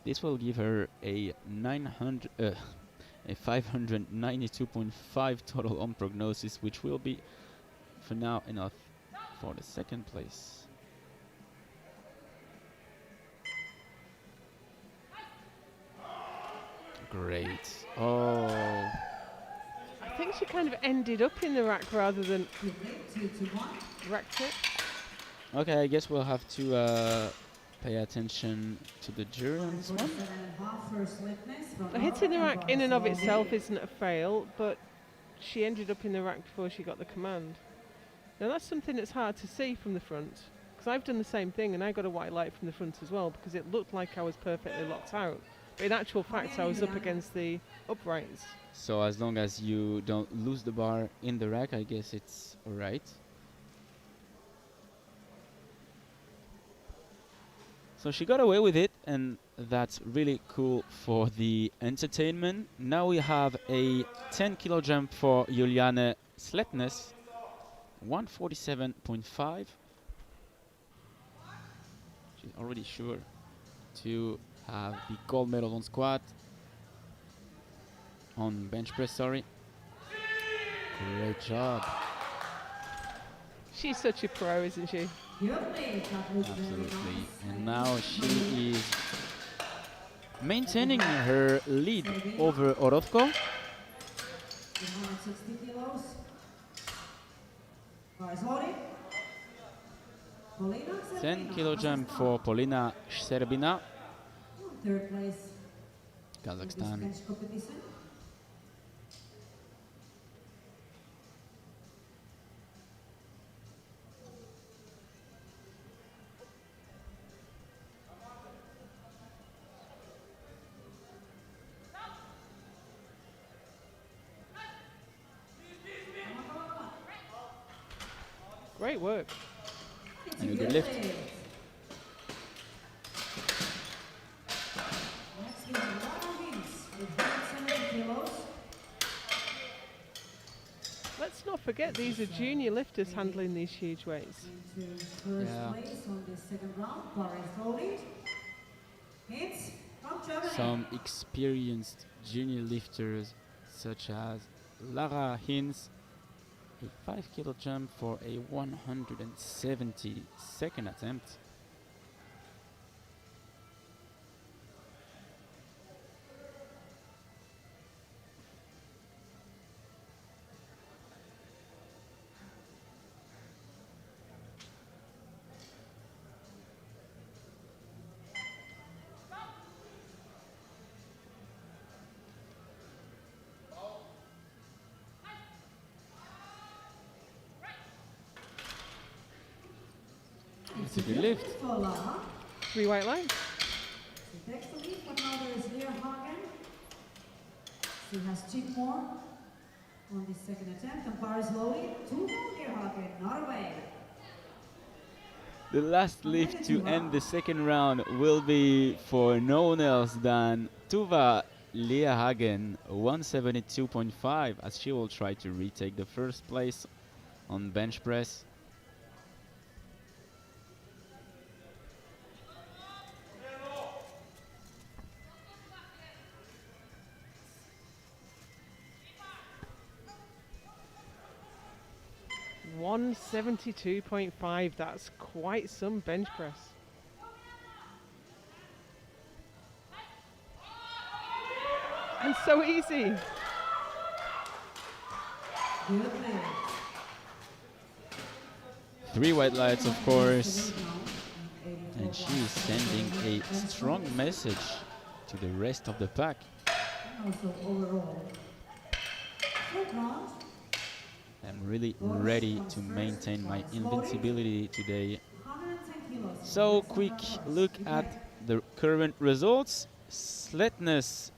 [SPEAKER 1] This will give her a 592.5 total on prognosis, which will be, for now, enough for the second place. Great. Oh.
[SPEAKER 2] I think she kind of ended up in the rack rather than racked it.
[SPEAKER 1] Okay, I guess we'll have to pay attention to the jury on this one.
[SPEAKER 2] Hitting the rack in and of itself isn't a fail, but she ended up in the rack before she got the command. Now that's something that's hard to see from the front, because I've done the same thing and I got a white light from the front as well, because it looked like I was perfectly locked out. But in actual fact, I was up against the uprights.
[SPEAKER 1] So as long as you don't lose the bar in the rack, I guess it's alright. So she got away with it, and that's really cool for the entertainment. Now we have a 10 kilo jump for Juliane Sletnes, 147.5. She's already sure to have the gold medal on squat, on bench press, sorry. Great job.
[SPEAKER 2] She's such a pro, isn't she?
[SPEAKER 1] Absolutely. And now she is maintaining her lead over Orozco. 10 kilo jump for Polina Sherbina,
[SPEAKER 3] Third place.
[SPEAKER 1] Kazakhstan.
[SPEAKER 2] Great work.
[SPEAKER 1] And a good lift.
[SPEAKER 2] Let's not forget these are junior lifters handling these huge weights.
[SPEAKER 3] Into first place on the second round, bar is loaded. Hits from Germany.
[SPEAKER 1] Some experienced junior lifters such as Lara Hinz, a 5 kilo jump for a 172nd attempt. It's a good lift.
[SPEAKER 2] 3 white lines.
[SPEAKER 3] She takes the lead, but now there is Leah Hagen. She has Juniorr on the second attempt, and bar is loaded. 2 Leah Hagen, not away.
[SPEAKER 1] The last lift to end the second round will be for no one else than Tuva Leahagen, 172.5, as she will try to retake the first place on bench press.
[SPEAKER 2] $172.5, that's quite some bench press. And so easy.
[SPEAKER 3] Good play.
[SPEAKER 1] 3 white lights, of course, and she is sending a strong message to the rest of the pack.
[SPEAKER 3] And also overall. Third round.
[SPEAKER 1] I'm really ready to maintain my invincibility today.
[SPEAKER 3] 110 kilos.
[SPEAKER 1] So, quick look at the current results. Sletness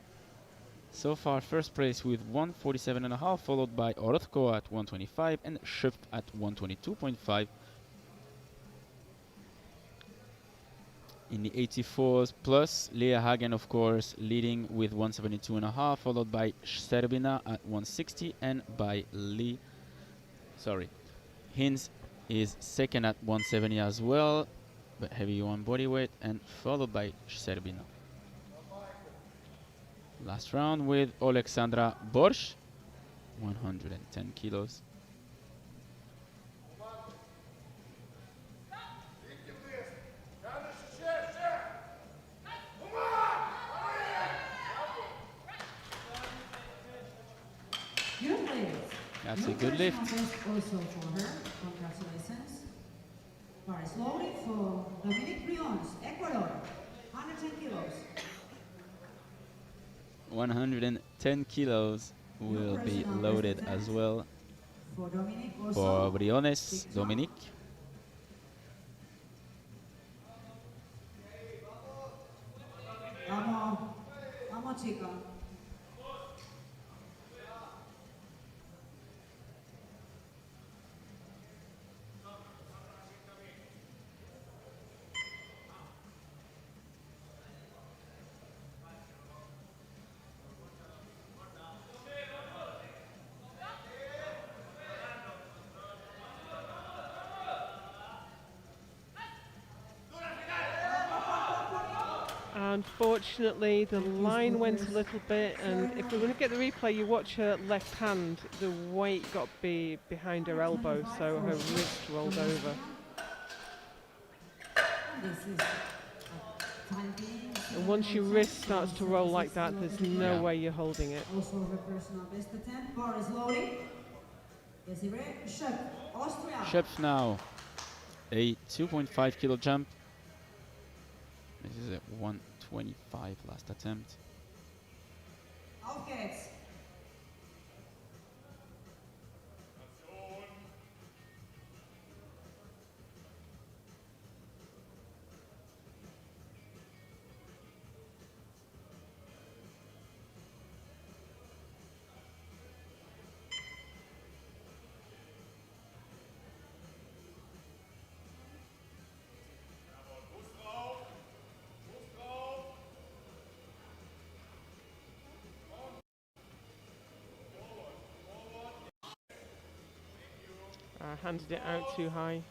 [SPEAKER 1] so far first place with 147.5, followed by Orozco at 125 and Schöpf at 122.5. In the 84s plus, Leah Hagen, of course, leading with 172.5, followed by Serbina at 160 and by Hinz is second at 170 as well, but heavy on body weight, and followed by Serbina. Last round with Alexandra Borsch, 110 kilos. That's a good lift.
[SPEAKER 3] Also for her, congratulations. Bar is loaded for Dominique Brions, Ecuador, 110 kilos.
[SPEAKER 1] 110 kilos will be loaded as well
[SPEAKER 3] for Dominique
[SPEAKER 1] for Briones Dominique.
[SPEAKER 3] Vamos, chica.
[SPEAKER 2] Unfortunately, the line went a little bit, and if we're going to get the replay, you watch her left hand, the weight got behind her elbow, so her wrist rolled over. And once your wrist starts to roll like that, there's no way you're holding it.
[SPEAKER 3] Also her personal best attempt. Bar is loading. Schöpf, Austria.
[SPEAKER 1] Schöpf now, a 2.5 kilo jump. This is a 125 last attempt.
[SPEAKER 3] Auf geht's.
[SPEAKER 2] handed it out too high.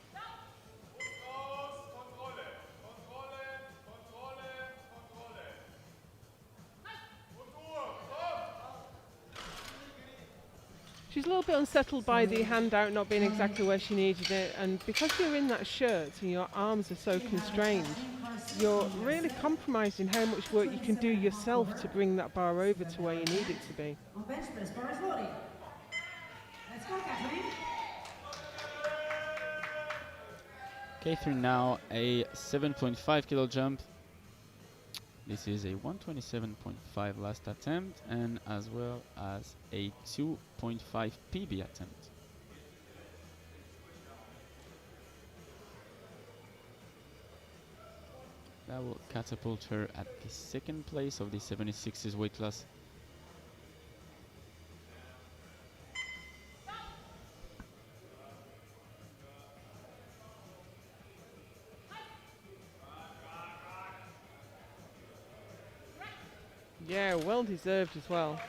[SPEAKER 2] She's a little bit unsettled by the handout not being exactly where she needed it, and because you're in that shirt and your arms are so constrained, you're really compromising how much work you can do yourself to bring that bar over to where you need it to be.
[SPEAKER 3] On bench press, bar is loaded. Let's go, Catherine.
[SPEAKER 1] Catherine now a 7.5 kilo jump. This is a 127.5 last attempt, and as well as a 2.5 PB attempt. That will catapult her at the second place of the 76s weight class.
[SPEAKER 2] Yeah, well deserved as well.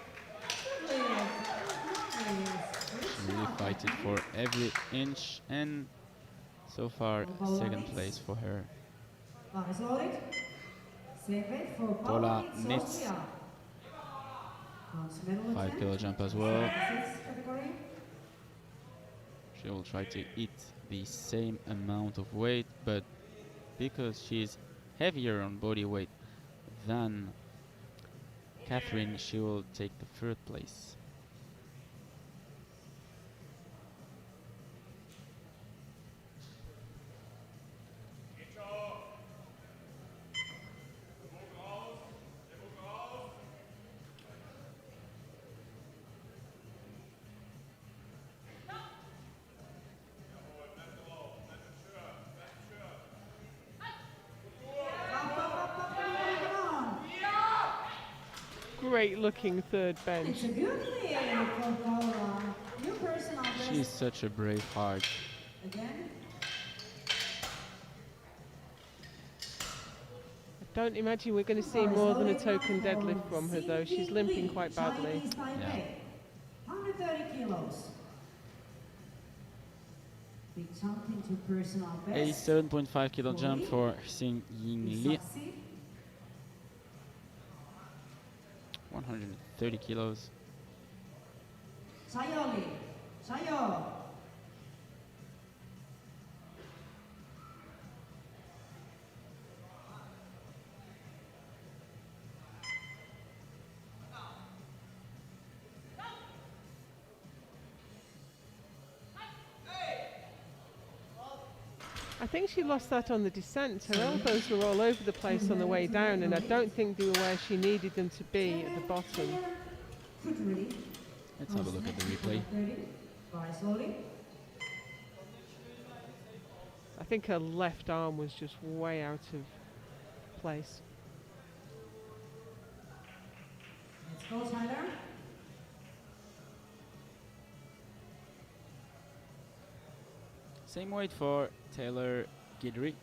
[SPEAKER 1] Really fighting for every inch, and so far second place for her. Paula Nitz, 5 kilo jump as well. She will try to eat the same amount of weight, but because she's heavier on body weight than Catherine, she will take the third place.
[SPEAKER 2] Great looking third bench.
[SPEAKER 3] It's a good lift for Paula. New personal best.
[SPEAKER 1] She's such a brave heart.
[SPEAKER 3] Again.
[SPEAKER 2] I don't imagine we're going to see more than a token deadlift from her though. She's limping quite badly.
[SPEAKER 1] Yeah.
[SPEAKER 3] 130 kilos. Big jump into personal
[SPEAKER 1] A
[SPEAKER 3] best.
[SPEAKER 1] 7.5 kilo jump for Xing Ying Li. 130 kilos.
[SPEAKER 3] Sayoli. Sayo.
[SPEAKER 2] I think she lost that on the descent. Her elbows were all over the place on the way down, and I don't think they were where she needed them to be at the bottom.
[SPEAKER 1] Let's have a look at the replay.
[SPEAKER 2] I think her left arm was just way out of place.
[SPEAKER 3] Let's go, Tyler.
[SPEAKER 1] Same weight for Taylor Guidry.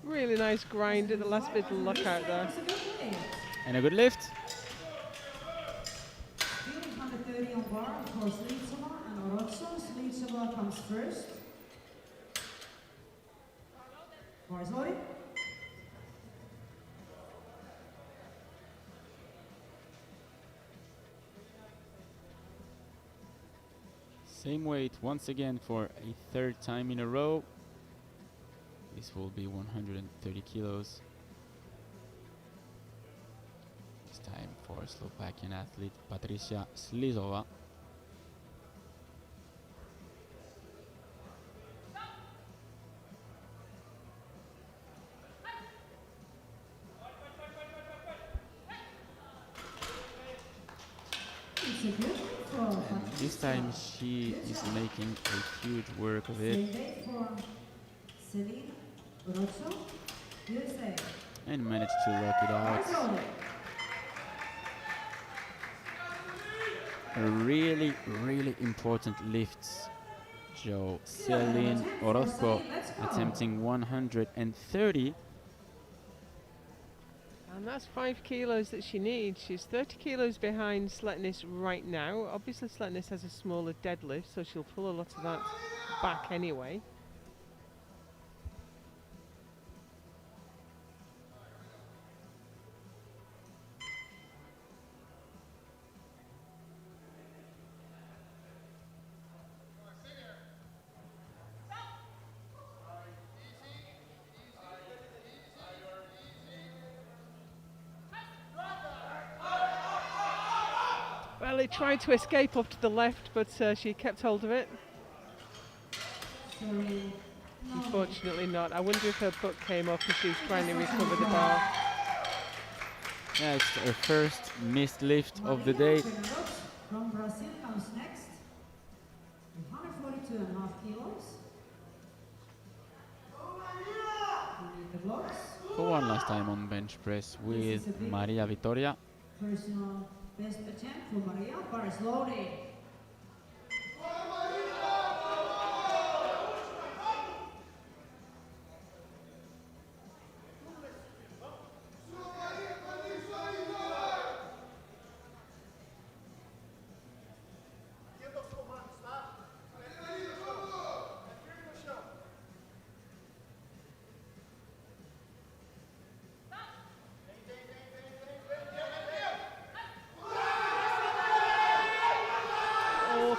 [SPEAKER 2] Really nice grind at the last bit of luck out there.
[SPEAKER 1] And a good lift.
[SPEAKER 3] 130 on bar for Slitsova and Orozco. Slitsova comes first. Bar is loaded.
[SPEAKER 1] Same weight once again for a third time in a row. This will be 130 kilos. This time for Slovakian athlete Patricia Slizova.
[SPEAKER 3] It's a good
[SPEAKER 1] And this time she is making a huge work of it. And managed to lock it out. A really, really important lifts. Joe Celine Orozco attempting 130.
[SPEAKER 2] And that's 5 kilos that she needs. She's 30 kilos behind Sletnis right now. Obviously Sletnis has a smaller deadlift, so she'll pull a lot of that back anyway. Well, it tried to escape off to the left, but she kept hold of it. Unfortunately not. I wonder if her butt came off as she was trying to recover the bar.
[SPEAKER 1] Yeah, it's her first missed lift of the day.
[SPEAKER 3] From Brazil comes next. 142.5 kilos.
[SPEAKER 1] For one last time on bench press with Maria Vitoria.
[SPEAKER 3] Personal best attempt for Maria. Bar is loaded.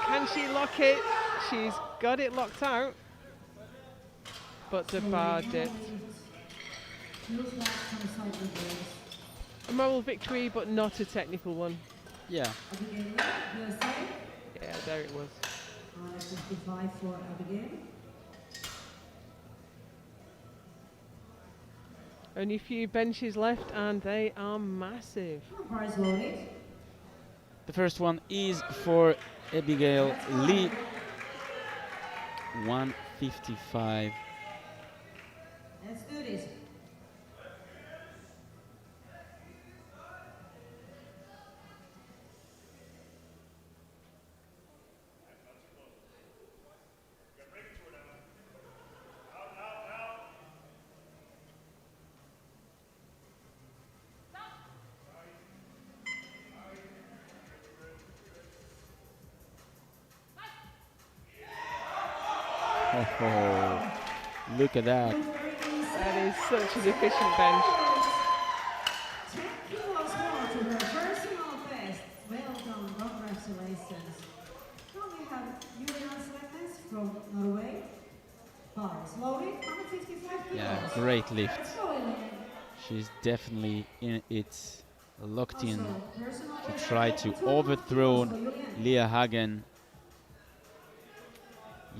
[SPEAKER 2] Can she lock it? She's got it locked out. But the bar dipped. A moral victory, but not a technical one.
[SPEAKER 1] Yeah.
[SPEAKER 2] Yeah, there it was.
[SPEAKER 3] 55 for Abigail.
[SPEAKER 2] Only a few benches left, and they are massive.
[SPEAKER 3] Prize loaded.
[SPEAKER 1] The first one is for Abigail Lee. 155.
[SPEAKER 3] Let's do this.
[SPEAKER 1] Oh, look at that.
[SPEAKER 2] That is such an efficient bench.
[SPEAKER 3] 10 kilos more to her personal best. Well done, congratulations. Now we have Juniorr from Norway. Bar is loaded, 155 kilos.
[SPEAKER 1] Yeah, great lift.
[SPEAKER 3] Let's go, Elaine.
[SPEAKER 1] She's definitely in it, locked in
[SPEAKER 3] Also, personal
[SPEAKER 1] to
[SPEAKER 3] best
[SPEAKER 1] try
[SPEAKER 3] of
[SPEAKER 1] to
[SPEAKER 3] 2.5
[SPEAKER 1] overthrow
[SPEAKER 3] kilos for Julian.
[SPEAKER 1] Leah Hagen.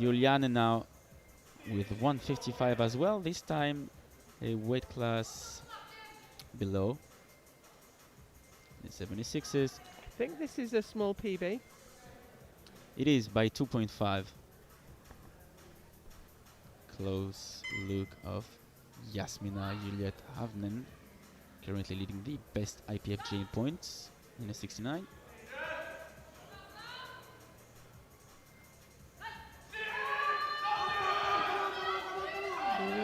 [SPEAKER 1] Juliane now with 155 as well, this time a weight class below the 76s.
[SPEAKER 2] I think this is a small PB.
[SPEAKER 1] It is by 2.5. Close look of Yasmina Juliet Havnen, currently leading the best IPFJ in points in a 69.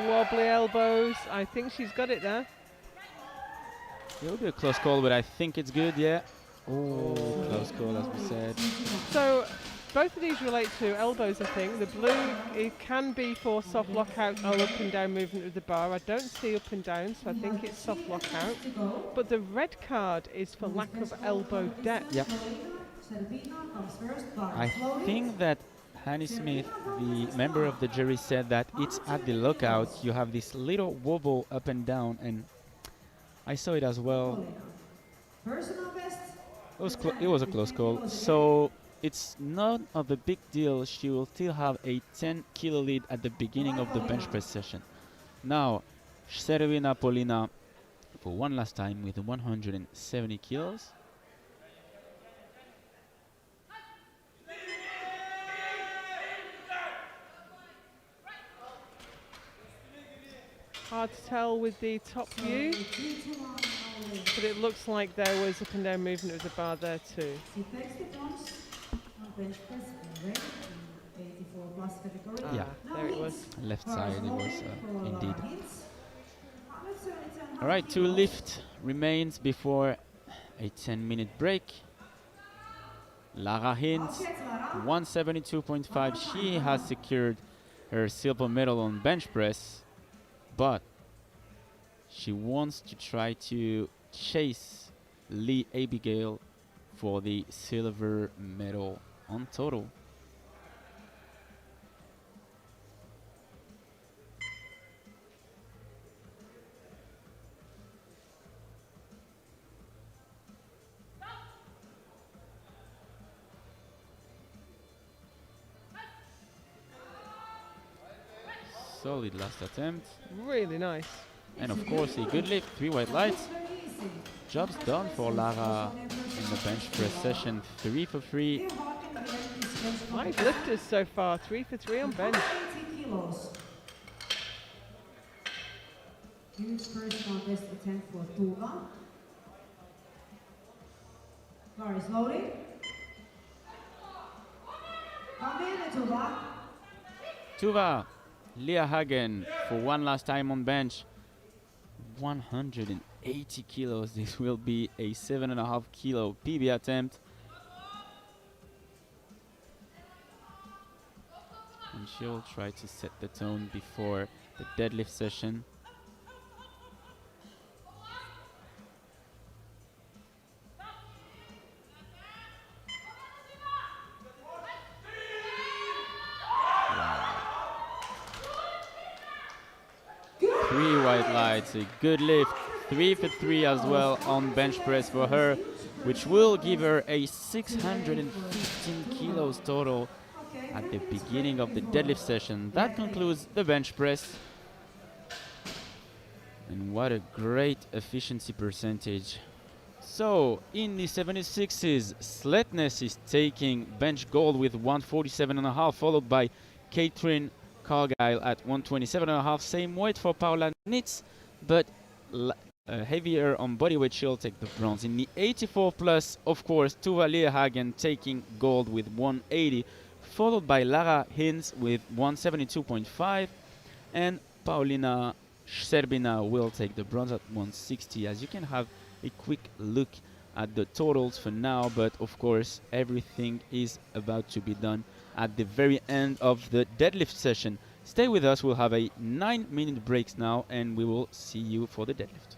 [SPEAKER 2] Wobbly elbows. I think she's got it there.
[SPEAKER 1] It'll be a close call, but I think it's good, yeah. Oh, close call, as we said.
[SPEAKER 2] So both of these relate to elbows, I think. The blue, it can be for soft lockout or up and down movement of the bar. I don't see up and down, so I think it's soft lockout. But the red card is for lack of elbow depth.
[SPEAKER 1] Yep. I think that Hanny Smith, the member of the jury, said that it's at the lockout. You have this little wobble up and down, and I saw it as well. It was a close call. So it's not of a big deal. She will still have a 10 kilo lead at the beginning of the bench press session. Now, Servina Polina for one last time with 170 kilos.
[SPEAKER 2] Hard to tell with the top view, but it looks like there was up and down movement. There was a bar there too.
[SPEAKER 3] She takes the bronze on bench press in red in 84 plus category.
[SPEAKER 1] Yeah.
[SPEAKER 2] There it was.
[SPEAKER 1] Left side it was indeed.
[SPEAKER 3] Let's
[SPEAKER 1] Alright, 2 lift remains before a 10-minute break. Lara Hintz, 172.5. She has secured her silver medal on bench press, but she wants to try to chase Lee Abigail for the silver medal on total. Solid last attempt.
[SPEAKER 2] Really nice.
[SPEAKER 1] And of course a good lift, 3 white lights. Job's done for Lara in the bench press session, 3 for 3.
[SPEAKER 2] 5 lifters so far, 3 for 3 on bench.
[SPEAKER 3] Huge personal best attempt for Tuva. Car is loading. Come in, Tuva.
[SPEAKER 1] Tuva, Leah Hagen for one last time on bench. 180 kilos. This will be a 7.5 kilo PB attempt. And she'll try to set the tone before the deadlift session. Three white lights, a good lift, 3 for 3 as well on bench press for her, which will give her a 615 kilos total at the beginning of the deadlift session. That concludes the bench press. And what a great efficiency percentage. So in the 76s, Sletness is taking bench gold with 147.5, followed by Catherine Cargyle at 127.5. Same weight for Paula Nitz, but heavier on bodyweight. She'll take the bronze. In the 84 plus, of course, Tuva Leerhagen taking gold with 180, followed by Lara Hintz with 172.5, and Paulina Sherbina will take the bronze at 160. As you can have a quick look at the totals for now, but of course everything is about to be done at the very end of the deadlift session. Stay with us, we'll have a 9-minute break now and we will see you for the deadlift.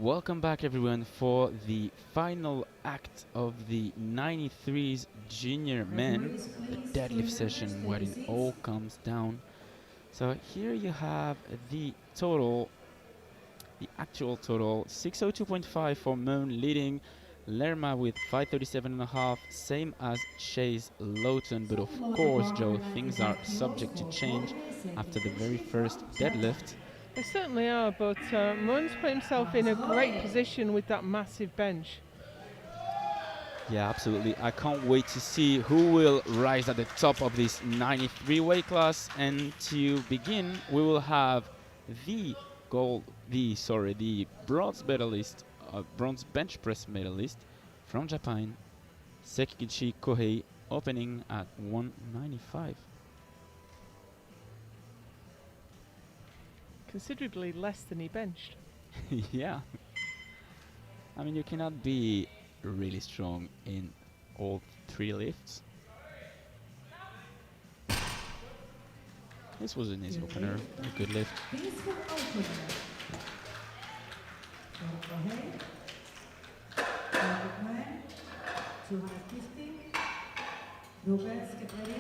[SPEAKER 1] Welcome back everyone for the final act of the 93s junior men, the deadlift session where it all comes down. So here you have the total, the actual total, 602.5 for Moon leading Lerma with 537.5, same as Chase Lowton, but of course Joe, things are subject to change after the very first deadlift.
[SPEAKER 2] They certainly are, but Mun's put himself in a great position with that massive bench.
[SPEAKER 1] Yeah, absolutely. I can't wait to see who will rise at the top of this 93 weight class. And to begin, we will have the bronze medalist, bronze bench press medalist from Japan, Sekichi Kohei, opening at 195.
[SPEAKER 2] Considerably less than he benched.
[SPEAKER 1] Yeah. I mean, you cannot be really strong in all three lifts. This was an easy opener, a good lift.
[SPEAKER 3] Peaceful opener. Kohei. 250. Roberts, get ready.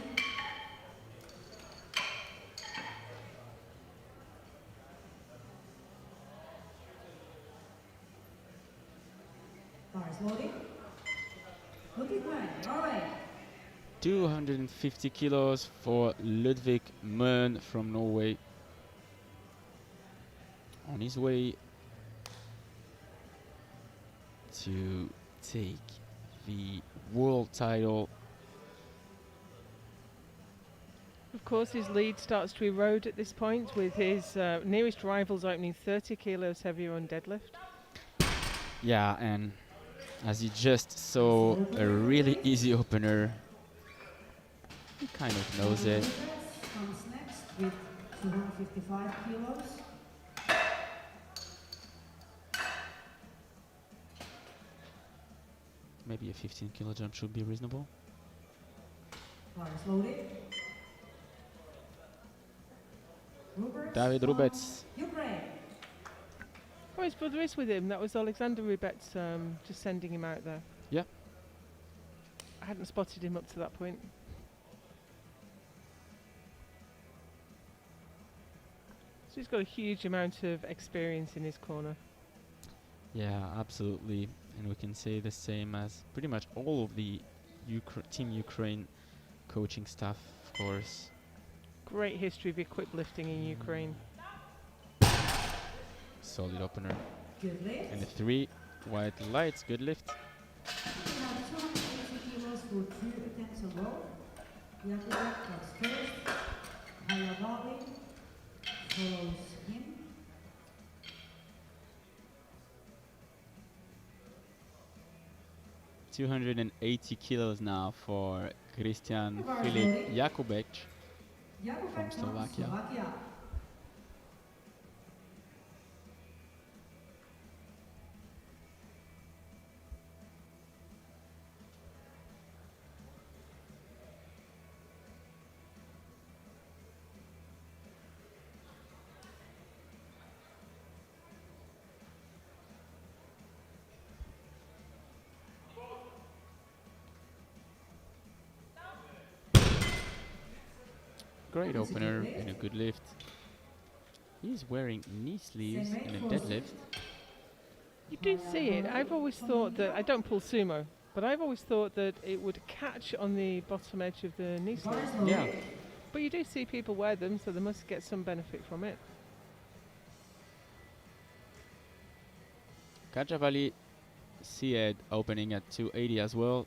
[SPEAKER 3] Bars loading. Looking good. All right.
[SPEAKER 1] 250 kilos for Ludvig Møhn from Norway. On his way to take the world title.
[SPEAKER 2] Of course, his lead starts to erode at this point, with his nearest rivals opening 30 kilos heavier on deadlift.
[SPEAKER 1] Yeah, and as you just saw, a really easy opener. He kind of knows it.
[SPEAKER 3] Comes next with 255 kilos.
[SPEAKER 1] Maybe a 15 kilo jump should be reasonable.
[SPEAKER 3] Bars loaded. Roberts
[SPEAKER 1] David
[SPEAKER 3] from
[SPEAKER 1] Rubets.
[SPEAKER 3] Ukraine.
[SPEAKER 2] Oh, his brother is with him. That was Alexander Rubets just sending him out there.
[SPEAKER 1] Yeah.
[SPEAKER 2] I hadn't spotted him up to that point. So he's got a huge amount of experience in his corner.
[SPEAKER 1] Yeah, absolutely. And we can say the same as pretty much all of the Team Ukraine coaching staff, of course.
[SPEAKER 2] Great history of equipped lifting in Ukraine.
[SPEAKER 1] Solid opener.
[SPEAKER 3] Good lift.
[SPEAKER 1] And a 3, white lights, good lift.
[SPEAKER 3] We have 280 kilos for 2 attempts a row. Jakubek comes first. Hayabali follows him.
[SPEAKER 1] $280 kilos now for Christian Filip Jakubek from Slovakia. Great opener and a good lift. He's wearing knee sleeves in a deadlift.
[SPEAKER 2] You do see it. I've always thought that, I don't pull sumo, but I've always thought that it would catch on the bottom edge of the knee sleeve.
[SPEAKER 1] Yeah.
[SPEAKER 2] But you do see people wear them, so they must get some benefit from it.
[SPEAKER 1] Kajavali Syed opening at 280 as well.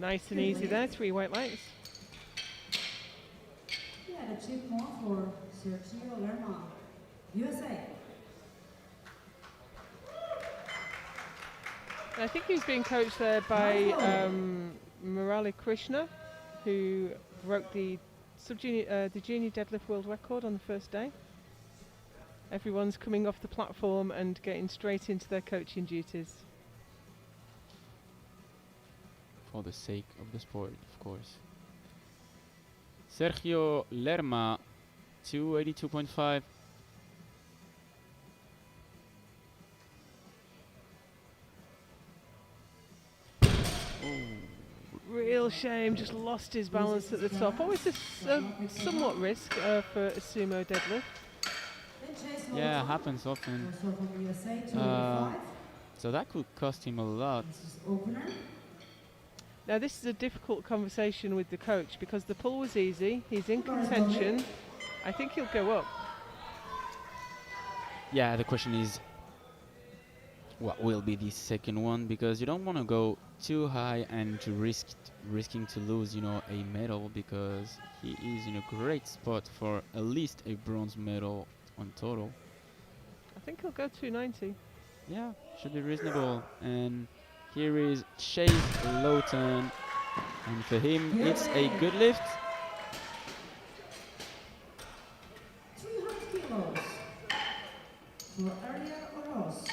[SPEAKER 2] Nice and easy there, 3 white lights.
[SPEAKER 3] Yeah, a chip more for Sergio Lerma, USA.
[SPEAKER 2] I think he's being coached there by Murali Krishna, who broke the junior deadlift world record on the first day. Everyone's coming off the platform and getting straight into their coaching duties.
[SPEAKER 1] For the sake of the sport, of course. Sergio Lerma, 282.5.
[SPEAKER 2] Real shame, just lost his balance at the top. Always a somewhat risk for a sumo deadlift.
[SPEAKER 1] Yeah, happens often. So that could cost him a lot.
[SPEAKER 2] Now this is a difficult conversation with the coach because the pull was easy. He's in contention. I think he'll go up.
[SPEAKER 1] Yeah, the question is, what will be the second one? Because you don't want to go too high and to risking to lose, you know, a medal, because he is in a great spot for at least a bronze medal on total.
[SPEAKER 2] I think he'll go 290.
[SPEAKER 1] Yeah, should be reasonable. And here is Chase Lowton, and for him it's a good lift.
[SPEAKER 3] 300 kilos. For Ariel Oroz.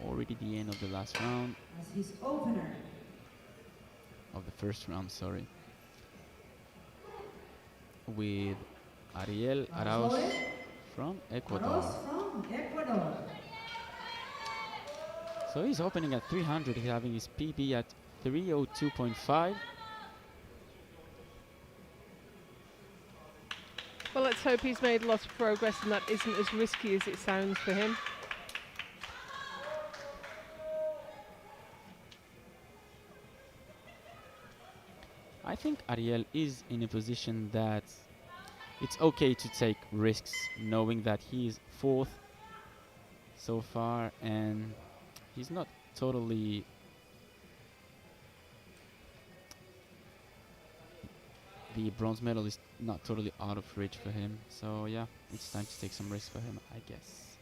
[SPEAKER 1] Already the end of the last round.
[SPEAKER 3] As his opener.
[SPEAKER 1] Of the first round, sorry. With Ariel Arauz from Ecuador.
[SPEAKER 3] From Ecuador.
[SPEAKER 1] So he's opening at 300, he's having his PB at 302.5.
[SPEAKER 2] Well, let's hope he's made a lot of progress and that isn't as risky as it sounds for him.
[SPEAKER 1] I think Ariel is in a position that it's okay to take risks, knowing that he is fourth so far and he's not totally the bronze medal is not totally out of reach for him. So yeah, it's time to take some risks for him, I guess.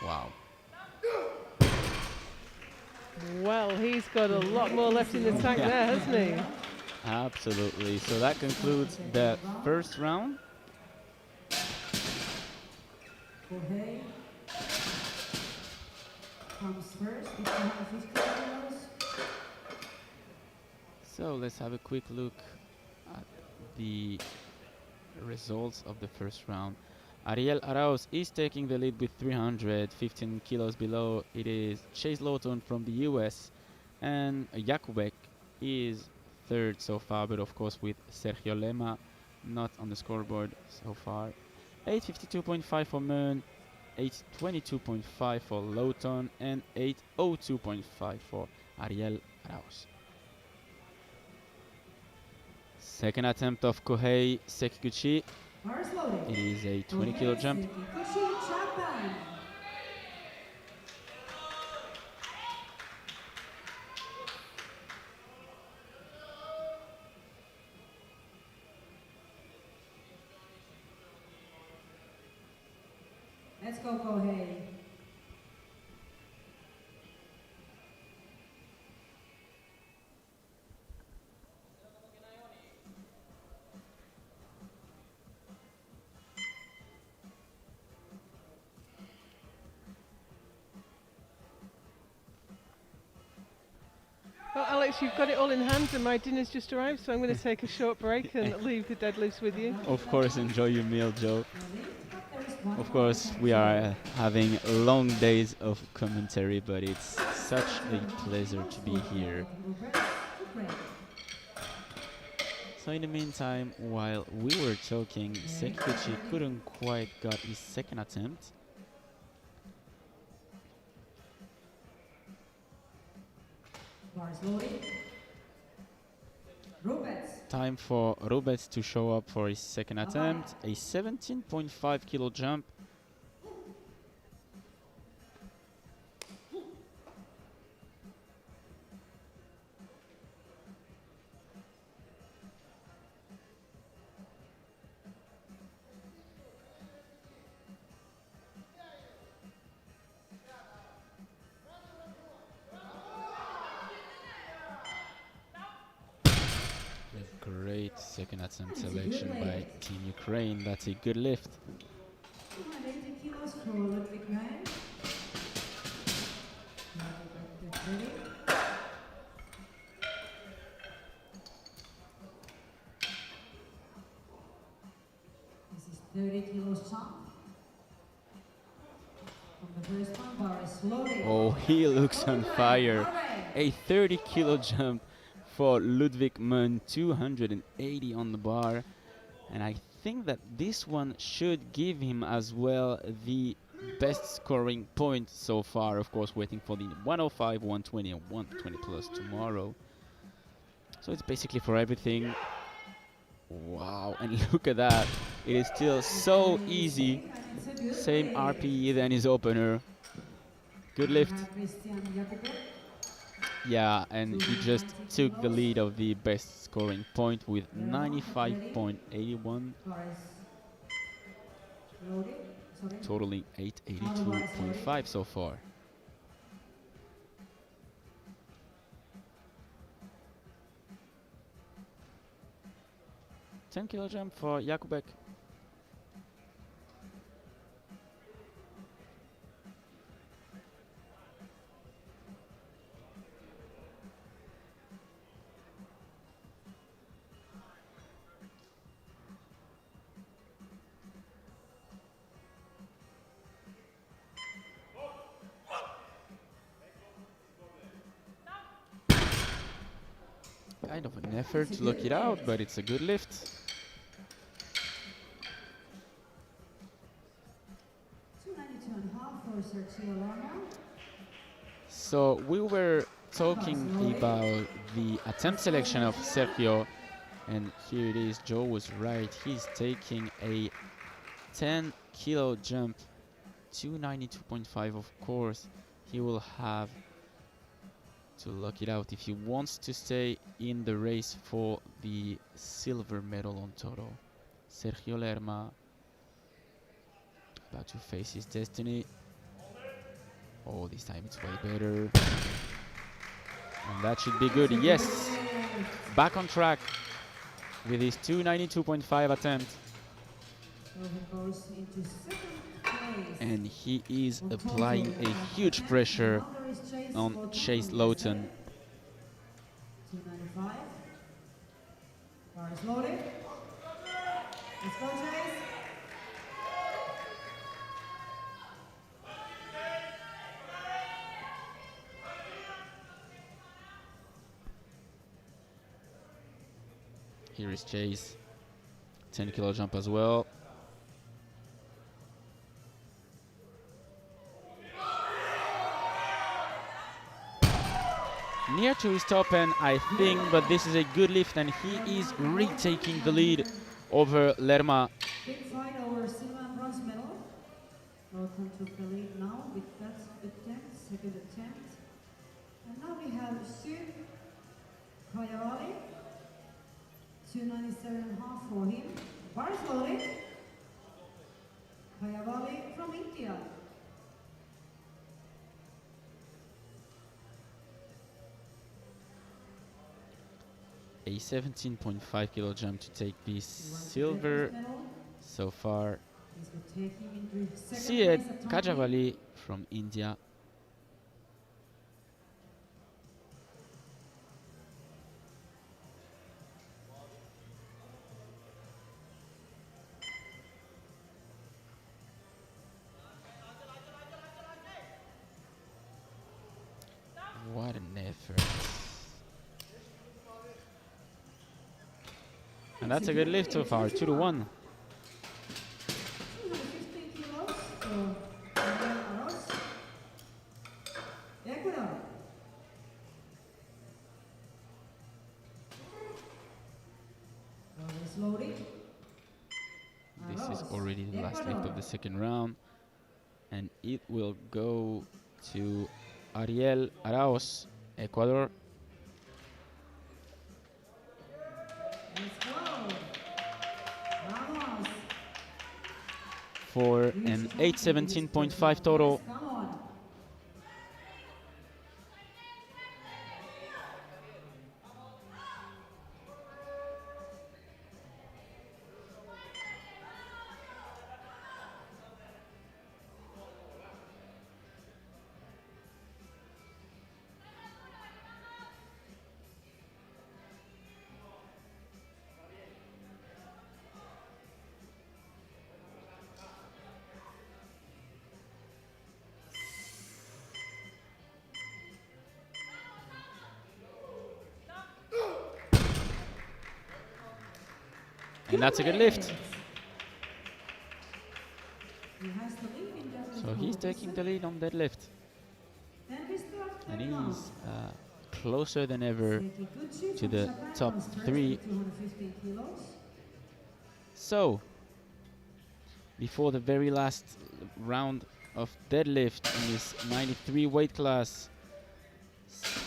[SPEAKER 1] Wow.
[SPEAKER 2] Well, he's got a lot more left in the tank there, hasn't he?
[SPEAKER 1] Absolutely. So that concludes the first round.
[SPEAKER 3] Jorge comes first with 250 kilos.
[SPEAKER 1] So let's have a quick look at the results of the first round. Ariel Arauz is taking the lead with 315 kilos below. It is Chase Lawton from the US, and Jakubek is third so far, but of course with Sergio Lema not on the scoreboard so far. 852.5 for Mern, 822.5 for Lawton, and 802.5 for Ariel Arauz. Second attempt of Kohei Sekiguchi. It is a 20 kilo jump.
[SPEAKER 3] Let's go, Kohei.
[SPEAKER 2] Well, Alex, you've got it all in hand and my dinner's just arrived, so I'm going to take a short break and leave the deadlifts with you.
[SPEAKER 1] Of course, enjoy your meal, Joe. Of course, we are having long days of commentary, but it's such a pleasure to be here. So in the meantime, while we were talking, Sekiguchi couldn't quite got his second attempt. Time for Rubets to show up for his second attempt. A 17.5 kilo jump. Great second attempt selection by Team Ukraine. That's a good lift.
[SPEAKER 3] for Ludwig Mann. Ready? This is 30 kilos jump. From the first one, bar is loaded.
[SPEAKER 1] Oh, he looks on fire. A 30 kilo jump for Ludwig Mann, 280 on the bar. And I think that this one should give him as well the best scoring point so far. Of course, waiting for the 105, 120, and 120 plus tomorrow. So it's basically for everything. Wow, and look at that. It is still so easy. Same RPE than his opener. Good lift. Yeah, and he just took the lead of the best scoring point with 95.81, totaling 882.5 so far. $10 jump for Jakubek. Kind of an effort to look it out, but it's a good lift. So we were talking about the attempt selection of Sergio, and here it is. Joe was right. He's taking a 10 kilo jump, 292.5. Of course, he will have to lock it out if he wants to stay in the race for the silver medal on total. Sergio Lerma about to face his destiny. Oh, this time it's way better. And that should be good. Yes! Back on track with his 292.5 attempt. And he is applying a huge pressure on Chase Lowton.
[SPEAKER 3] 295. Bar is loaded. Let's go, Chase.
[SPEAKER 1] Here is Chase. 10 kilo jump as well. Near to his top end, I think, but this is a good lift, and he is retaking the lead over Lerma.
[SPEAKER 3] Big fight over silver and bronze medal. Lowton took the lead now with that attempt, second attempt. And now we have Stu Kayawali, 297.5 for him. Bar is loaded. Kayawali from India.
[SPEAKER 1] A 17.5 kilo jump to take the silver so far. Syed Kajawali from India. What an effort. And that's a good lift so far, 2-1. This is already the last lift of the second round, and it will go to Ariel Arauz, Ecuador. For an 817.5 total. And that's a good lift.
[SPEAKER 3] He has the lead in deadlift
[SPEAKER 1] So he's taking the lead on deadlift.
[SPEAKER 3] Then we start
[SPEAKER 1] And
[SPEAKER 3] clearing out.
[SPEAKER 1] he's closer than ever
[SPEAKER 3] Seki Gucci
[SPEAKER 1] to
[SPEAKER 3] from
[SPEAKER 1] the
[SPEAKER 3] Japan
[SPEAKER 1] top
[SPEAKER 3] comes first
[SPEAKER 1] 3.
[SPEAKER 3] with 215 kilos.
[SPEAKER 1] So, before the very last round of deadlift in this 93 weight class,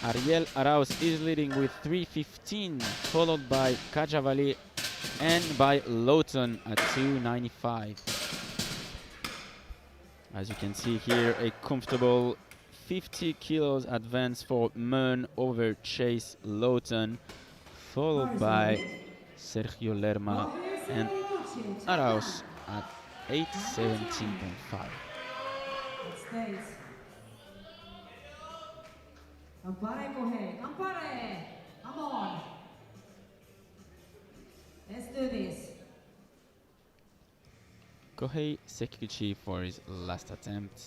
[SPEAKER 1] Ariel Arauz is leading with 315, followed by Kajavali and by Lawton at 295. As you can see here, a comfortable 50 kilos advance for Meun over Chase Lawton, followed by Sergio Lerma and Arauz at 817.5.
[SPEAKER 3] It stays. Campare, Kohei. Campare! Come on. Let's do this.
[SPEAKER 1] Kohei Sekiguchi for his last attempt.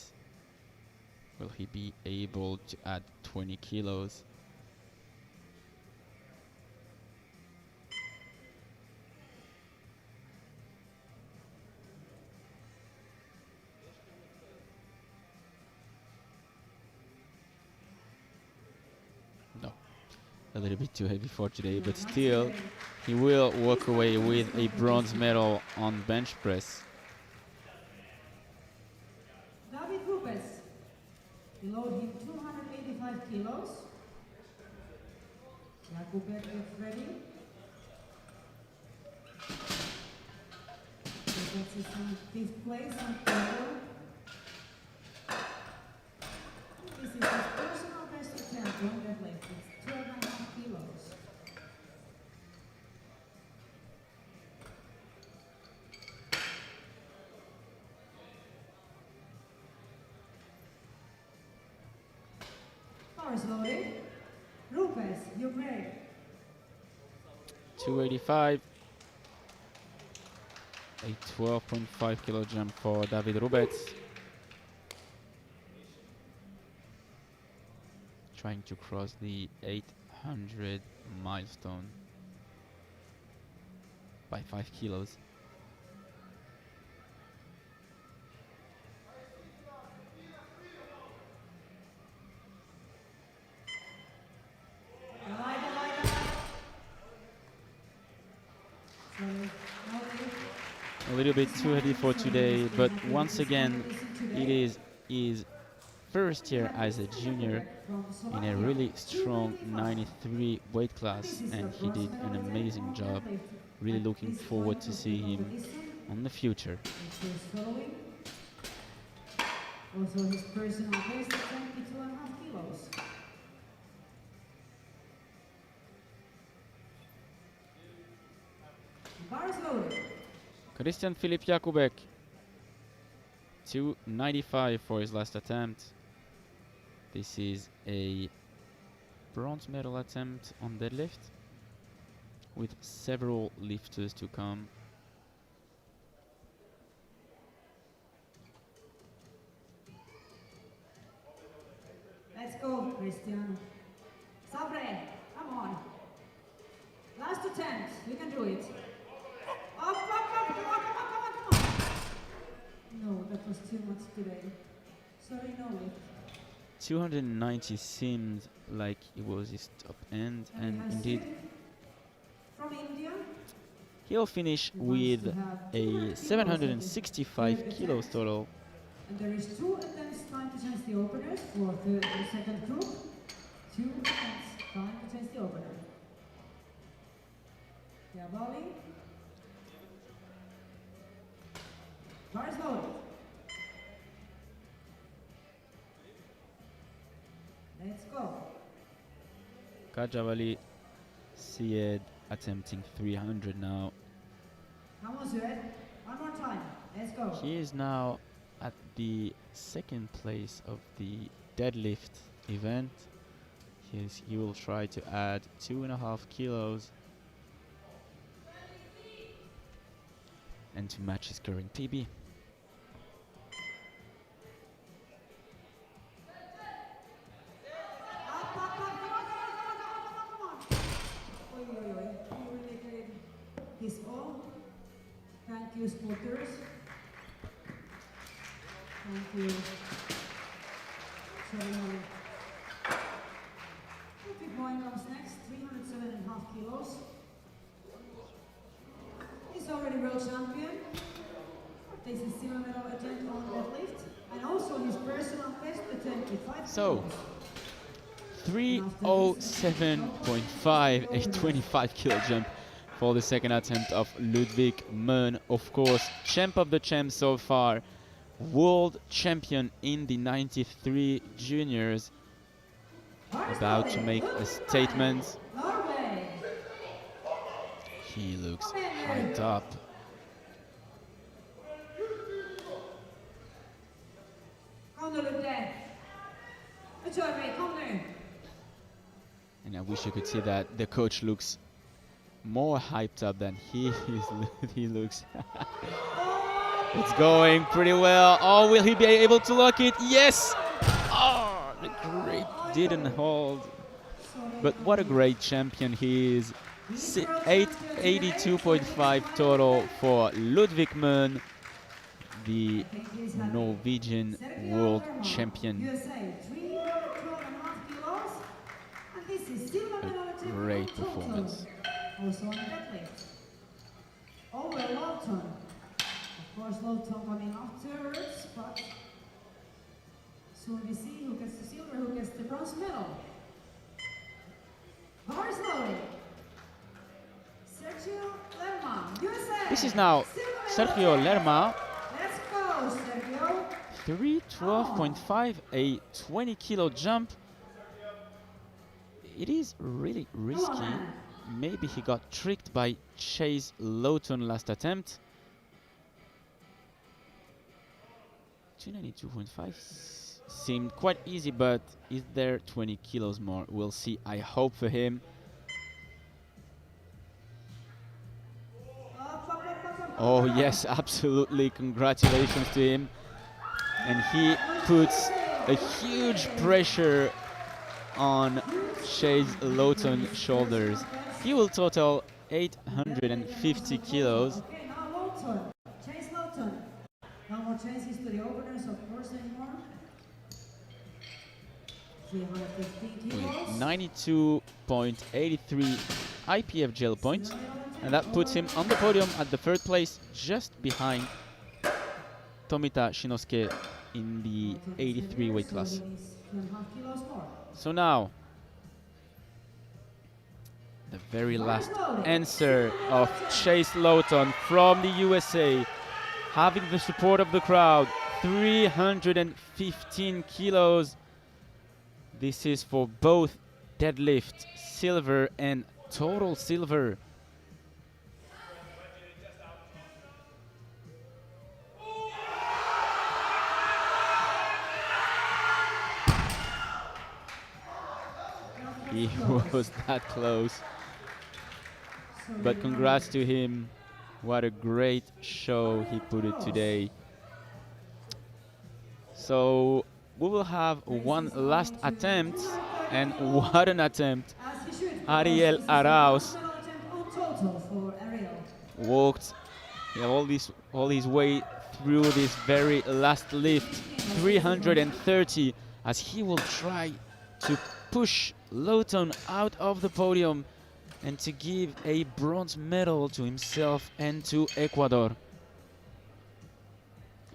[SPEAKER 1] Will he be able to add 20 kilos? No, a little bit too heavy for today, but still, he will walk away with a bronze medal on bench press.
[SPEAKER 3] David Rubes. We load him 285 kilos. Jakubek gets ready. He gets his 5th place on paper. This is his personal best attempt on deadlift. It's 12.5 kilos. Bars loaded. Rupes, you're ready.
[SPEAKER 1] 285. A 12.5 kilo jump for David Rubets. Trying to cross the 800 milestone by 5 kilos. A little bit too heavy for today, but once again, it is his first year as a junior in a really strong 93 weight class, and he did an amazing job. Really looking forward to see him on the future.
[SPEAKER 3] Also his personal best at 22.5 kilos. Bars loaded.
[SPEAKER 1] Christian Filip Jakubek, 295 for his last attempt. This is a bronze medal attempt on deadlift, with several lifters to come.
[SPEAKER 3] Let's go, Christian. Sabre, come on. Last attempt, you can do it. Up, come on. No, that was too much today. Sorry, no lift.
[SPEAKER 1] 290 seemed like it was his top end, and indeed
[SPEAKER 3] from India,
[SPEAKER 1] he'll finish with a 765 kilos total.
[SPEAKER 3] And there is 2 attempts time to change the openers for the second group. 2 attempts time to change the opener. Yabali. Bars loaded. Let's go.
[SPEAKER 1] Kajavali Syed attempting 300 now.
[SPEAKER 3] Come on, Syed. One more time. Let's go.
[SPEAKER 1] He is now at the second place of the deadlift event. He will try to add 2.5 kilos and to match his current PB.
[SPEAKER 3] He really did his all. you, spotters. Thank you. Ludwig Moen comes next, 307.5 kilos. He's already world champion. Takes a silver medal attempt on deadlift. And also his personal best attempt with 5
[SPEAKER 1] So,
[SPEAKER 3] kilos.
[SPEAKER 1] 307.5, a 25 kilo jump for the second attempt of Ludwig Moen. Of course, champ of the champs so far, world champion in the 93 juniors, about to make a statement. He looks hyped up. And I wish you could see that the coach looks more hyped up than he is. He looks. It's going pretty well. Oh, will he be able to lock it? Yes! Oh, the grip didn't hold. But what a great champion he is. 882.5 total for Ludwig Moen, the Norwegian world champion. A great performance.
[SPEAKER 3] Also on deadlift. Over Lawton. Of course, Lawton coming afterwards, but soon we see who gets the silver, who gets the bronze medal. Bars loading. Sergio Lerma, USA.
[SPEAKER 1] This is now Sergio Lerma.
[SPEAKER 3] Let's go, Sergio.
[SPEAKER 1] 312.5, a 20 kilo jump. It is really risky. Maybe he got tricked by Chase Lawton last attempt. 292.5 seemed quite easy, but is there 20 kilos more? We'll see. I hope for him. Oh yes, absolutely. Congratulations to him. And he puts a huge pressure on Chase Lawton's shoulders. He will total 850 kilos.
[SPEAKER 3] Okay, now Lawton. Chase Lawton. No more chances to the openers, of course, anymore. 315 kilos.
[SPEAKER 1] With 92.83 IPF gel points. And that puts him on the podium at the third place, just behind Tomita Shinosuke in the 83 weight class. So now, the very last answer of Chase Lawton from the USA, having the support of the crowd, 315 kilos. This is for both deadlift silver and total silver. He was that close. But congrats to him. What a great show he put it today. So we will have one last attempt, and what an attempt. Ariel Arauz walked all his way through this very last lift, 330, as he will try to push Lawton out of the podium and to give a bronze medal to himself and to Ecuador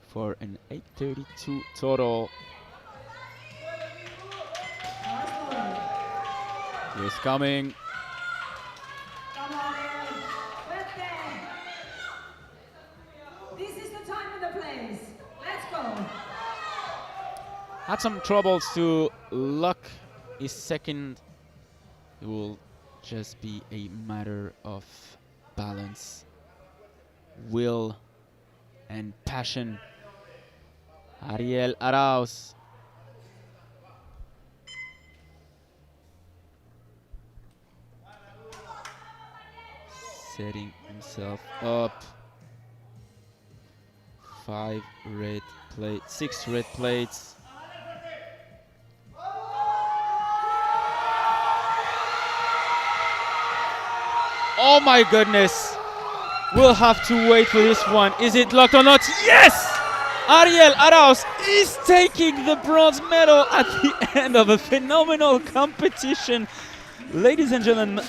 [SPEAKER 1] for an 832 total. He's coming.
[SPEAKER 3] Come on, Ariel. This is the time and the place. Let's go.
[SPEAKER 1] Had some troubles to lock his second. It will just be a matter of balance, will, and passion. Ariel Arauz. Setting himself up. 6 red plates. Oh my goodness! We'll have to wait for this one. Is it locked or not? Yes! Ariel Arauz is taking the bronze medal at the end of a phenomenal competition. Ladies and gentlemen,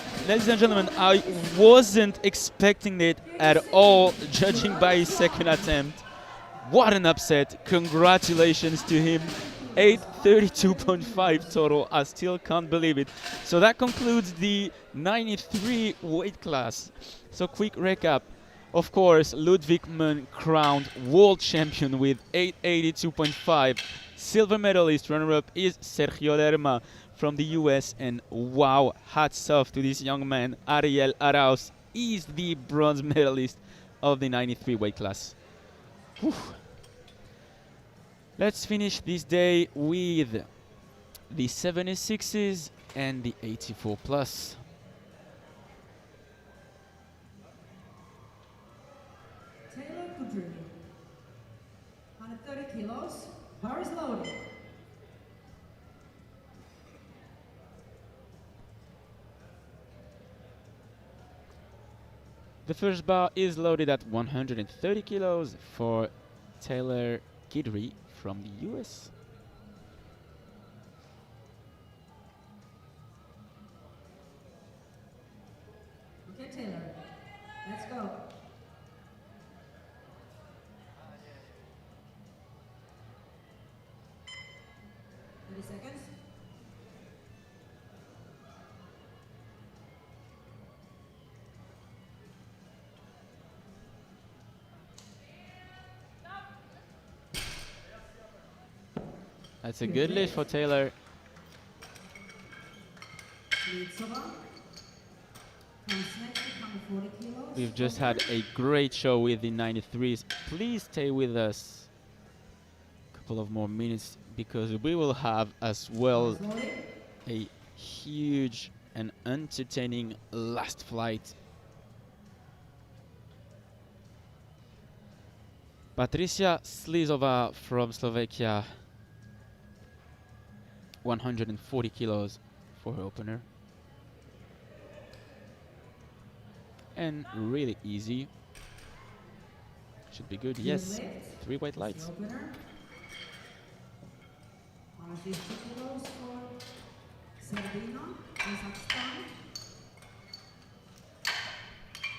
[SPEAKER 1] I wasn't expecting it at all, judging by his second attempt. What an upset. Congratulations to him. 832.5 total. I still can't believe it. So that concludes the 93 weight class. So quick recap. Of course, Ludwig Munn crowned world champion with 882.5. Silver medalist runner-up is Sergio Lerma from the US. And wow, hats off to this young man. Ariel Arauz is the bronze medalist of the 93 weight class. Whew. Let's finish this day with the 76s and the 84 plus.
[SPEAKER 3] Taylor Kudry, 130 kilos, bar is loaded.
[SPEAKER 1] The first bar is loaded at 130 kilos for Taylor Kudry from the US.
[SPEAKER 3] Okay, Taylor, let's go. 30 seconds.
[SPEAKER 1] That's a good lift for Taylor. We've just had a great show with the 93s. Please stay with us a couple of more minutes because we will have as well a huge and entertaining last flight. Patricia Slizova from Slovakia, 140 kilos for her opener. And really easy. Should be good. Yes, 3 white lights.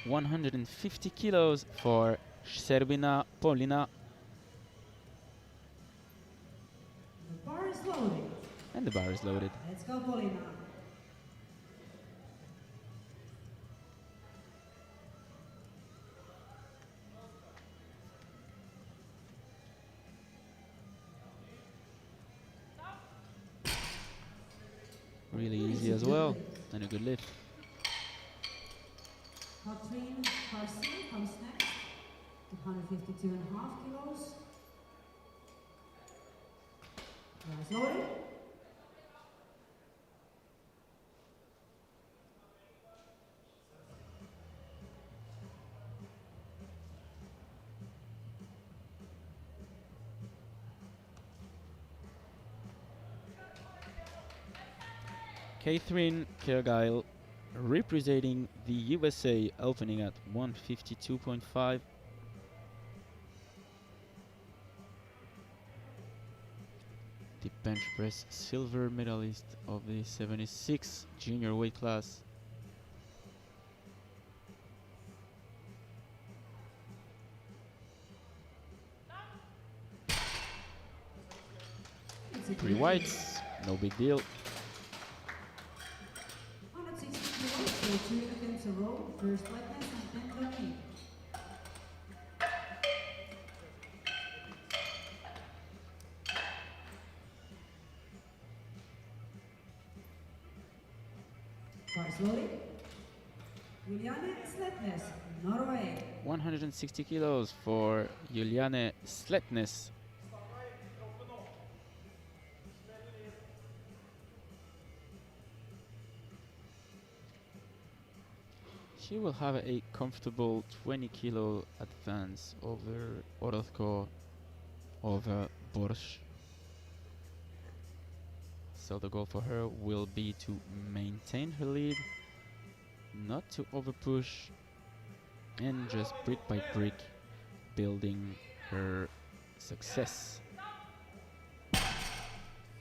[SPEAKER 1] 150 kilos for Serbina Polina.
[SPEAKER 3] The bar is loaded.
[SPEAKER 1] And the bar is loaded.
[SPEAKER 3] Let's go, Polina.
[SPEAKER 1] Really easy as well. And a good lift.
[SPEAKER 3] Katrin Carson comes next, 152.5 kilos. Bar is loaded.
[SPEAKER 1] Catherine Kergile representing the USA, opening at 152.5. The bench press silver medalist of the 76 junior weight class. Three whites, no big deal.
[SPEAKER 3] 160 kilos, so 2 attempts a row, first lightness and 10 domain. Bar is loaded. Juliane Sletnes, Norway.
[SPEAKER 1] 160 kilos for Juliane Sletnes. She will have a comfortable 20 kilo advance over Orozco, over Borsch. So the goal for her will be to maintain her lead, not to overpush, and just brick by brick building her success.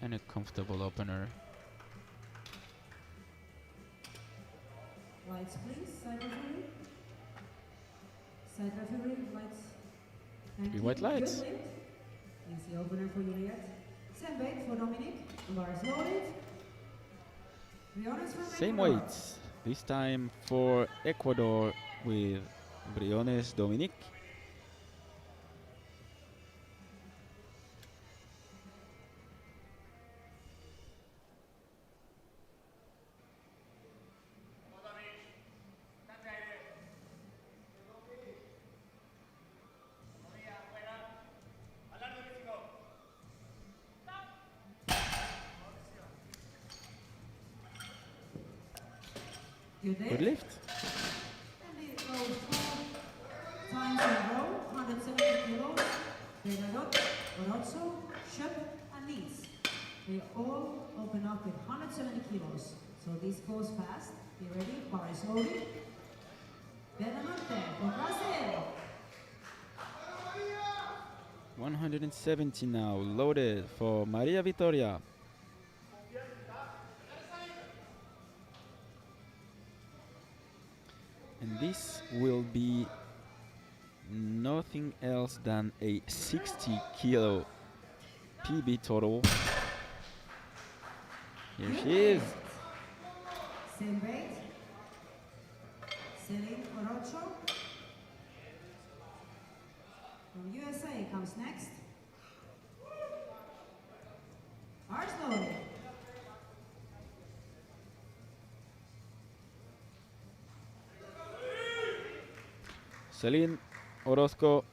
[SPEAKER 1] And a comfortable opener.
[SPEAKER 3] Lights, please. Side referee. Side referee, lights. Thank you.
[SPEAKER 1] White lights.
[SPEAKER 3] Good lift. Easy opener for Juliet. Same weight for Dominic. Bars loaded. Briones from
[SPEAKER 1] Same
[SPEAKER 3] Ecuador.
[SPEAKER 1] weights. This time for Ecuador with Briones Dominic. Good lift.
[SPEAKER 3] And it goes 4 times in a row, 170 kilos. Benadot, Orozzo, Shep, and Leeds. They all open up with 170 kilos. So this goes fast. Be ready, bar is loaded. Benanotte for Brazil.
[SPEAKER 1] 170 now, loaded for Maria Vitoria. And this will be nothing else than a 60 kilo PB total. Here she is.
[SPEAKER 3] Same weight. Celine Orozzo. From USA comes next. Bars loaded.
[SPEAKER 1] Celine Orozco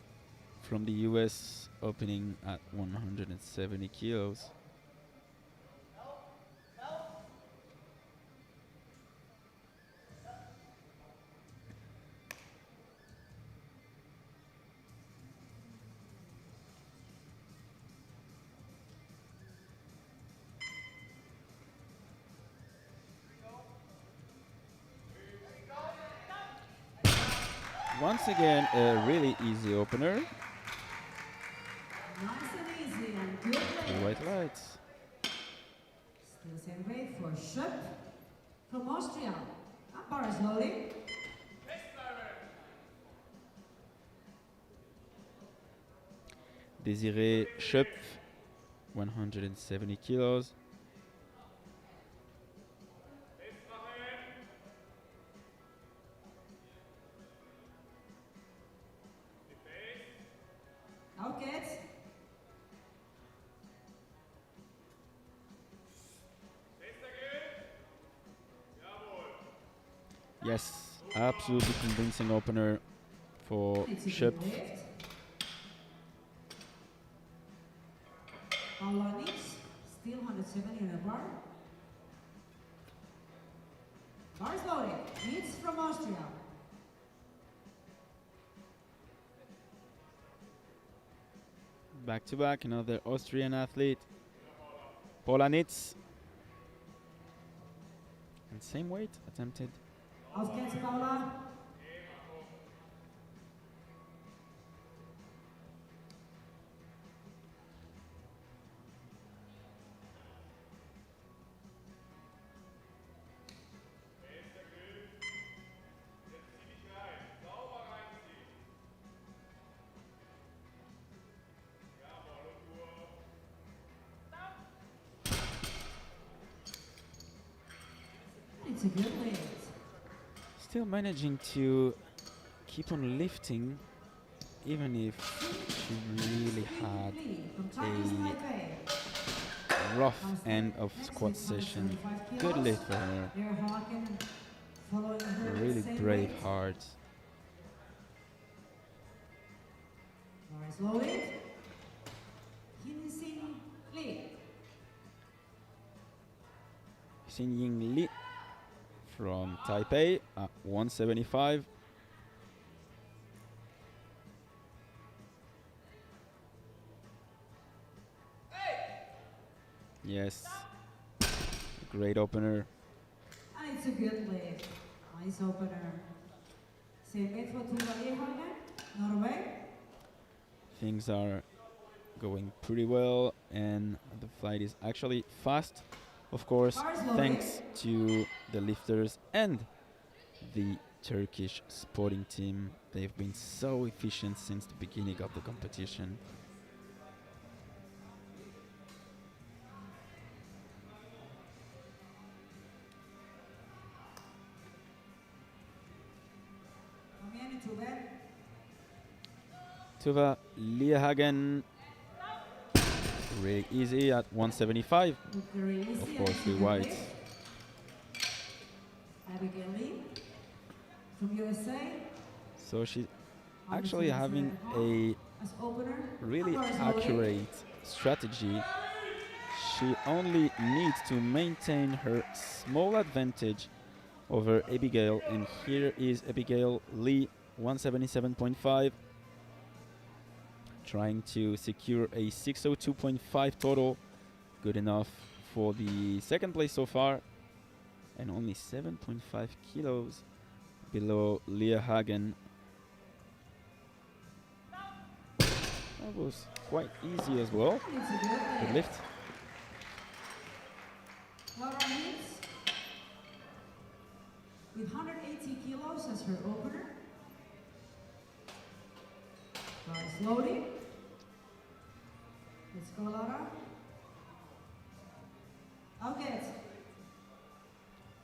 [SPEAKER 1] from the US, opening at 170 kilos. Once again, a really easy opener.
[SPEAKER 3] Nice and easy and good
[SPEAKER 1] The
[SPEAKER 3] weight.
[SPEAKER 1] white lights.
[SPEAKER 3] Still same weight for Schöp from Austria. And bar is loaded.
[SPEAKER 1] Desiree Schöpf, 170 kilos.
[SPEAKER 3] Out kids.
[SPEAKER 1] Yes, absolutely convincing opener for
[SPEAKER 3] It's a
[SPEAKER 1] Schöpf.
[SPEAKER 3] good lift. Paula Nix, still 170 on a bar. Bars loaded. Nix from Austria.
[SPEAKER 1] Back to back, another Austrian athlete. Paula Nitz. And same weight, attempted.
[SPEAKER 3] Auf geht's, Paula. It's a good lift.
[SPEAKER 1] Still managing to keep on lifting, even if she really had
[SPEAKER 3] From Chinese Taipei.
[SPEAKER 1] a rough end of squat session. Good lift for her.
[SPEAKER 3] They're Haken following her
[SPEAKER 1] Really
[SPEAKER 3] same
[SPEAKER 1] brave
[SPEAKER 3] weight.
[SPEAKER 1] heart.
[SPEAKER 3] Bars loaded. Hin-Sin Lee.
[SPEAKER 1] Xin Ying Li from Taipei at 175. Yes, great opener.
[SPEAKER 3] And it's a good lift. Nice opener. Same weight for Tuva Lehagen, Norway.
[SPEAKER 1] Things are going pretty well, and the flight is actually fast, of course, thanks to the lifters and the Turkish sporting team. They've been so efficient since the beginning of the competition. Tuva Lehagen, really easy at 175. Of course, the whites.
[SPEAKER 3] Abigail Lee from USA.
[SPEAKER 1] So she's actually having a really accurate strategy. She only needs to maintain her small advantage over Abigail, and here is Abigail Lee, 177.5, trying to secure a 602.5 total, good enough for the second place so far, and only 7.5 kilos below Lehagen. That was quite easy as well. Good lift.
[SPEAKER 3] Laura Hintz with 180 kilos as her opener. Slowly. Let's go, Laura. Okay.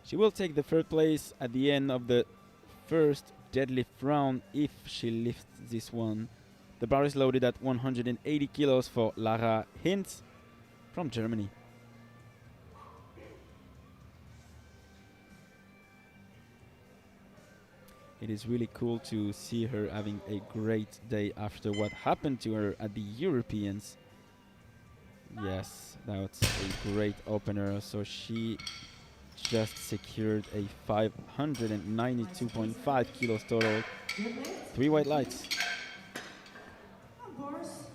[SPEAKER 1] She will take the third place at the end of the first deadlift round if she lifts this one. The bar is loaded at 180 kilos for Lara Hintz from Germany. It is really cool to see her having a great day after what happened to her at the Europeans. Yes, that's a great opener. So she just secured a 592.5 kilos total. 3 white lights.
[SPEAKER 3] Of course,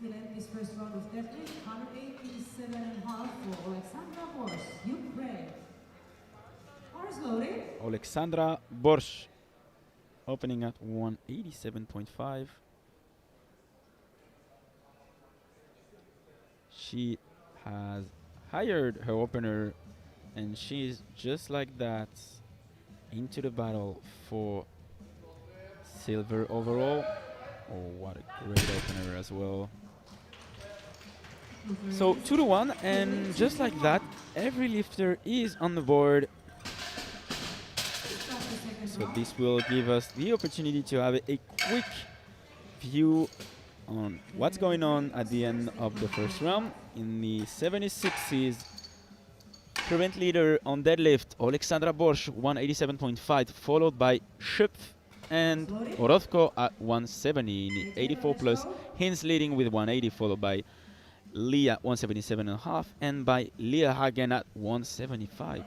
[SPEAKER 3] we'll end this first round of deadlift, 187.5 for Alexandra Bors, Ukraine. Bars loaded.
[SPEAKER 1] Alexandra Borsch, opening at 187.5. She has hired her opener, and she's just like that into the battle for silver overall. Oh, what a great opener as well. So 2-1, and just like that, every lifter is on the board. So this will give us the opportunity to have a quick view on what's going on at the end of the first round. In the 76s, current leader on deadlift, Alexandra Borsch, 187.5, followed by Schöpf and Orozco at 170 in the 84 plus. Hintz leading with 180, followed by Lee at 177.5 and by Lehagen at 175.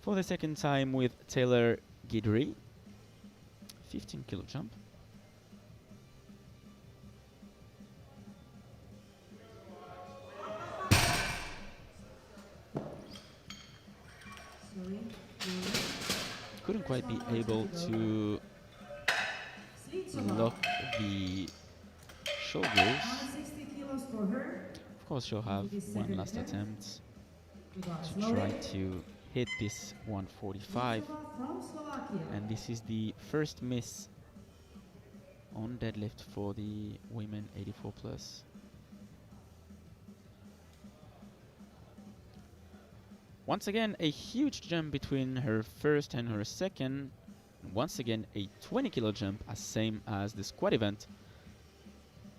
[SPEAKER 1] For the second time with Taylor Guidry, 15 kilo jump. Couldn't quite be able to lock the shoulders. Of course, she'll have one last attempt to try to hit this 145, and this is the first miss on deadlift for the women 84 plus. Once again, a huge jump between her first and her second. Once again, a 20 kilo jump, as same as the squat event.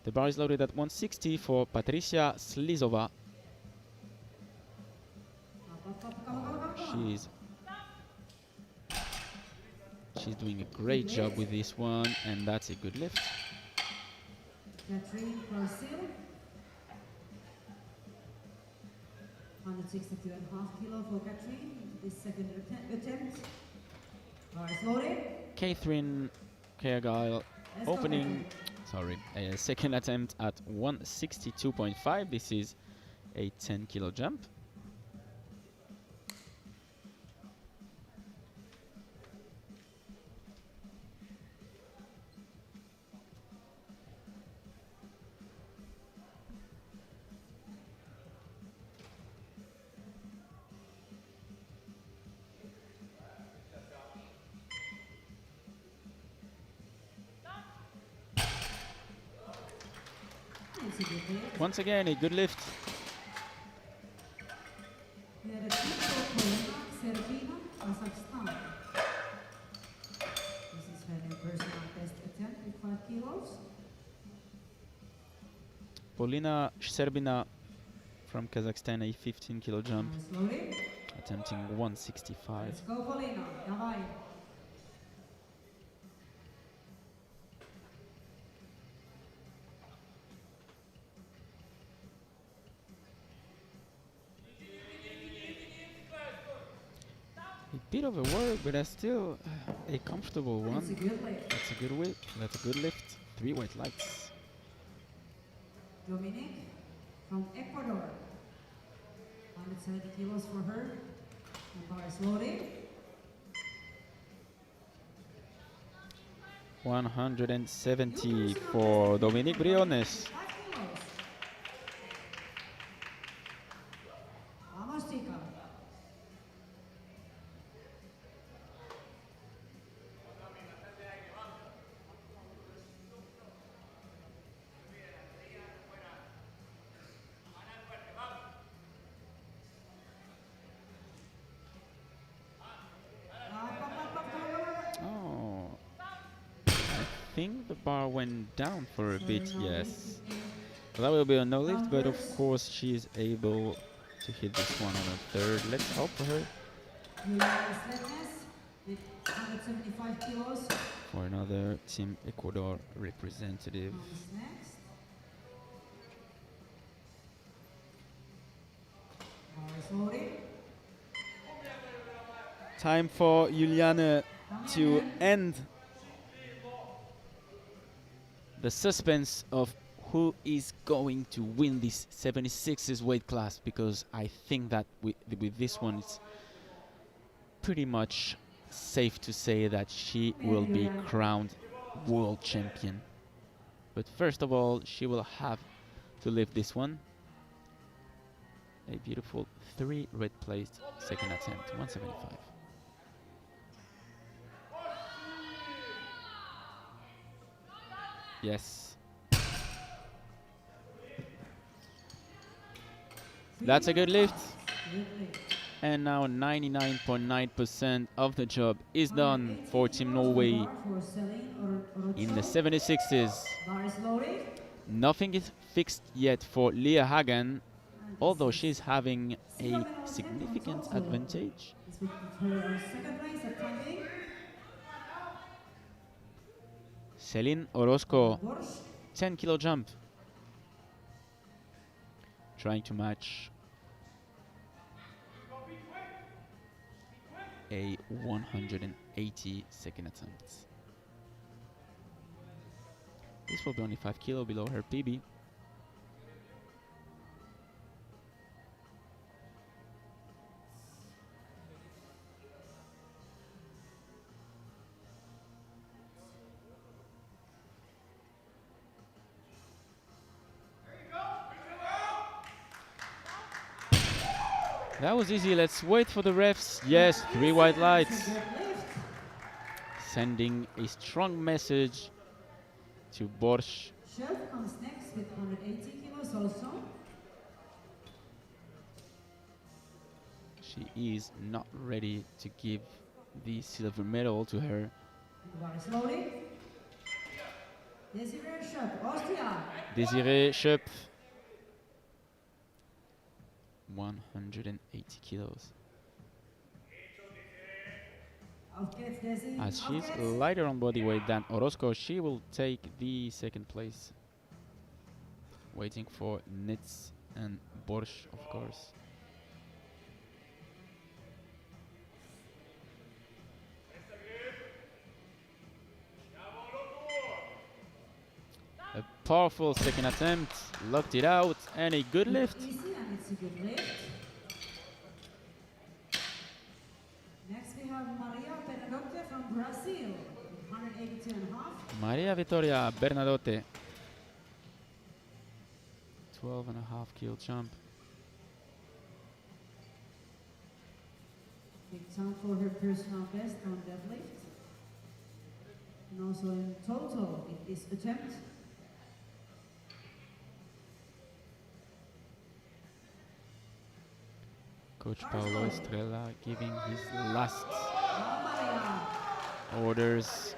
[SPEAKER 1] The bar is loaded at 160 for Patricia Slizova. She's doing a great job with this one, and that's a good lift.
[SPEAKER 3] Catherine Brazil, 162.5 kilo for Catherine. This second attempt. Bars loaded.
[SPEAKER 1] Catherine Kergile opening, a second attempt at 162.5. This is a 10 kilo jump. Once again, a good lift.
[SPEAKER 3] We have a team for Polina, Serbina, Kazakhstan. This is her new personal best attempt with 5 kilos.
[SPEAKER 1] Polina Serbina from Kazakhstan, a 15 kilo jump,
[SPEAKER 3] Slowly.
[SPEAKER 1] attempting 165.
[SPEAKER 3] Let's go, Polina. Давай.
[SPEAKER 1] A bit of a work, but that's still a comfortable
[SPEAKER 3] It's a
[SPEAKER 1] one.
[SPEAKER 3] good lift.
[SPEAKER 1] That's a good whip. That's a good lift. 3 white lights.
[SPEAKER 3] Dominic from Ecuador. 170 kilos for her. And bar slowly.
[SPEAKER 1] 170 for Dominique Briones.
[SPEAKER 3] 5 kilos. Vamos, chica.
[SPEAKER 1] Oh, I think the bar went down for a bit, yes. That will be a no lift, but of course she is able to hit this one on a third. Let's hope for her.
[SPEAKER 3] With 175 kilos.
[SPEAKER 1] For another Team Ecuador representative.
[SPEAKER 3] Comes next. Bar slowly.
[SPEAKER 1] Time for Juliane to end the suspense of who is going to win this 76s weight class, because I think that with this one it's pretty much safe to say that she will be crowned world champion. But first of all, she will have to lift this one. A beautiful 3 red placed second attempt, 175. Yes. That's a good lift. And now 99.9% of the job is done for Team Norway in the 76s. Nothing is fixed yet for Leah Hagen, although she's having a significant advantage. Celine Orozco, 10 kilo jump. Trying to match a 180 second attempt. This will be only 5 kilo below her PB. That was easy. Let's wait for the refs. Yes, 3 white lights. Sending a strong message to Borsch.
[SPEAKER 3] Shelf comes next with 180 kilos also.
[SPEAKER 1] She is not ready to give the silver medal to her.
[SPEAKER 3] Slowly. Desiree Schöp, Austria.
[SPEAKER 1] Desiree Schöp, 180 kilos. As she's lighter on body weight than Orozco, she will take the second place. Waiting for Nitz and Borsch, of course. A powerful second attempt, locked it out, and a good lift.
[SPEAKER 3] Easy, and it's a good lift. Next we have Maria Bernadotte from Brazil, 182.5.
[SPEAKER 1] Maria Vittoria Bernadotte, 12.5 kilo jump.
[SPEAKER 3] Big time for her personal best on deadlift. And also in total in this attempt.
[SPEAKER 1] Coach Paolo Estrella giving his last orders.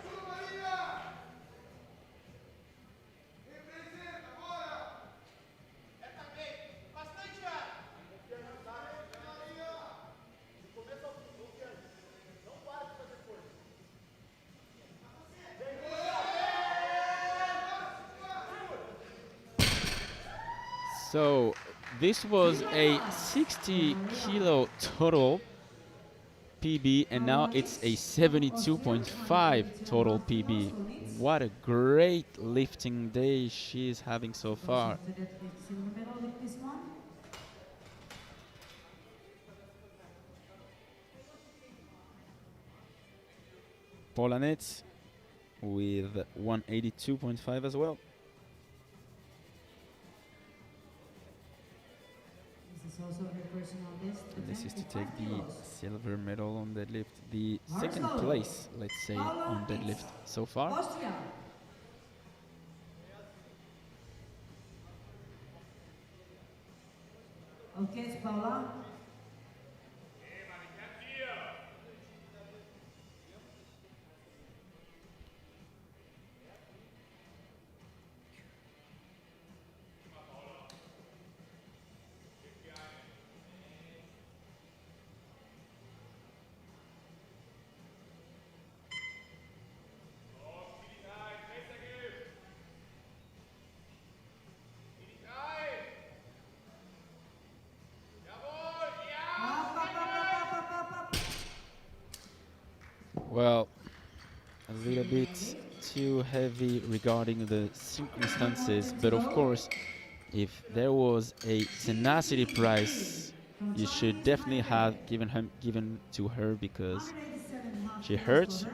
[SPEAKER 1] So this was a 60 kilo total PB, and now it's a 72.5 total PB. What a great lifting day she is having so far. Polanets with 182.5 as well. And this is to take the silver medal on deadlift, the second place, let's say, on deadlift so far.
[SPEAKER 3] Austria. Okay, Paula.
[SPEAKER 1] Well, a little bit too heavy regarding the circumstances, but of course, if there was a tenacity prize, you should definitely have given to her, because she hurt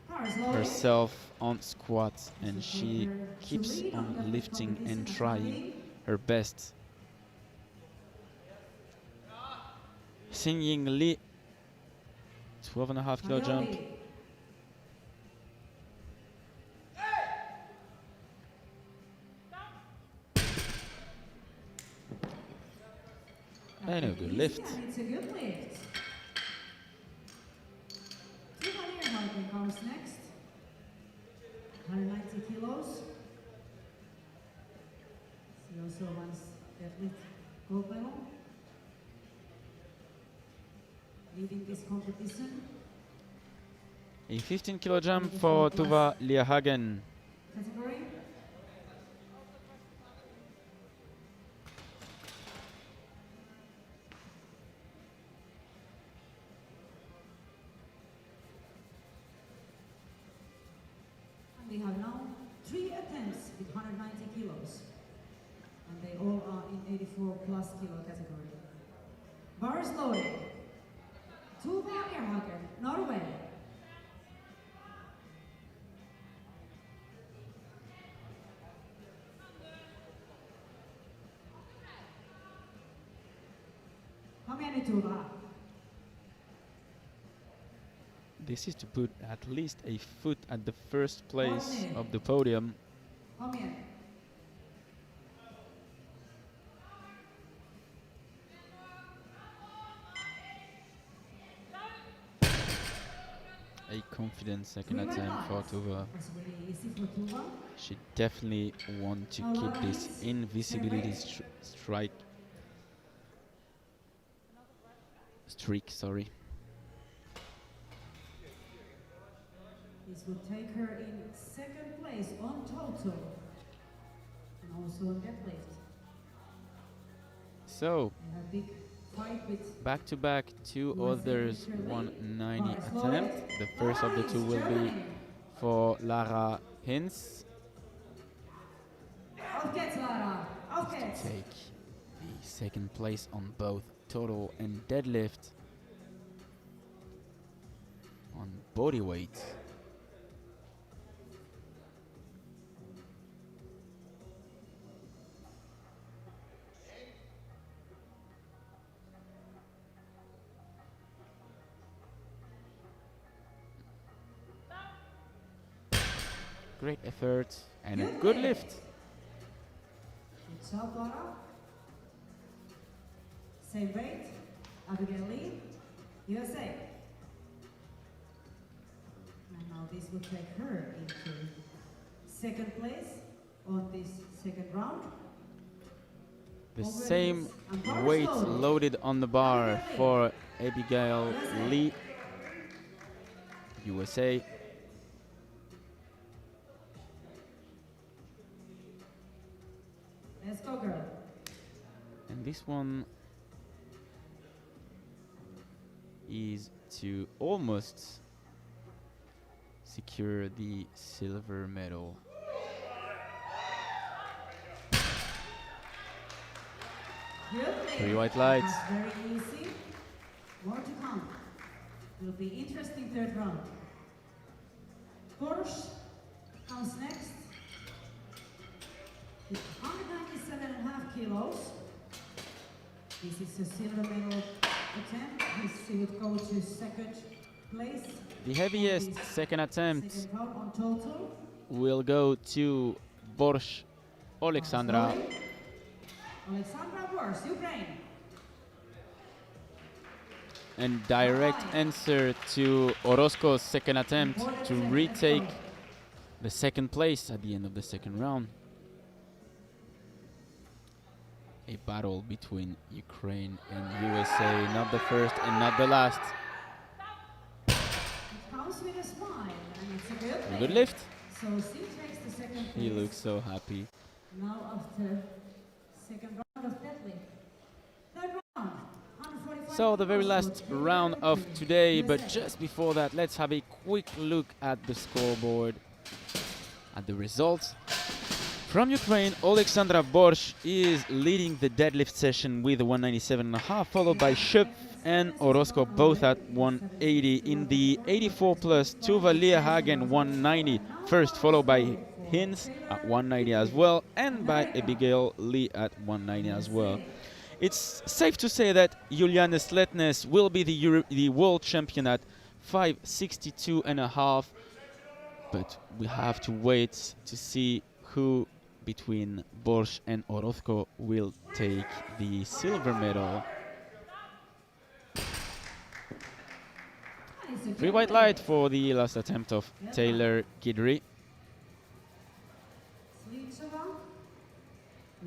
[SPEAKER 1] herself on squats and she keeps on lifting and trying her best. Xingying Li, 12.5 kilo jump. And a good lift.
[SPEAKER 3] It's a good lift. Juniorr comes next. 190 kilos. She also wants deadlift gold medal. Leading this competition.
[SPEAKER 1] A 15 kilo jump for Tuva Liahagen.
[SPEAKER 3] Category. We have now 3 attempts with 190 kilos. And they all are in 84 plus kilo category. Bars loaded. Tuva Liahagen, Norway. How many Tuva?
[SPEAKER 1] This is to put at least a foot at the first place of the podium.
[SPEAKER 3] How many?
[SPEAKER 1] A confident second
[SPEAKER 3] Three
[SPEAKER 1] attempt for
[SPEAKER 3] records.
[SPEAKER 1] Tuva.
[SPEAKER 3] That's really easy for Tuva.
[SPEAKER 1] She definitely want to keep this invisibility streak. Sorry.
[SPEAKER 3] This would take her in second place on total and also on deadlift.
[SPEAKER 1] So,
[SPEAKER 3] And a big fight with
[SPEAKER 1] back to back, two others 190 attempt. The first of the two will be for Lara Hinz.
[SPEAKER 3] Auf geht's, Lara. Auf geht's.
[SPEAKER 1] Take the second place on both total and deadlift on body weight. Great effort and a good lift.
[SPEAKER 3] Good job, Lara. Same weight. Abigail Lee, USA. And now this will take her into second place on this second round.
[SPEAKER 1] The same weight loaded on the bar for Abigail Lee, USA.
[SPEAKER 3] Let's go, girl.
[SPEAKER 1] And this one is to almost secure the silver medal. Three white lights.
[SPEAKER 3] Very easy. More to come. Will be interesting third round. Porsche comes next. With 197.5 kilos. This is a silver medal attempt. He would go to second place.
[SPEAKER 1] The heaviest second attempt
[SPEAKER 3] Second round on total.
[SPEAKER 1] will go to Borsch Alexandra.
[SPEAKER 3] Alexandra Borsch, Ukraine.
[SPEAKER 1] And direct answer to Orozco's second attempt to retake the second place at the end of the second round. A battle between Ukraine and USA, not the first and not the last.
[SPEAKER 3] It comes with a smile, and it's a good
[SPEAKER 1] Good lift.
[SPEAKER 3] So she takes the second place.
[SPEAKER 1] He looks so happy.
[SPEAKER 3] Now after second round of deadlift. Third round, 145
[SPEAKER 1] So the very
[SPEAKER 3] kilos
[SPEAKER 1] last
[SPEAKER 3] for
[SPEAKER 1] round
[SPEAKER 3] Juniorr
[SPEAKER 1] of today, but
[SPEAKER 3] USA.
[SPEAKER 1] just before that, let's have a quick look at the scoreboard, at the results. From Ukraine, Alexandra Borsch is leading the deadlift session with 197.5, followed by Shep and Orozco, both at 180. In the 84 plus, Tuva Leahagen 190 first, followed by Hinz at 190 as well, and by Abigail Lee at 190 as well. It's safe to say that Juliane Sletnes will be the world champion at 562.5, but we have to wait to see who between Borsch and Orozco will take the silver medal. Three white light for the last attempt of Taylor Kidry.
[SPEAKER 3] Slitsova,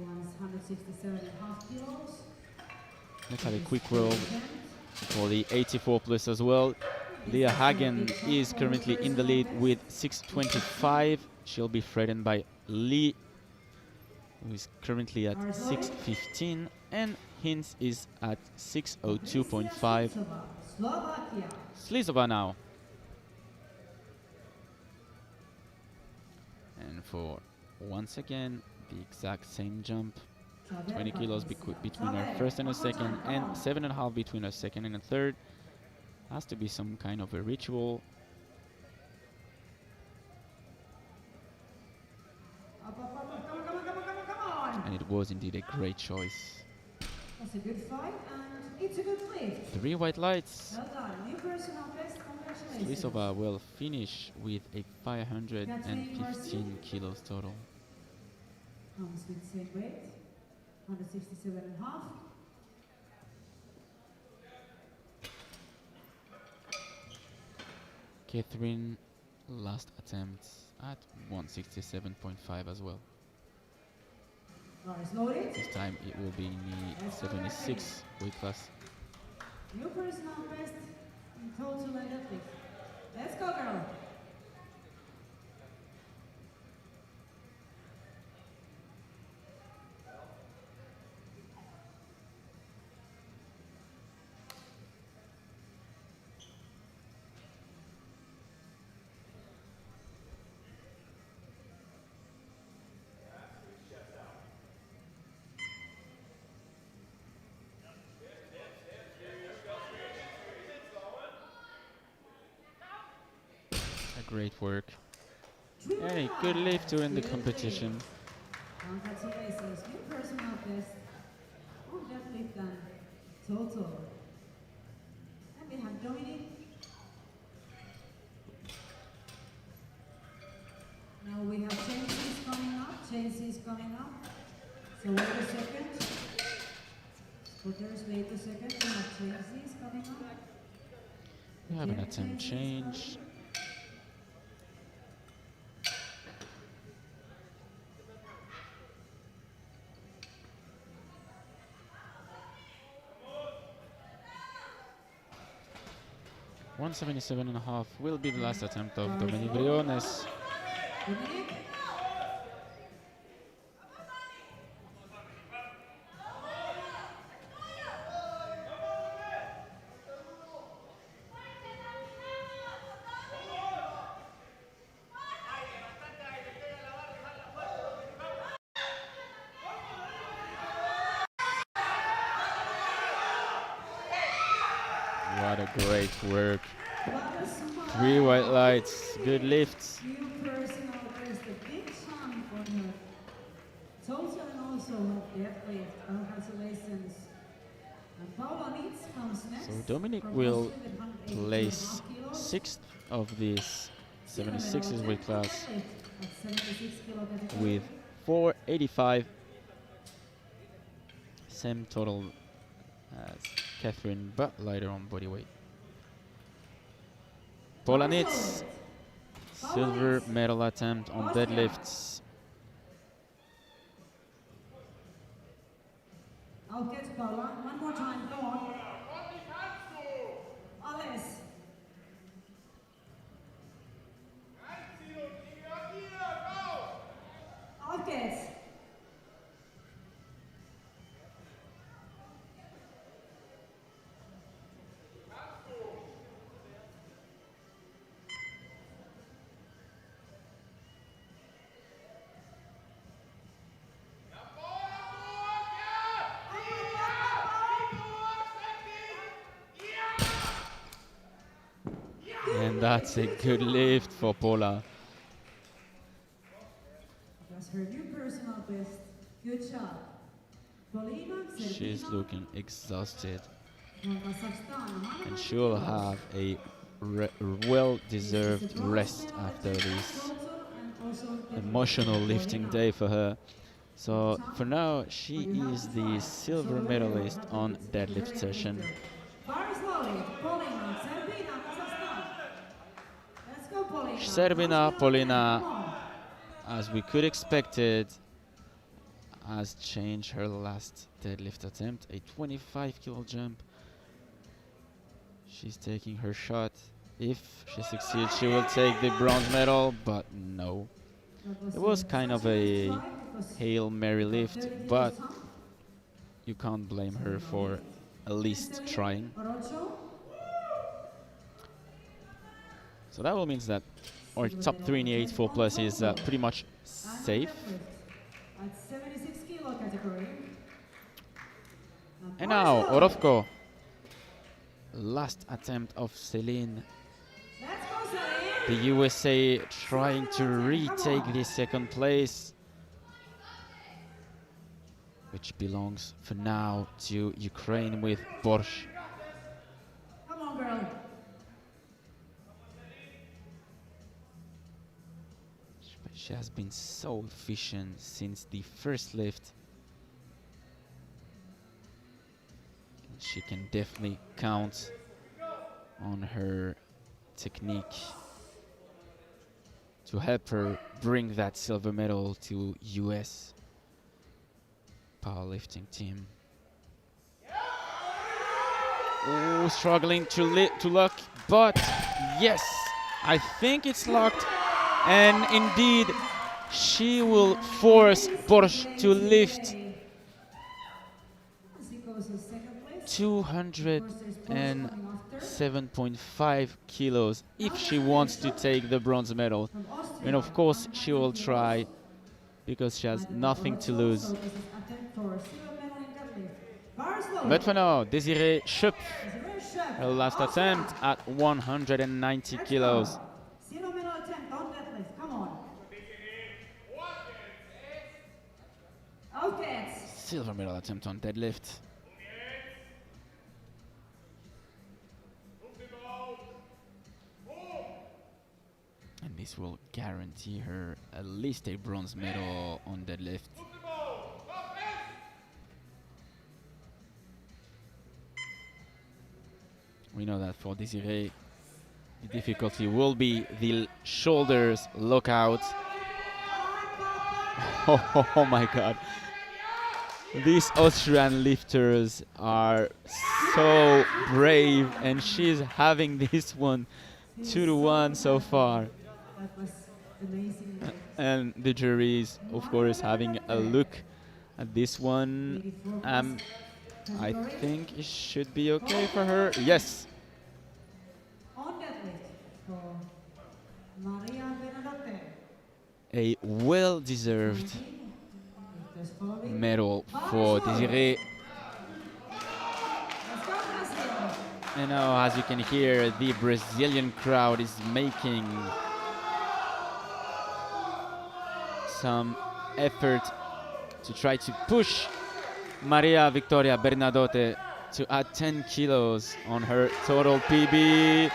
[SPEAKER 3] 167.5 kilos.
[SPEAKER 1] Let's have a quick roll for the 84 plus as well. Leah Hagen is currently in the lead with 625. She'll be threatened by Lee, who is currently at 615, and Hinz is at 602.5.
[SPEAKER 3] Slovakia.
[SPEAKER 1] Slizova now. And for once again the exact same jump, 20 kilos between our first and a second, and 7.5 between our second and a third. Has to be some kind of a ritual. And it was indeed a great choice.
[SPEAKER 3] That's a good fight, and it's a good lift.
[SPEAKER 1] 3 white lights.
[SPEAKER 3] Well done. New personal best. Congratulations.
[SPEAKER 1] Slizova will finish with a 515 kilos total.
[SPEAKER 3] Comes with the same weight, 167.5.
[SPEAKER 1] Catherine, last attempt at 167.5 as well.
[SPEAKER 3] Bar is loaded.
[SPEAKER 1] This time it will be in the 76 weight class.
[SPEAKER 3] New personal best in total and deadlift. Let's go, girl.
[SPEAKER 1] Great work. And a good lift to end the competition.
[SPEAKER 3] Congratulations. New personal best on deadlift and total. And we have Dominic. Now we have changes coming up. Changes coming up. So wait a second. Just wait a second, we have changes coming up.
[SPEAKER 1] We have an attempt change. $177.5 will be the last attempt of Dominic Briones.
[SPEAKER 3] Dominic?
[SPEAKER 1] What a great work.
[SPEAKER 3] What a smile.
[SPEAKER 1] 3 white lights, good lifts.
[SPEAKER 3] New personal best, a big chunk on her total and also her deadlift. Congratulations. And Paula Neitz comes next.
[SPEAKER 1] So Dominic
[SPEAKER 3] from
[SPEAKER 1] will
[SPEAKER 3] Austria with 108.5
[SPEAKER 1] place
[SPEAKER 3] kilos.
[SPEAKER 1] 6th of this
[SPEAKER 3] Silver medal
[SPEAKER 1] 76s weight
[SPEAKER 3] attempt
[SPEAKER 1] class
[SPEAKER 3] on deadlift at 76 kilo category.
[SPEAKER 1] with 485. Same total as Catherine, but lighter on body weight. Paula Nitz, silver medal attempt on deadlifts.
[SPEAKER 3] Okay, Paula, one more time, go on. Alles. Okay.
[SPEAKER 1] And that's a good lift for Paula.
[SPEAKER 3] That's her new personal best. Good job. Polina
[SPEAKER 1] She's
[SPEAKER 3] Serpina
[SPEAKER 1] looking exhausted,
[SPEAKER 3] from Kazakhstan.
[SPEAKER 1] and she'll have a well-deserved rest after this emotional lifting day for her. So for now, she is the silver medalist on deadlift session.
[SPEAKER 3] Very slowly, Polina Serpina, Kazakhstan. Let's go, Polina.
[SPEAKER 1] Servina Polina,
[SPEAKER 3] Come on.
[SPEAKER 1] as we could expect it, has changed her last deadlift attempt, a 25 kilo jump. She's taking her shot. If she succeeds, she will take the bronze medal, but no. It was kind of a Hail Mary lift, but you can't blame her for at least trying. So that will mean that our top 3 in the 84 plus is pretty much safe.
[SPEAKER 3] At 76 kilo category.
[SPEAKER 1] And now, Orozco. Last attempt of Celine.
[SPEAKER 3] Let's go, Celine.
[SPEAKER 1] The USA trying to retake the second place, which belongs for now to Ukraine with Borsh.
[SPEAKER 3] Come on, girl.
[SPEAKER 1] She has been so efficient since the first lift. She can definitely count on her technique to help her bring that silver medal to US powerlifting team. Oh, struggling to lock, but yes, I think it's locked. And indeed, she will force Borsh to lift 207.5 kilos if she wants to take the bronze medal. And of course, she will try because she has nothing to lose. But for now, Desiree Schöpf, her last attempt at 190 kilos. Silver medal attempt on deadlift. And this will guarantee her at least a bronze medal on deadlift. We know that for Desiree, the difficulty will be the shoulders lockout. Oh my god. These Austrian lifters are so brave, and she's having this one 2-1 so far.
[SPEAKER 3] That was amazing.
[SPEAKER 1] And the jury is, of course, having a look at this one.
[SPEAKER 3] 84
[SPEAKER 1] I think it should be okay for her. Yes.
[SPEAKER 3] On deadlift for Maria Bernadotte.
[SPEAKER 1] A well-deserved
[SPEAKER 3] 19. Lifters following.
[SPEAKER 1] medal for Desiree.
[SPEAKER 3] Let's go, Brazil.
[SPEAKER 1] And now, as you can hear, the Brazilian crowd is making some effort to try to push Maria Victoria Bernadotte to add 10 kilos on her total PB.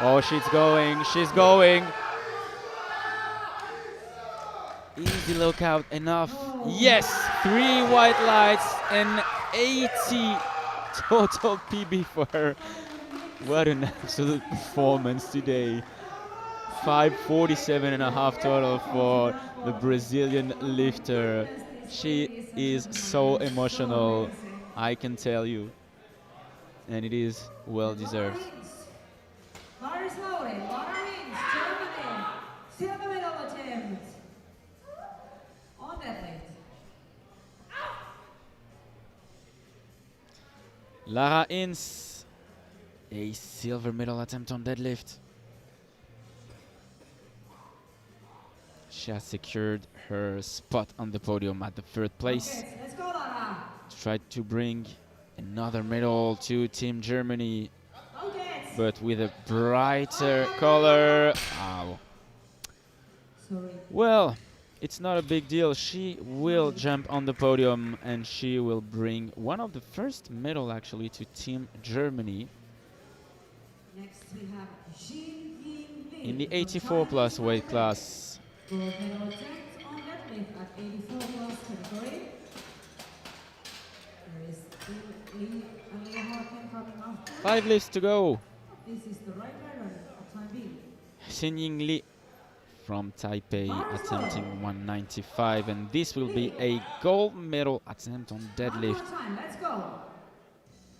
[SPEAKER 1] Oh, she's going. Easy lookout enough. Yes, 3 white lights and 80 total PB for her. What an absolute performance today. 547.5 total for the Brazilian lifter. She is so emotional, I can tell you. And it is well deserved.
[SPEAKER 3] Lars Lauren, Lara Hins, Germany. Silver medal attempt. On deadlift.
[SPEAKER 1] Lara Inns, a silver medal attempt on deadlift. She has secured her spot on the podium at the 3rd place.
[SPEAKER 3] Okay, let's go, Lara.
[SPEAKER 1] To try to bring another medal to Team Germany,
[SPEAKER 3] Okay.
[SPEAKER 1] but with a brighter color. Ow.
[SPEAKER 3] Sorry.
[SPEAKER 1] Well, it's not a big deal. She will jump on the podium, and she will bring one of the first medal actually to Team Germany
[SPEAKER 3] Next we have Jin Yin Lee
[SPEAKER 1] in the
[SPEAKER 3] from
[SPEAKER 1] 84 plus
[SPEAKER 3] China.
[SPEAKER 1] weight class.
[SPEAKER 3] Gold medal attempt on deadlift at 84 plus category. There is Lee and Leah Harkin coming after.
[SPEAKER 1] 5 lifts to go.
[SPEAKER 3] This is the right veteran of time being.
[SPEAKER 1] Xin Li from Taipei attempting 195, and this will be a gold medal attempt on
[SPEAKER 3] One
[SPEAKER 1] deadlift.
[SPEAKER 3] more time, let's go.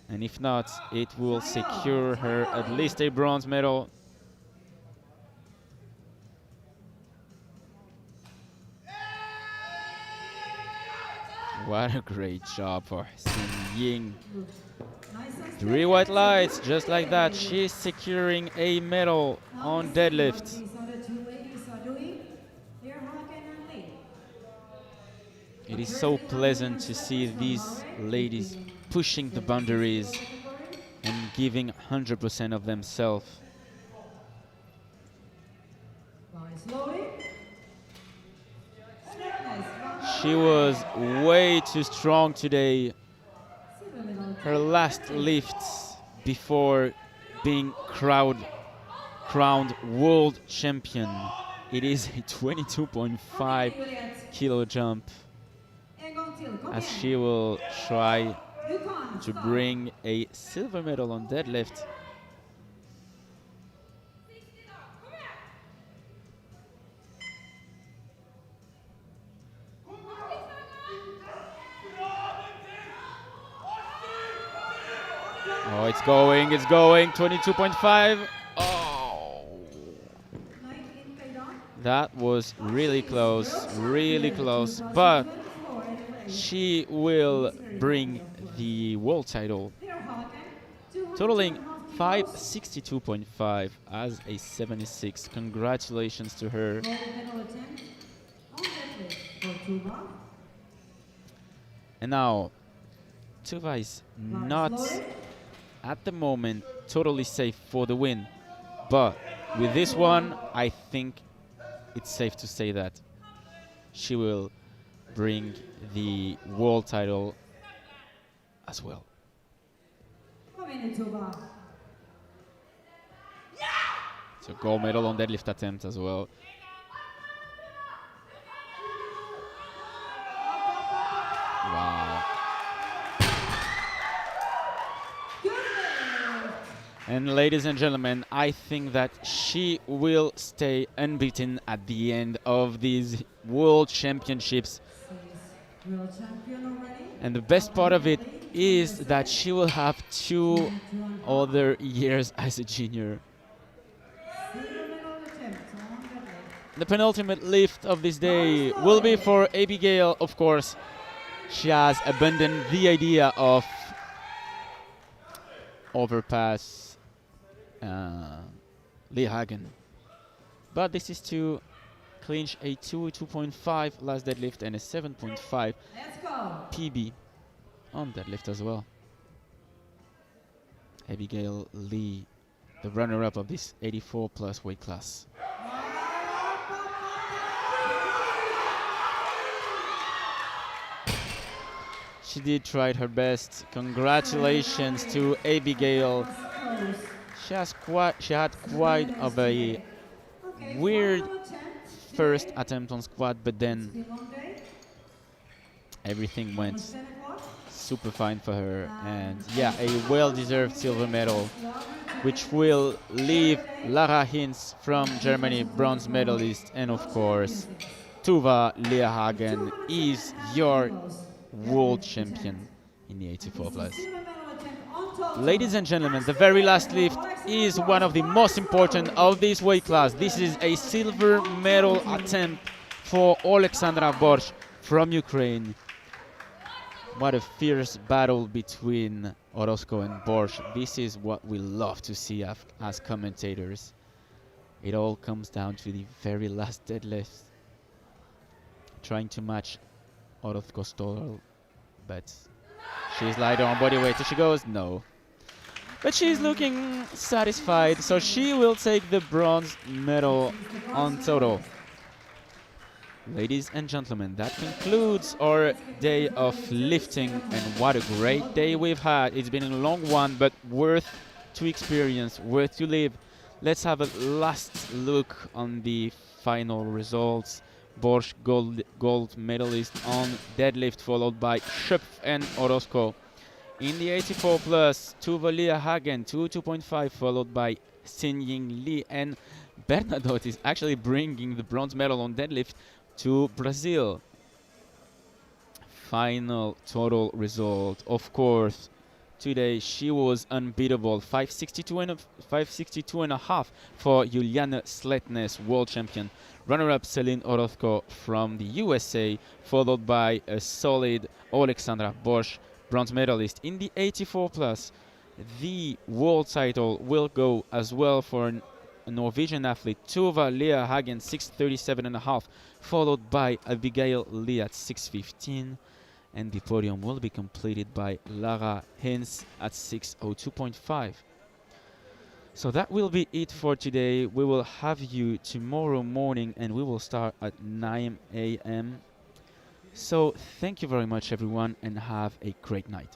[SPEAKER 1] And if not, it will secure her at least a bronze medal. What a great job for Xin Ying.
[SPEAKER 3] Nice and
[SPEAKER 1] 3 white lights, just like that. She's securing a medal on deadlift.
[SPEAKER 3] These other 2 ladies are doing. Leah Harkin and Lee.
[SPEAKER 1] It is so pleasant to see these ladies pushing the boundaries and giving 100% of themselves.
[SPEAKER 3] Nice loading. Slackness from
[SPEAKER 1] She was way too strong today.
[SPEAKER 3] silver medal
[SPEAKER 1] Her last lifts before being crowned world champion. It is a 22.5 kilo jump, as she will try to bring a silver medal on deadlift. Oh, it's going, 22.5. Oh, that was really close, but she will bring the world title, totaling 562.5 as a 76. Congratulations to her. And now, Tuva is not at the moment totally safe for the win, but with this one, I think it's safe to say that she will bring the world title as well. So gold medal on deadlift attempt as well. Wow. And ladies and gentlemen, I think that she will stay unbeaten at the end of these World Championships.
[SPEAKER 3] She's world champion already.
[SPEAKER 1] And the best part of it is that she will have 2
[SPEAKER 3] 2.5.
[SPEAKER 1] other years as a junior.
[SPEAKER 3] Silver medal attempt on deadlift.
[SPEAKER 1] The penultimate lift of this day will be for Abigail, of course. She has abandoned the idea of overpass Lee Hagen. But this is to clinch a 2.5 last deadlift and a 7.5
[SPEAKER 3] Let's go.
[SPEAKER 1] PB on deadlift as well. Abigail Lee, the runner-up of this 84 plus weight class. She did try her best. Congratulations to Abigail. She had quite of a weird first attempt on squat, but then everything went super fine for her. And yeah, a well-deserved silver medal, which will leave Lara Hinz from Germany, bronze medalist, and of course, Tuva Leerhagen is your world champion in the 84 plus. Ladies and gentlemen, the very last lift is one of the most important of this weight class. This is a silver medal attempt for Oleksandra Borsch from Ukraine. What a fierce battle between Orozco and Borsch. This is what we love to see as commentators. It all comes down to the very last deadlift. Trying to match Orozco's total, but she's lighter on body weight, so she goes no. But she's looking satisfied, so she will take the bronze medal on total. Ladies and gentlemen, that concludes our day of lifting, and what a great day we've had. It's been a long one, but worth to experience, worth to live. Let's have a last look on the final results. Borsch gold medalist on deadlift, followed by Schöpf and Orozco. In the 84 plus, Tuva Leerhagen, 2.5, followed by Xin-Ying Li, and Bernadotte is actually bringing the bronze medal on deadlift to Brazil. Final total result, of course, today she was unbeatable. 562 and a half for Juliane Sletnes, world champion. Runner-up Celine Orozco from the USA, followed by a solid Oleksandra Borsch, bronze medalist. In the 84 plus, the world title will go as well for a Norwegian athlete, Tuva Leerhagen, 637 and a half, followed by Abigail Lee at 615. And the podium will be completed by Lara Hinz at 602.5. So that will be it for today. We will have you tomorrow morning, and we will start at 9 a.m. So thank you very much, everyone, and have a great night.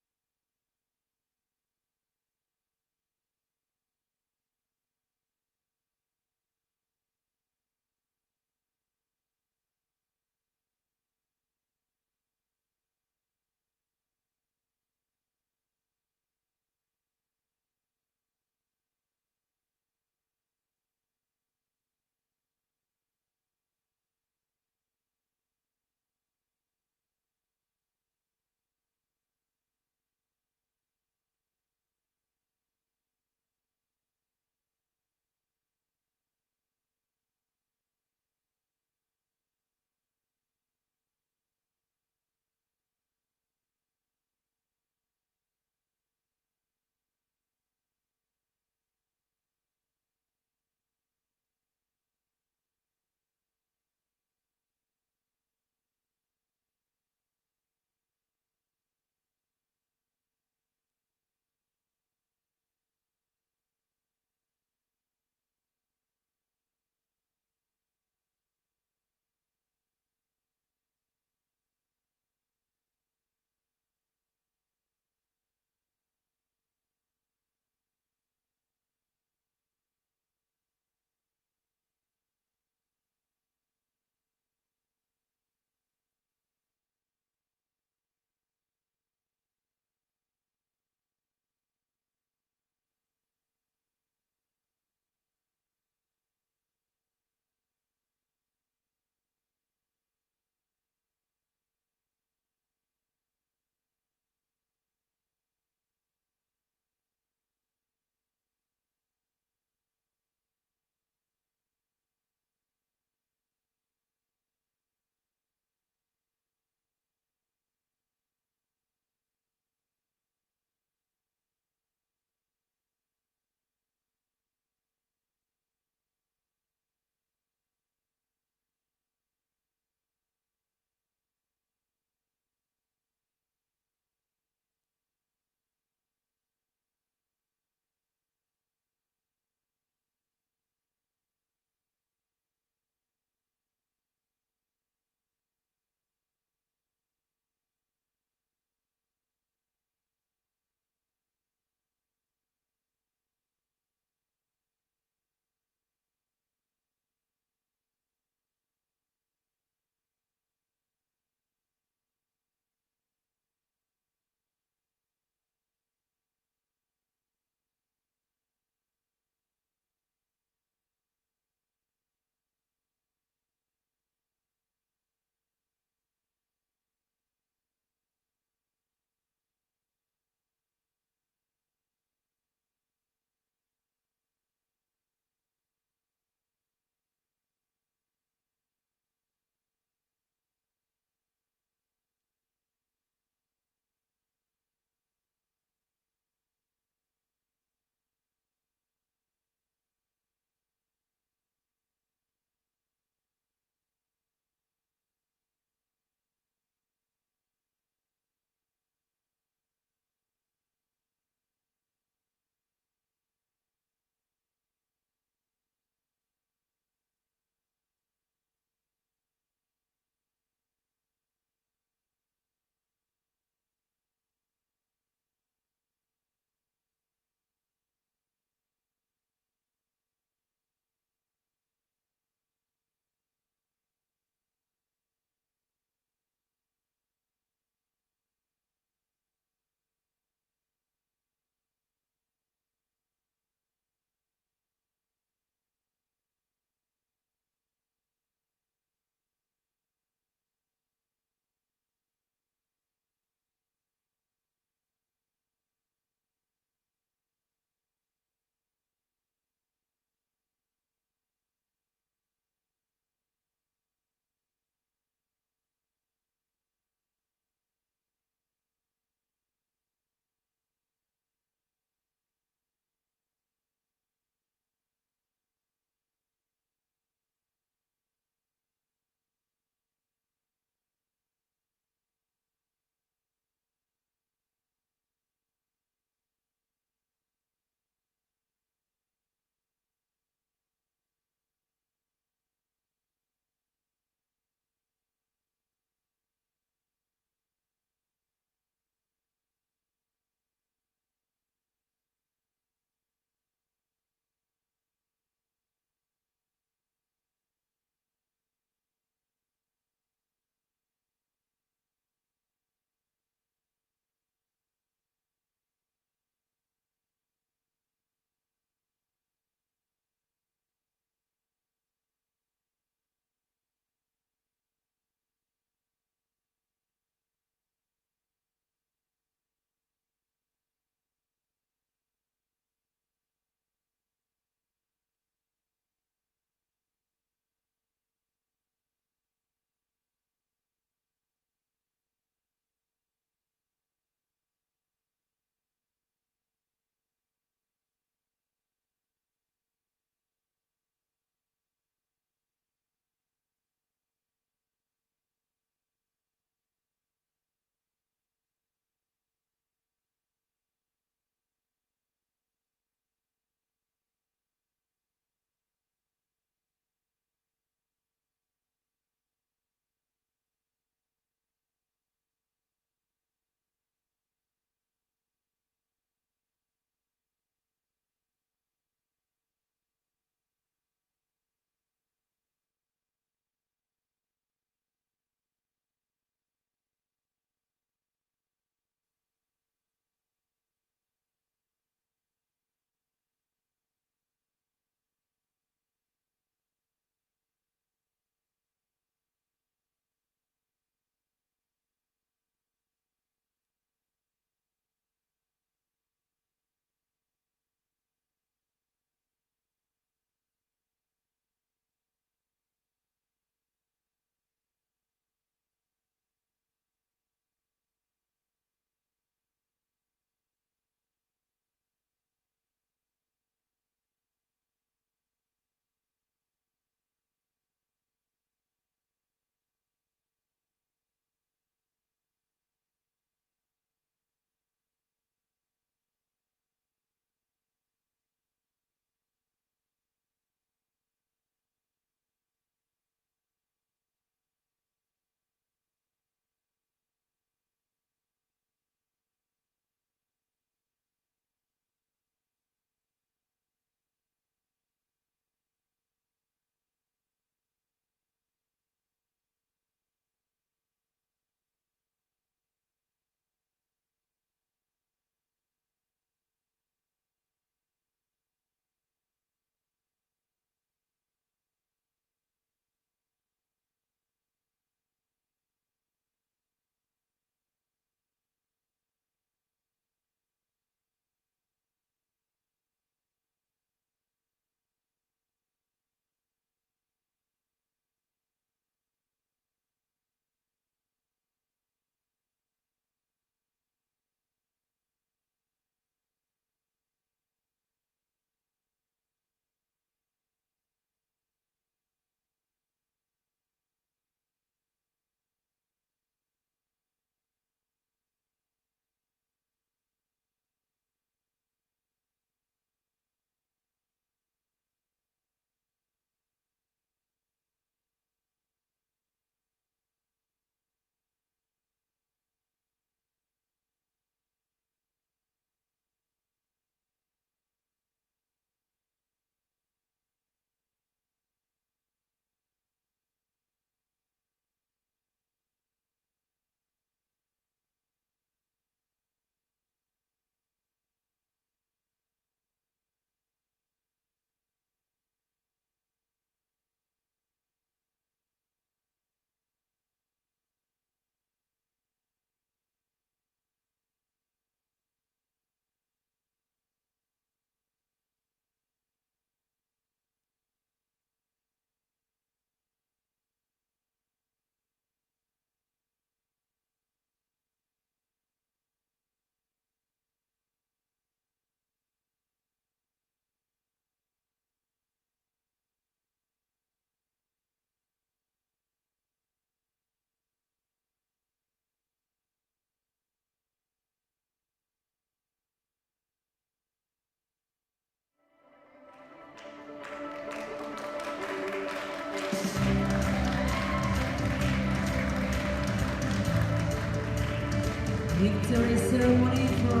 [SPEAKER 3] victory ceremony for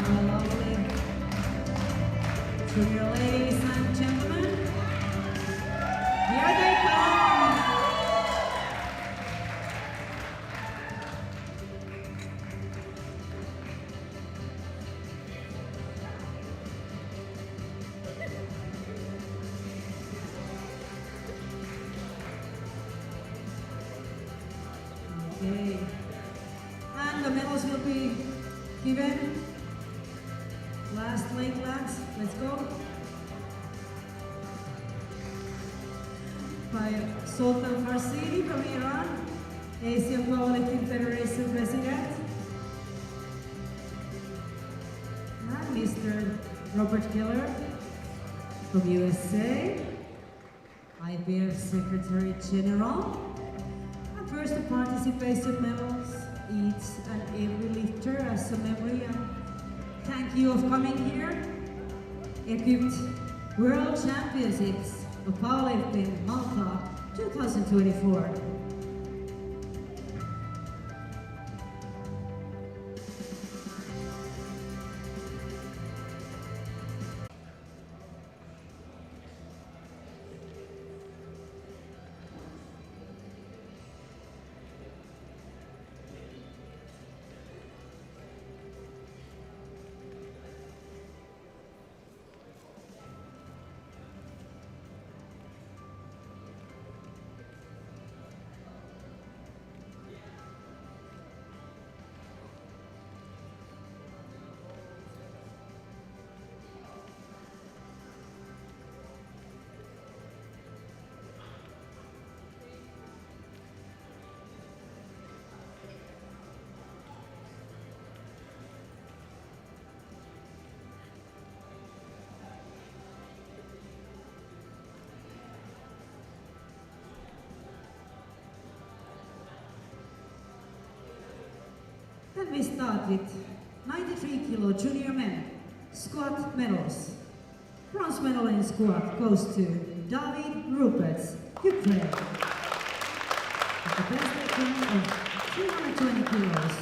[SPEAKER 3] our lovely junior ladies and gentlemen. Here they come! Okay. And the medals will be given. Last lane, lads. Let's go. By Sultan Farsidi from Iran, Asian Powerlifting Federation President. And Mr. Robert Keller from USA, IBF Secretary General. And first the participation medals, each and every lifter as a memory. And thank you for coming here. Equipped World Championships of Powerlifting Malta 2024. Then we start with 93 kilo junior men squat medals. Bronze medal in squat goes to David Ruperts, Ukraine. With the best attempt of 320 kilos.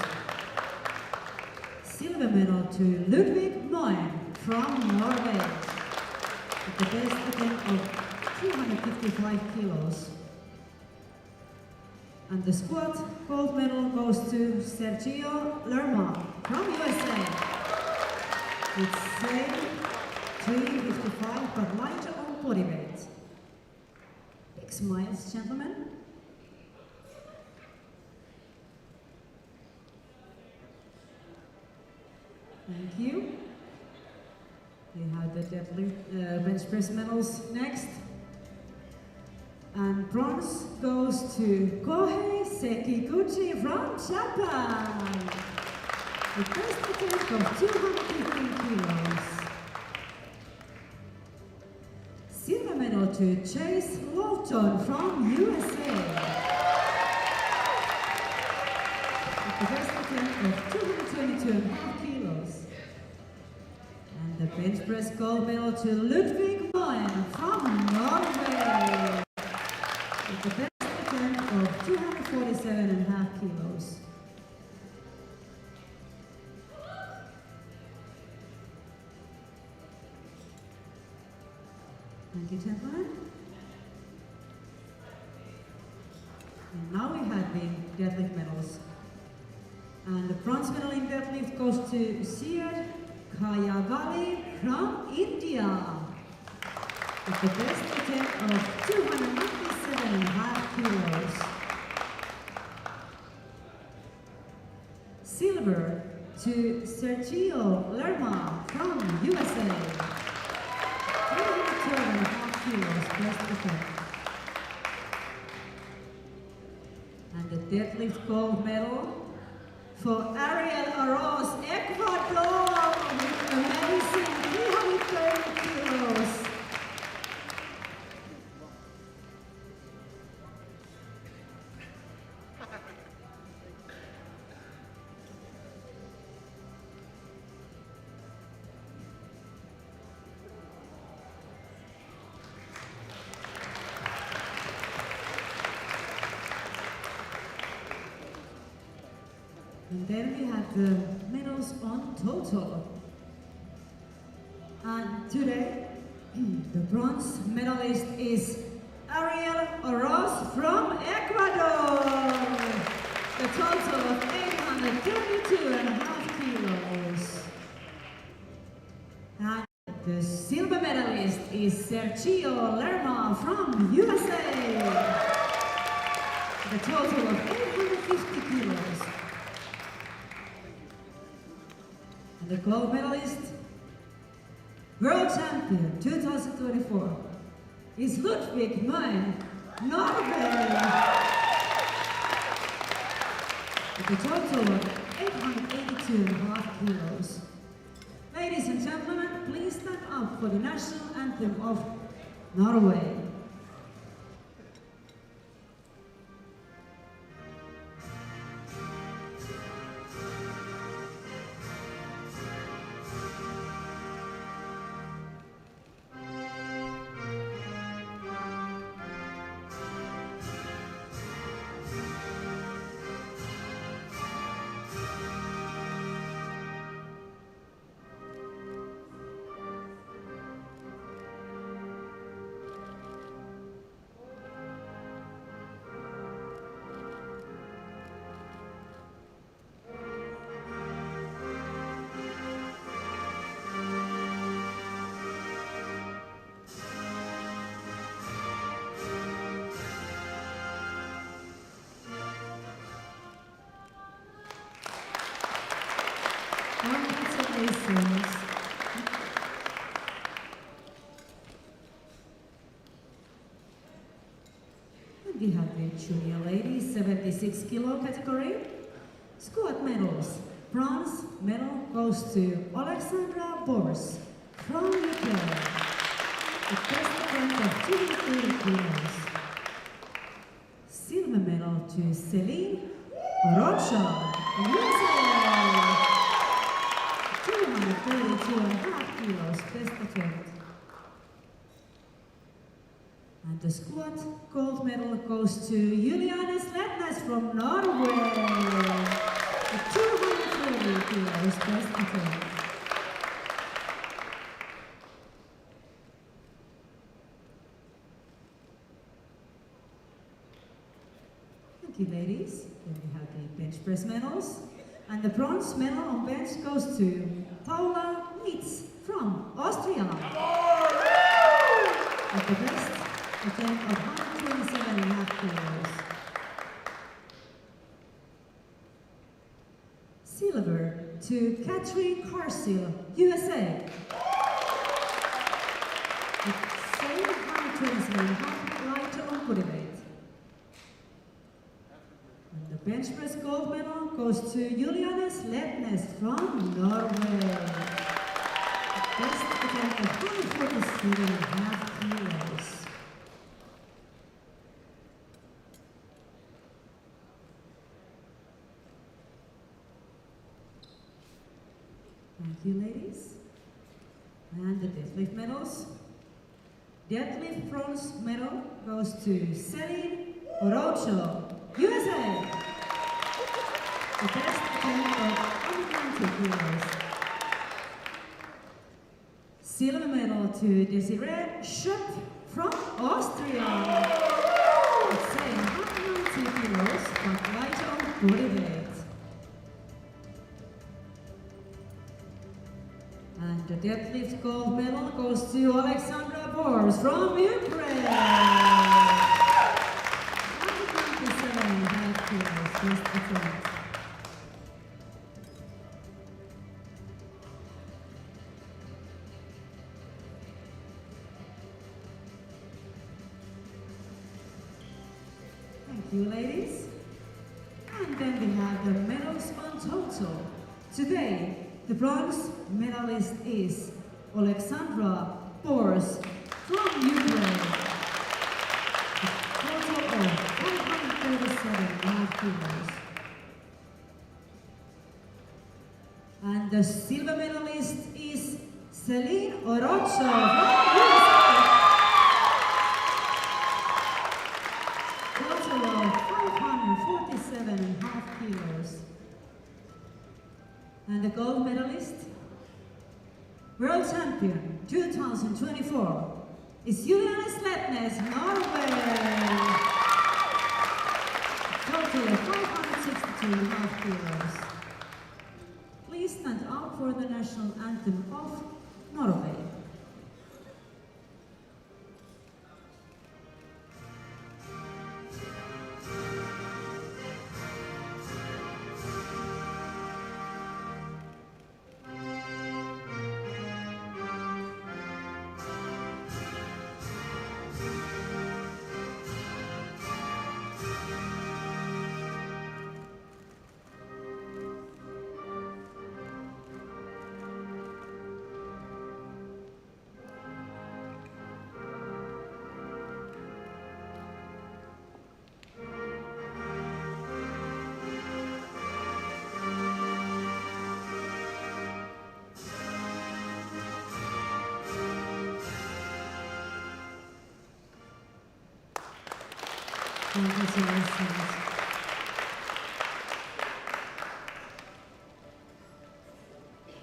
[SPEAKER 3] Silver medal to Ludwig Moen from Norway. With the best attempt of 355 kilos. And the squat gold medal goes to Sergio Lerma from USA. It's same 355 but lighter on body weight. Big smiles, gentlemen. Thank you. We have the deadlift bench press medals next. And bronze goes to Kohei Sekiguchi from Japan. The first attempt of 215 kilos. Silver medal to Chase Lawton from USA. With the first attempt of 222.5 kilos. And the bench press gold medal to Ludwig Moen from Norway. With the best attempt of 247.5 kilos. Thank you, gentlemen. And now we have the deadlift medals. And the bronze medal in deadlift goes to Syed Kayavali from India. With the best attempt of 257.5 kilos. Silver to Sergio Lerma from USA. 312.5 kilos best attempt. And the deadlift gold medal for Ariel Aros, Ecuador, with amazing 330 kilos. And then we have the medals on total. And today, the bronze medalist is Ariel Oroz from Ecuador. The total of 832.5 kilos. And the silver medalist is Sergio Lerma from USA. The total of 850 kilos. And the gold medalist, world champion 2024, is Ludwig Mein, Norway. With a total of 882.5 kilos. Ladies and gentlemen, please stand up for the national anthem of Norway. Congratulations. And we have the junior ladies 76 kilo category. Squat medals. Bronze medal goes to Alexandra Bors from Ukraine. The best event of 230 kilos. Silver medal to Celine Rocha, USA. 232.5 kilos, best attempt. And the squat gold medal goes to Juliane Sletnes from Norway. 230 kilos, best attempt. Thank you, ladies. Then we have the bench press medals. And the bronze medal on bench goes to Paula Mitz from Austria. At the best attempt of 127.5 kilos. Silver to Katrin Carsil, USA. The same 127.5 lighter on body weight. And the bench press gold medal goes to Juliane Sletnes from Norway. Best attempt of 147.5 kilos. Thank you, ladies. And the deadlift medals. Deadlift bronze medal goes to Celine Orocho, USA. The best attempt of 190 kilos. Silver medal to Desiree Schöpf from Austria. It's saying 190 kilos, but lighter on body weight. And the deadlift gold medal goes to Alexandra Bors from Ukraine. 197.5 kilos, best attempt. Thank you, ladies. And then we have the medals on total. Today, the bronze medalist is Alexandra Bors from Ukraine. A total of 537.5 kilos. And the silver medalist is Celine Orocho from USA. Total of 547.5 kilos. And the gold medalist, world champion 2024, is Julianne Sletnes, Norway. Total of 562.5 kilos. Please stand up for the national anthem of Norway. Congratulations.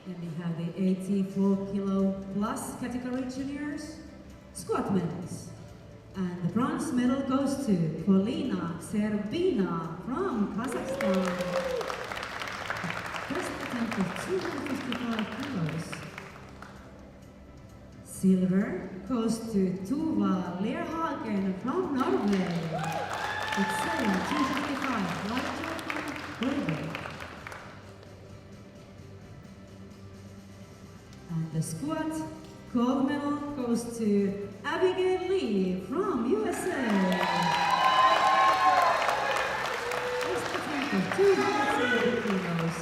[SPEAKER 3] Then we have the 84 kilo plus category juniors, squat medals. And the bronze medal goes to Polina Serbina from Kazakhstan. First attempt of 255 kilos. Silver goes to Tuva Lerhagen from Norway. It's 255, larger from Norway. And the squat gold medal goes to Abigail Lee from USA. First attempt of 270 kilos.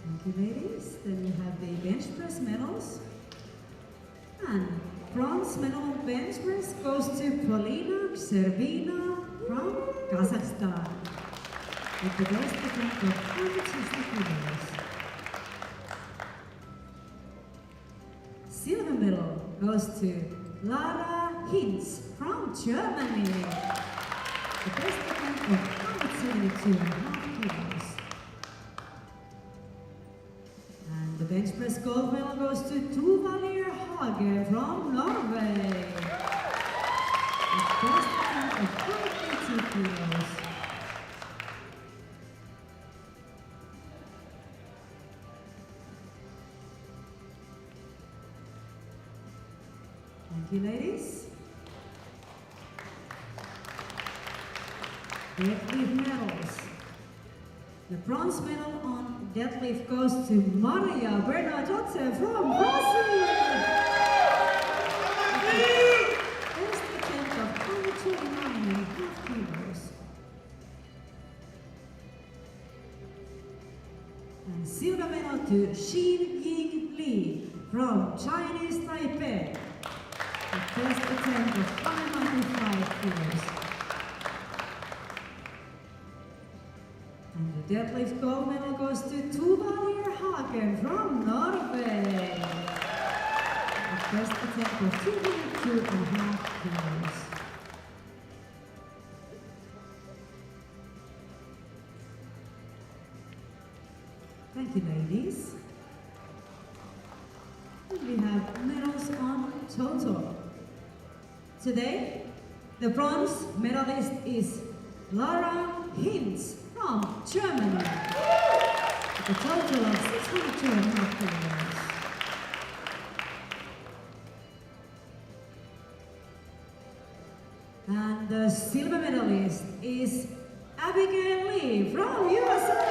[SPEAKER 3] Thank you, ladies. Then we have the bench press medals. And bronze medal on bench press goes to Polina Serbina from Kazakhstan. With the best attempt of 160 kilos. Silver medal goes to Lara Hinz from Germany. The best attempt of 172.5 kilos. And the bench press gold medal goes to Tuva Lerhagen from Norway. The best attempt of 180 kilos. Thank you, ladies. Deadlift medals. The bronze medal on deadlift goes to Maria Bernadotte from Brazil. Best attempt of 129.5 kilos. And silver medal to Xin Ying Li from Chinese Taipei. The best attempt of 595 kilos. And the deadlift gold medal goes to Tuva Lerhagen from Norway. The best attempt of 202.5 kilos. Thank you, ladies. And we have medals on total. Today, the bronze medalist is Lara Hinz from Germany, with a total of 602.5 kilos. And the silver medalist is Abigail Lee from USA.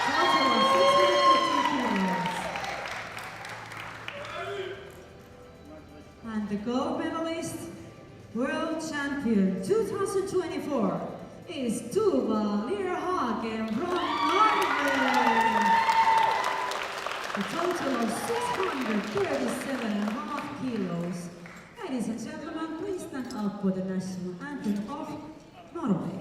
[SPEAKER 3] Total of 650 kilos. And the gold medalist, world champion 2024, is Tuva Lerhagen from Norway. A total of 637.5 kilos. Ladies and gentlemen, please stand up for the national anthem of Norway.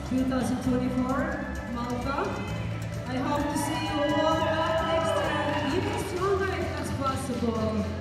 [SPEAKER 3] 2024, Malta. I hope to see you all back next year, even stronger if that's possible.